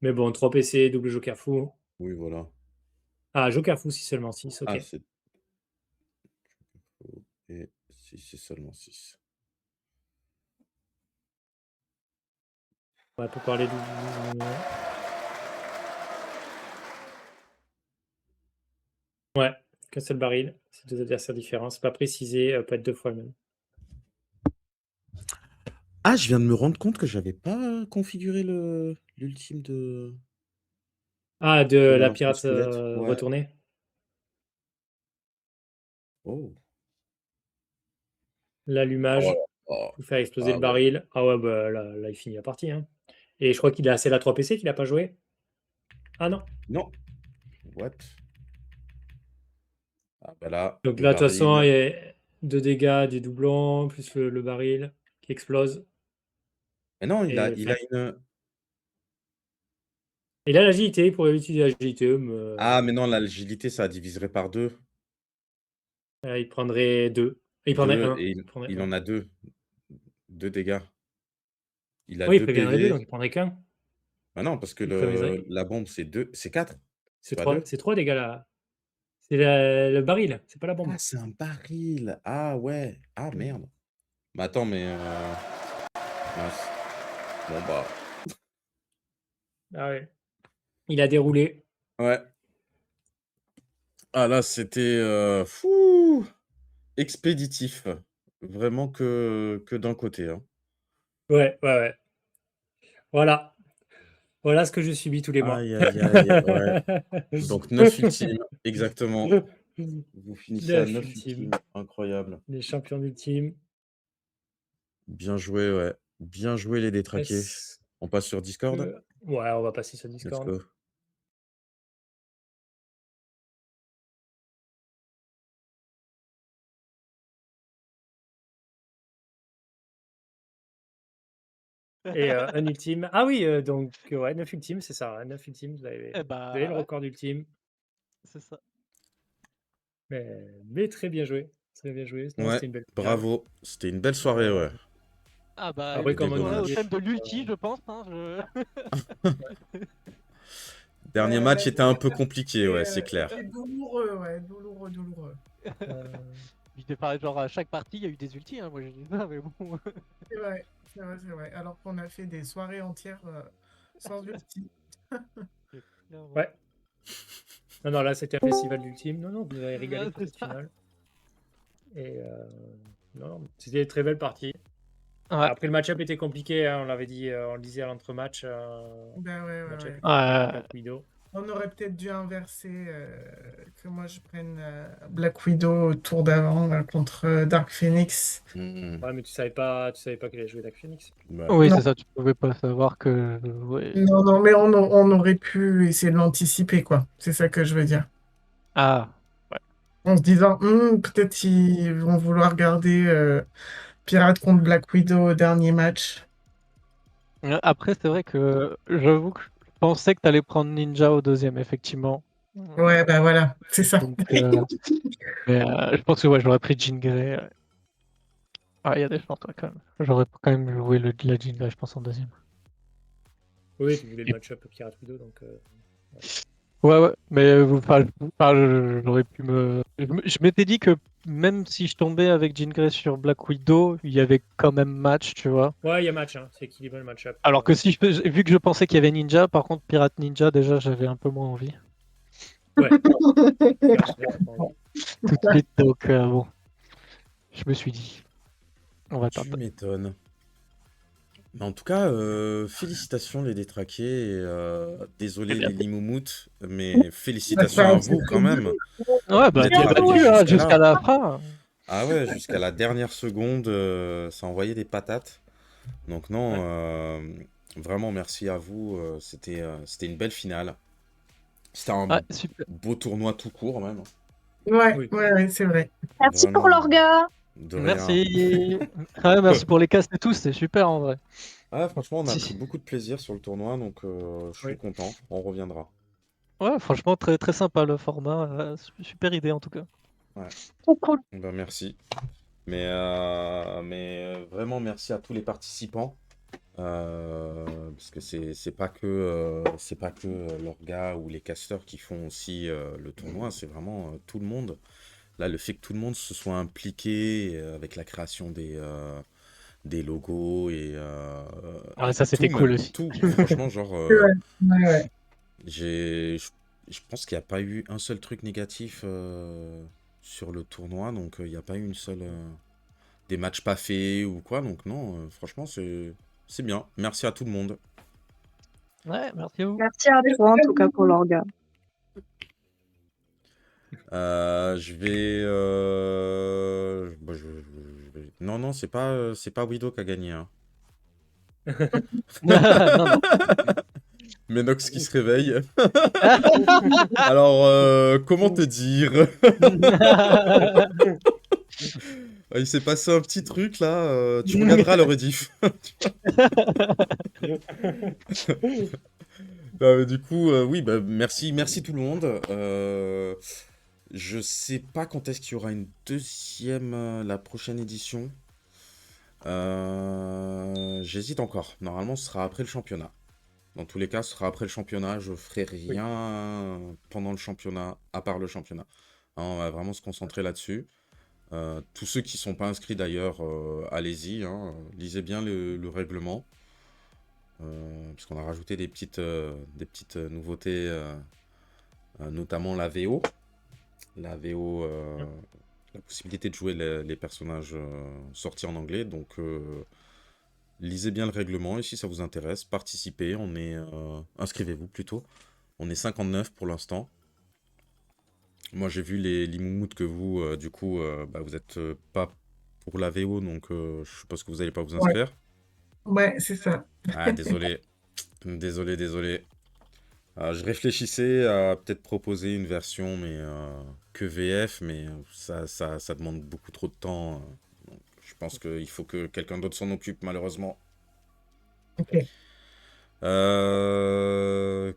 Speaker 3: Mais bon, 3 PC, double joker fou.
Speaker 1: Oui, voilà.
Speaker 3: Ah, joker fou, si seulement 6,
Speaker 1: Ah,
Speaker 3: ok.
Speaker 1: c'est. Et si c'est seulement 6.
Speaker 3: Ouais, pour parler du. Ouais, qu'un seul baril, c'est 2 adversaires différents. C'est pas précisé, peut être 2 fois le même.
Speaker 1: Ah, je viens de me rendre compte que j'avais pas configuré l'ultime
Speaker 3: Ah, de
Speaker 1: de
Speaker 3: la
Speaker 1: l'arbre de
Speaker 3: pirate,
Speaker 1: squelette. Ouais.
Speaker 3: retournée?
Speaker 1: Oh. Oh
Speaker 3: L'allumage,
Speaker 1: là là.
Speaker 3: pour faire exploser
Speaker 1: Ah
Speaker 3: le
Speaker 1: ouais.
Speaker 3: baril. Ah ouais, bah, là, il finit la partie, hein. Et je crois qu'il a c'est la 3 PC qu'il a pas joué? Ah non.
Speaker 1: Non. What? Ah bah là,
Speaker 3: Donc
Speaker 1: le
Speaker 3: là, de toute façon,
Speaker 1: baril.
Speaker 3: il y a 2 dégâts, des doublons, plus le baril qui explose
Speaker 1: Mais non,
Speaker 3: et
Speaker 1: il a
Speaker 3: fin.
Speaker 1: une.
Speaker 3: Il a l'agilité, il pourrait utiliser l'agilité, mais
Speaker 1: Ah, mais non, l'agilité, ça diviserait par 2.
Speaker 3: il prendrait 2. Il prendrait
Speaker 1: 2
Speaker 3: 1.
Speaker 1: et
Speaker 3: Il prendrait
Speaker 1: il
Speaker 3: 1.
Speaker 1: en a 2. 2 dégâts. Il a
Speaker 3: Oui, il
Speaker 1: 2
Speaker 3: préviendrait 2,
Speaker 1: PV.
Speaker 3: donc il prendrait qu'un.
Speaker 1: Bah non, parce que
Speaker 3: Il préviendrait.
Speaker 1: la bombe, c'est 2, c'est 4. C'est
Speaker 3: C'est
Speaker 1: pas
Speaker 3: 3,
Speaker 1: 2.
Speaker 3: c'est 3 dégâts là. C'est le baril, c'est pas la bombe.
Speaker 1: Ah, c'est un baril. Ah ouais. Ah merde. Mais attends, mais mince. Bon bah.
Speaker 3: Ah ouais. Il a déroulé.
Speaker 1: Ouais. Ah là, c'était fou, expéditif. Vraiment que d'un côté, hein.
Speaker 3: Ouais, ouais, ouais. Voilà. Voilà ce que je subis tous les mois.
Speaker 1: Aïe, aïe, aïe, ouais. Donc 9 ultimes, exactement. Vous finissez à
Speaker 3: 9
Speaker 1: 9 ultimes,
Speaker 3: ultimes.
Speaker 1: incroyable.
Speaker 3: Les champions d'ultime.
Speaker 1: Bien joué, ouais. Bien joué les détraqués.
Speaker 3: Est-ce
Speaker 1: On passe sur Discord?
Speaker 3: que ouais, on va passer sur
Speaker 1: Let's
Speaker 3: Discord.
Speaker 1: go.
Speaker 3: Et un ultime. Ah oui, donc ouais, 9 ultimes, c'est ça, 9 ultimes,
Speaker 2: Eh
Speaker 3: vous avez le
Speaker 2: bah, ouais,
Speaker 3: record d'ultime.
Speaker 2: c'est ça.
Speaker 3: Mais très bien joué. Très bien joué. Non,
Speaker 1: Ouais,
Speaker 3: c'était une belle finale.
Speaker 1: bravo. C'était une belle soirée, ouais.
Speaker 2: Ah bah,
Speaker 3: Après,
Speaker 1: Et des
Speaker 3: comme on
Speaker 2: effectivement, là, au
Speaker 1: dommages.
Speaker 3: disait,
Speaker 2: thème de l'ulti, je pense, hein,
Speaker 1: Dernier
Speaker 4: La
Speaker 1: match était un
Speaker 4: dernière
Speaker 1: peu
Speaker 4: partie
Speaker 1: compliqué, ouais, c'est clair.
Speaker 4: était douloureux, ouais, douloureux, douloureux.
Speaker 2: Je t'ai parlé, genre, à chaque partie, il y a eu des ultis, hein, moi j'ai dit ça, mais bon.
Speaker 4: C'est vrai, c'est vrai, c'est vrai. Alors qu'on a fait des soirées entières sans ulti.
Speaker 3: ouais. Non, là, c'était un festival d'ultime. Non, vous avez régalé
Speaker 2: Ouais,
Speaker 3: pour
Speaker 2: c'est
Speaker 3: cette
Speaker 2: ça.
Speaker 3: finale. Et non, c'était une très belle partie.
Speaker 2: Ouais.
Speaker 3: Après, le match-up était compliqué, hein, on l'avait dit, on le disait à l'entre-match.
Speaker 4: Ben ouais, ouais,
Speaker 3: Match-up
Speaker 4: ouais.
Speaker 3: était compliqué, Black Widow.
Speaker 4: On aurait peut-être dû inverser, que moi je prenne Black Widow au tour d'avant contre Dark Phoenix.
Speaker 3: Ouais, mais tu savais pas qu'elle allait jouer Dark Phoenix.
Speaker 1: Ouais.
Speaker 2: Oui,
Speaker 4: Non.
Speaker 2: c'est ça, tu pouvais pas savoir que. Ouais.
Speaker 4: Non, non, mais on aurait pu essayer de l'anticiper, quoi. C'est ça que je veux dire.
Speaker 2: Ah,
Speaker 4: En se disant, peut-être ils vont vouloir garder Pirate contre Black Widow au dernier match.
Speaker 2: après, c'est vrai que j'avoue que je pensais que t'allais prendre Ninja au deuxième, effectivement.
Speaker 4: Ouais, bah voilà, c'est ça.
Speaker 2: Donc, mais je pense que ouais, j'aurais pris Jean Grey. Ah, il y a des chances, ouais, quand même. J'aurais quand même joué la Jingle, je pense, en deuxième.
Speaker 3: Oui, tu voulais le
Speaker 2: Et-
Speaker 3: match-up Pirate Widow, donc...
Speaker 2: Ouais, mais j'aurais pu me. Je m'étais dit que même si je tombais avec Jean Grey sur Black Widow, il y avait quand même match, tu vois.
Speaker 3: Ouais, il y a match, hein. C'est équilibré le match-up.
Speaker 2: Alors que si vu que je pensais qu'il y avait Ninja, par contre, Pirate Ninja, déjà, j'avais un peu moins envie.
Speaker 3: Ouais, Pirate Widow, t'as pas envie.
Speaker 2: Tout de suite, donc bon, je me suis dit, on va
Speaker 1: Tu
Speaker 2: tenter.
Speaker 1: m'étonnes. Mais en tout cas, félicitations les détraqués. Et, désolé
Speaker 2: Eh bien,
Speaker 1: les Limoumoutes, mais félicitations
Speaker 4: Ça,
Speaker 1: à
Speaker 4: c'est
Speaker 1: vous
Speaker 4: très
Speaker 1: quand
Speaker 4: bien.
Speaker 1: même
Speaker 2: ouais, bah,
Speaker 1: d'être
Speaker 2: bien
Speaker 1: arrivés
Speaker 2: battu, hein,
Speaker 1: jusqu'à
Speaker 2: jusqu'à
Speaker 1: là.
Speaker 2: la fin.
Speaker 1: Ah ouais, jusqu'à la dernière seconde, ça envoyait des patates. Donc non,
Speaker 3: Ouais.
Speaker 1: vraiment merci à vous. C'était une belle finale. C'était un
Speaker 2: Ouais, super.
Speaker 1: beau tournoi tout court même.
Speaker 4: Ouais,
Speaker 3: Oui.
Speaker 4: ouais, ouais, c'est vrai.
Speaker 5: Merci pour
Speaker 1: Vraiment,
Speaker 5: l'orga.
Speaker 1: de rien.
Speaker 2: Merci. Ouais, merci pour les castes et tout, c'était super en vrai.
Speaker 1: Ah, franchement, on a pris
Speaker 2: Si.
Speaker 1: beaucoup de plaisir sur le tournoi, donc je suis
Speaker 3: Oui.
Speaker 1: content. On reviendra.
Speaker 2: Ouais, franchement, très, très sympa le format. Super idée en tout cas.
Speaker 1: Ouais,
Speaker 5: Trop cool.
Speaker 1: ben merci. Mais vraiment merci à tous les participants. Parce que c'est pas que l'orga ou les casteurs qui font aussi le tournoi, c'est vraiment tout le monde. Là, le fait que tout le monde se soit impliqué avec la création des logos
Speaker 2: Ouais,
Speaker 1: et
Speaker 2: ça
Speaker 1: tout
Speaker 2: c'était cool
Speaker 1: même,
Speaker 2: aussi.
Speaker 1: tout. Franchement, genre,
Speaker 4: C'est vrai. Ouais, ouais.
Speaker 1: je pense qu'il n'y a pas eu un seul truc négatif sur le tournoi, donc il n'y a pas eu une seule des matchs pas faits ou quoi, donc non, franchement, c'est bien. Merci à tout le monde.
Speaker 2: Ouais, merci à vous.
Speaker 5: Merci à toi en tout cas pour l'orga.
Speaker 1: Je vais, bah, non, non, c'est pas Widow qui a gagné, hein.
Speaker 2: Non, non.
Speaker 1: Menox qui se réveille. Alors, comment te dire? Il s'est passé un petit truc là, tu regarderas le rediff. Mais du coup, oui, bah, merci tout le monde. Je sais pas quand est-ce qu'il y aura une deuxième, la prochaine édition. J'hésite encore. Normalement, ce sera après le championnat. Dans tous les cas, ce sera après le championnat. Je ferai rien pendant le championnat, à part le championnat. Hein, on va vraiment se concentrer là-dessus. Tous ceux qui sont pas inscrits d'ailleurs, allez-y, hein, lisez bien le règlement. Parce qu'on a rajouté des petites nouveautés, notamment la VO. La VO, la possibilité de jouer les personnages sortis en anglais. Donc, lisez bien le règlement et si ça vous intéresse, participez. Inscrivez-vous plutôt. On est 59 pour l'instant. Moi, j'ai vu les moumoutes que vous, du coup, bah, vous êtes pas pour la VO, donc je suppose que vous n'allez pas vous
Speaker 4: Ouais,
Speaker 1: inscrire.
Speaker 4: ouais, c'est ça.
Speaker 1: Ah, désolé. Désolé. Je réfléchissais à peut-être proposer une version, mais que VF, mais ça demande beaucoup trop de temps. Donc, je pense qu'il faut que quelqu'un d'autre s'en occupe, malheureusement.
Speaker 4: Ok.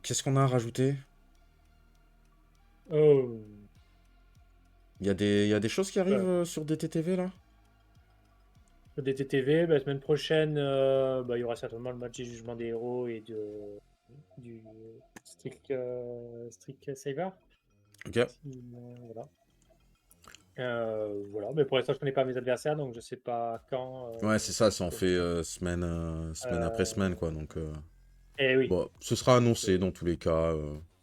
Speaker 1: Qu'est-ce qu'on a à rajouter?
Speaker 3: Oh.
Speaker 1: Il y a des choses qui arrivent sur DTTV, là?
Speaker 3: Le DTTV, bah, la semaine prochaine, bah, il y aura certainement le match du jugement des héros et du Strict Saver.
Speaker 1: Ok.
Speaker 3: Voilà. Voilà, mais pour l'instant, je connais pas mes adversaires, donc je sais pas quand.
Speaker 1: Ouais, c'est ça, ça en fait semaine après semaine, quoi. Donc,
Speaker 3: Eh oui.
Speaker 1: bon, ce sera annoncé dans tous les cas.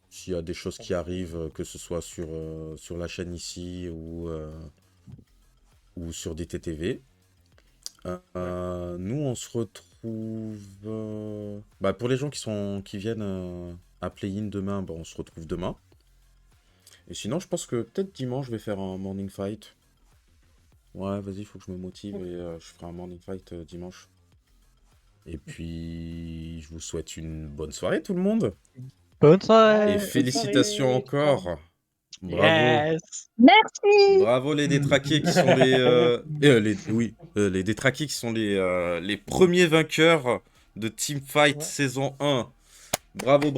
Speaker 1: S'il y a des choses qui arrivent, que ce soit sur la chaîne ici ou sur DTTV. Nous, on se retrouve. Bah, pour les gens qui viennent à Play-in demain, bah, on se retrouve demain. Et sinon, je pense que peut-être dimanche, je vais faire un morning fight. Ouais, vas-y, il faut que je me motive et je ferai un morning fight dimanche. Et puis, je vous souhaite une bonne soirée, tout le monde.
Speaker 2: Bonne soirée.
Speaker 1: Et félicitations encore. Bravo.
Speaker 2: Yes.
Speaker 5: Merci.
Speaker 1: Bravo les détraqués qui sont les détraqués qui sont les premiers vainqueurs de Teamfight saison 1. Bravo.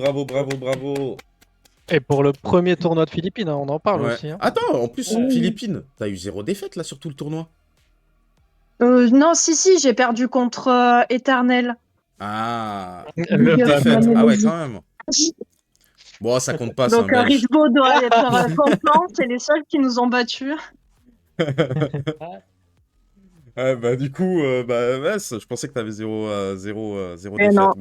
Speaker 2: Et pour le premier tournoi de Philippines, hein, on en parle
Speaker 1: Ouais.
Speaker 2: aussi. Hein.
Speaker 1: Attends, en plus, Philippines, t'as eu 0 défaite là sur tout le tournoi.
Speaker 5: Non, si, j'ai perdu contre Éternel.
Speaker 1: Ah,
Speaker 2: Le
Speaker 5: Big up,
Speaker 1: défaite.
Speaker 5: Manon
Speaker 1: Ah ouais,
Speaker 5: Lozzi.
Speaker 1: quand même. Bon, ça compte pas, c'est un
Speaker 5: Donc,
Speaker 1: belge.
Speaker 5: Risbo doit être content. C'est les seuls qui nous ont battus.
Speaker 3: Ah,
Speaker 1: Ouais, bah, du coup, bah, ouais, je pensais que t'avais 0
Speaker 5: Mais
Speaker 1: défaite,
Speaker 5: non.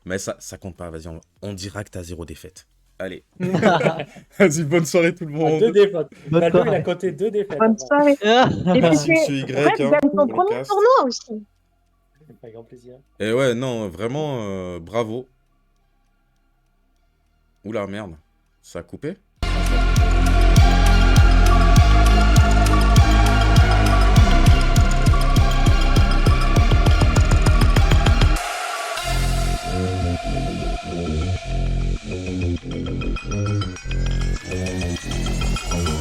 Speaker 1: mais ça compte pas. Vas-y, on dira que t'as 0 défaite. Allez. Vas-y, bonne soirée tout le
Speaker 3: ah,
Speaker 1: monde.
Speaker 3: 2 défaites.
Speaker 2: Bonne
Speaker 3: Valdo, il a
Speaker 2: soirée.
Speaker 3: compté 2 défaites.
Speaker 5: Bonne soirée. Et puis,
Speaker 1: Merci, monsieur Y,
Speaker 5: Red
Speaker 1: hein,
Speaker 5: gagne son
Speaker 1: pour le
Speaker 5: premier
Speaker 1: cast.
Speaker 5: tournoi aussi.
Speaker 3: Avec grand plaisir.
Speaker 1: Et ouais, non, vraiment, bravo. Oula, merde. Ça a coupé?
Speaker 6: Thank you.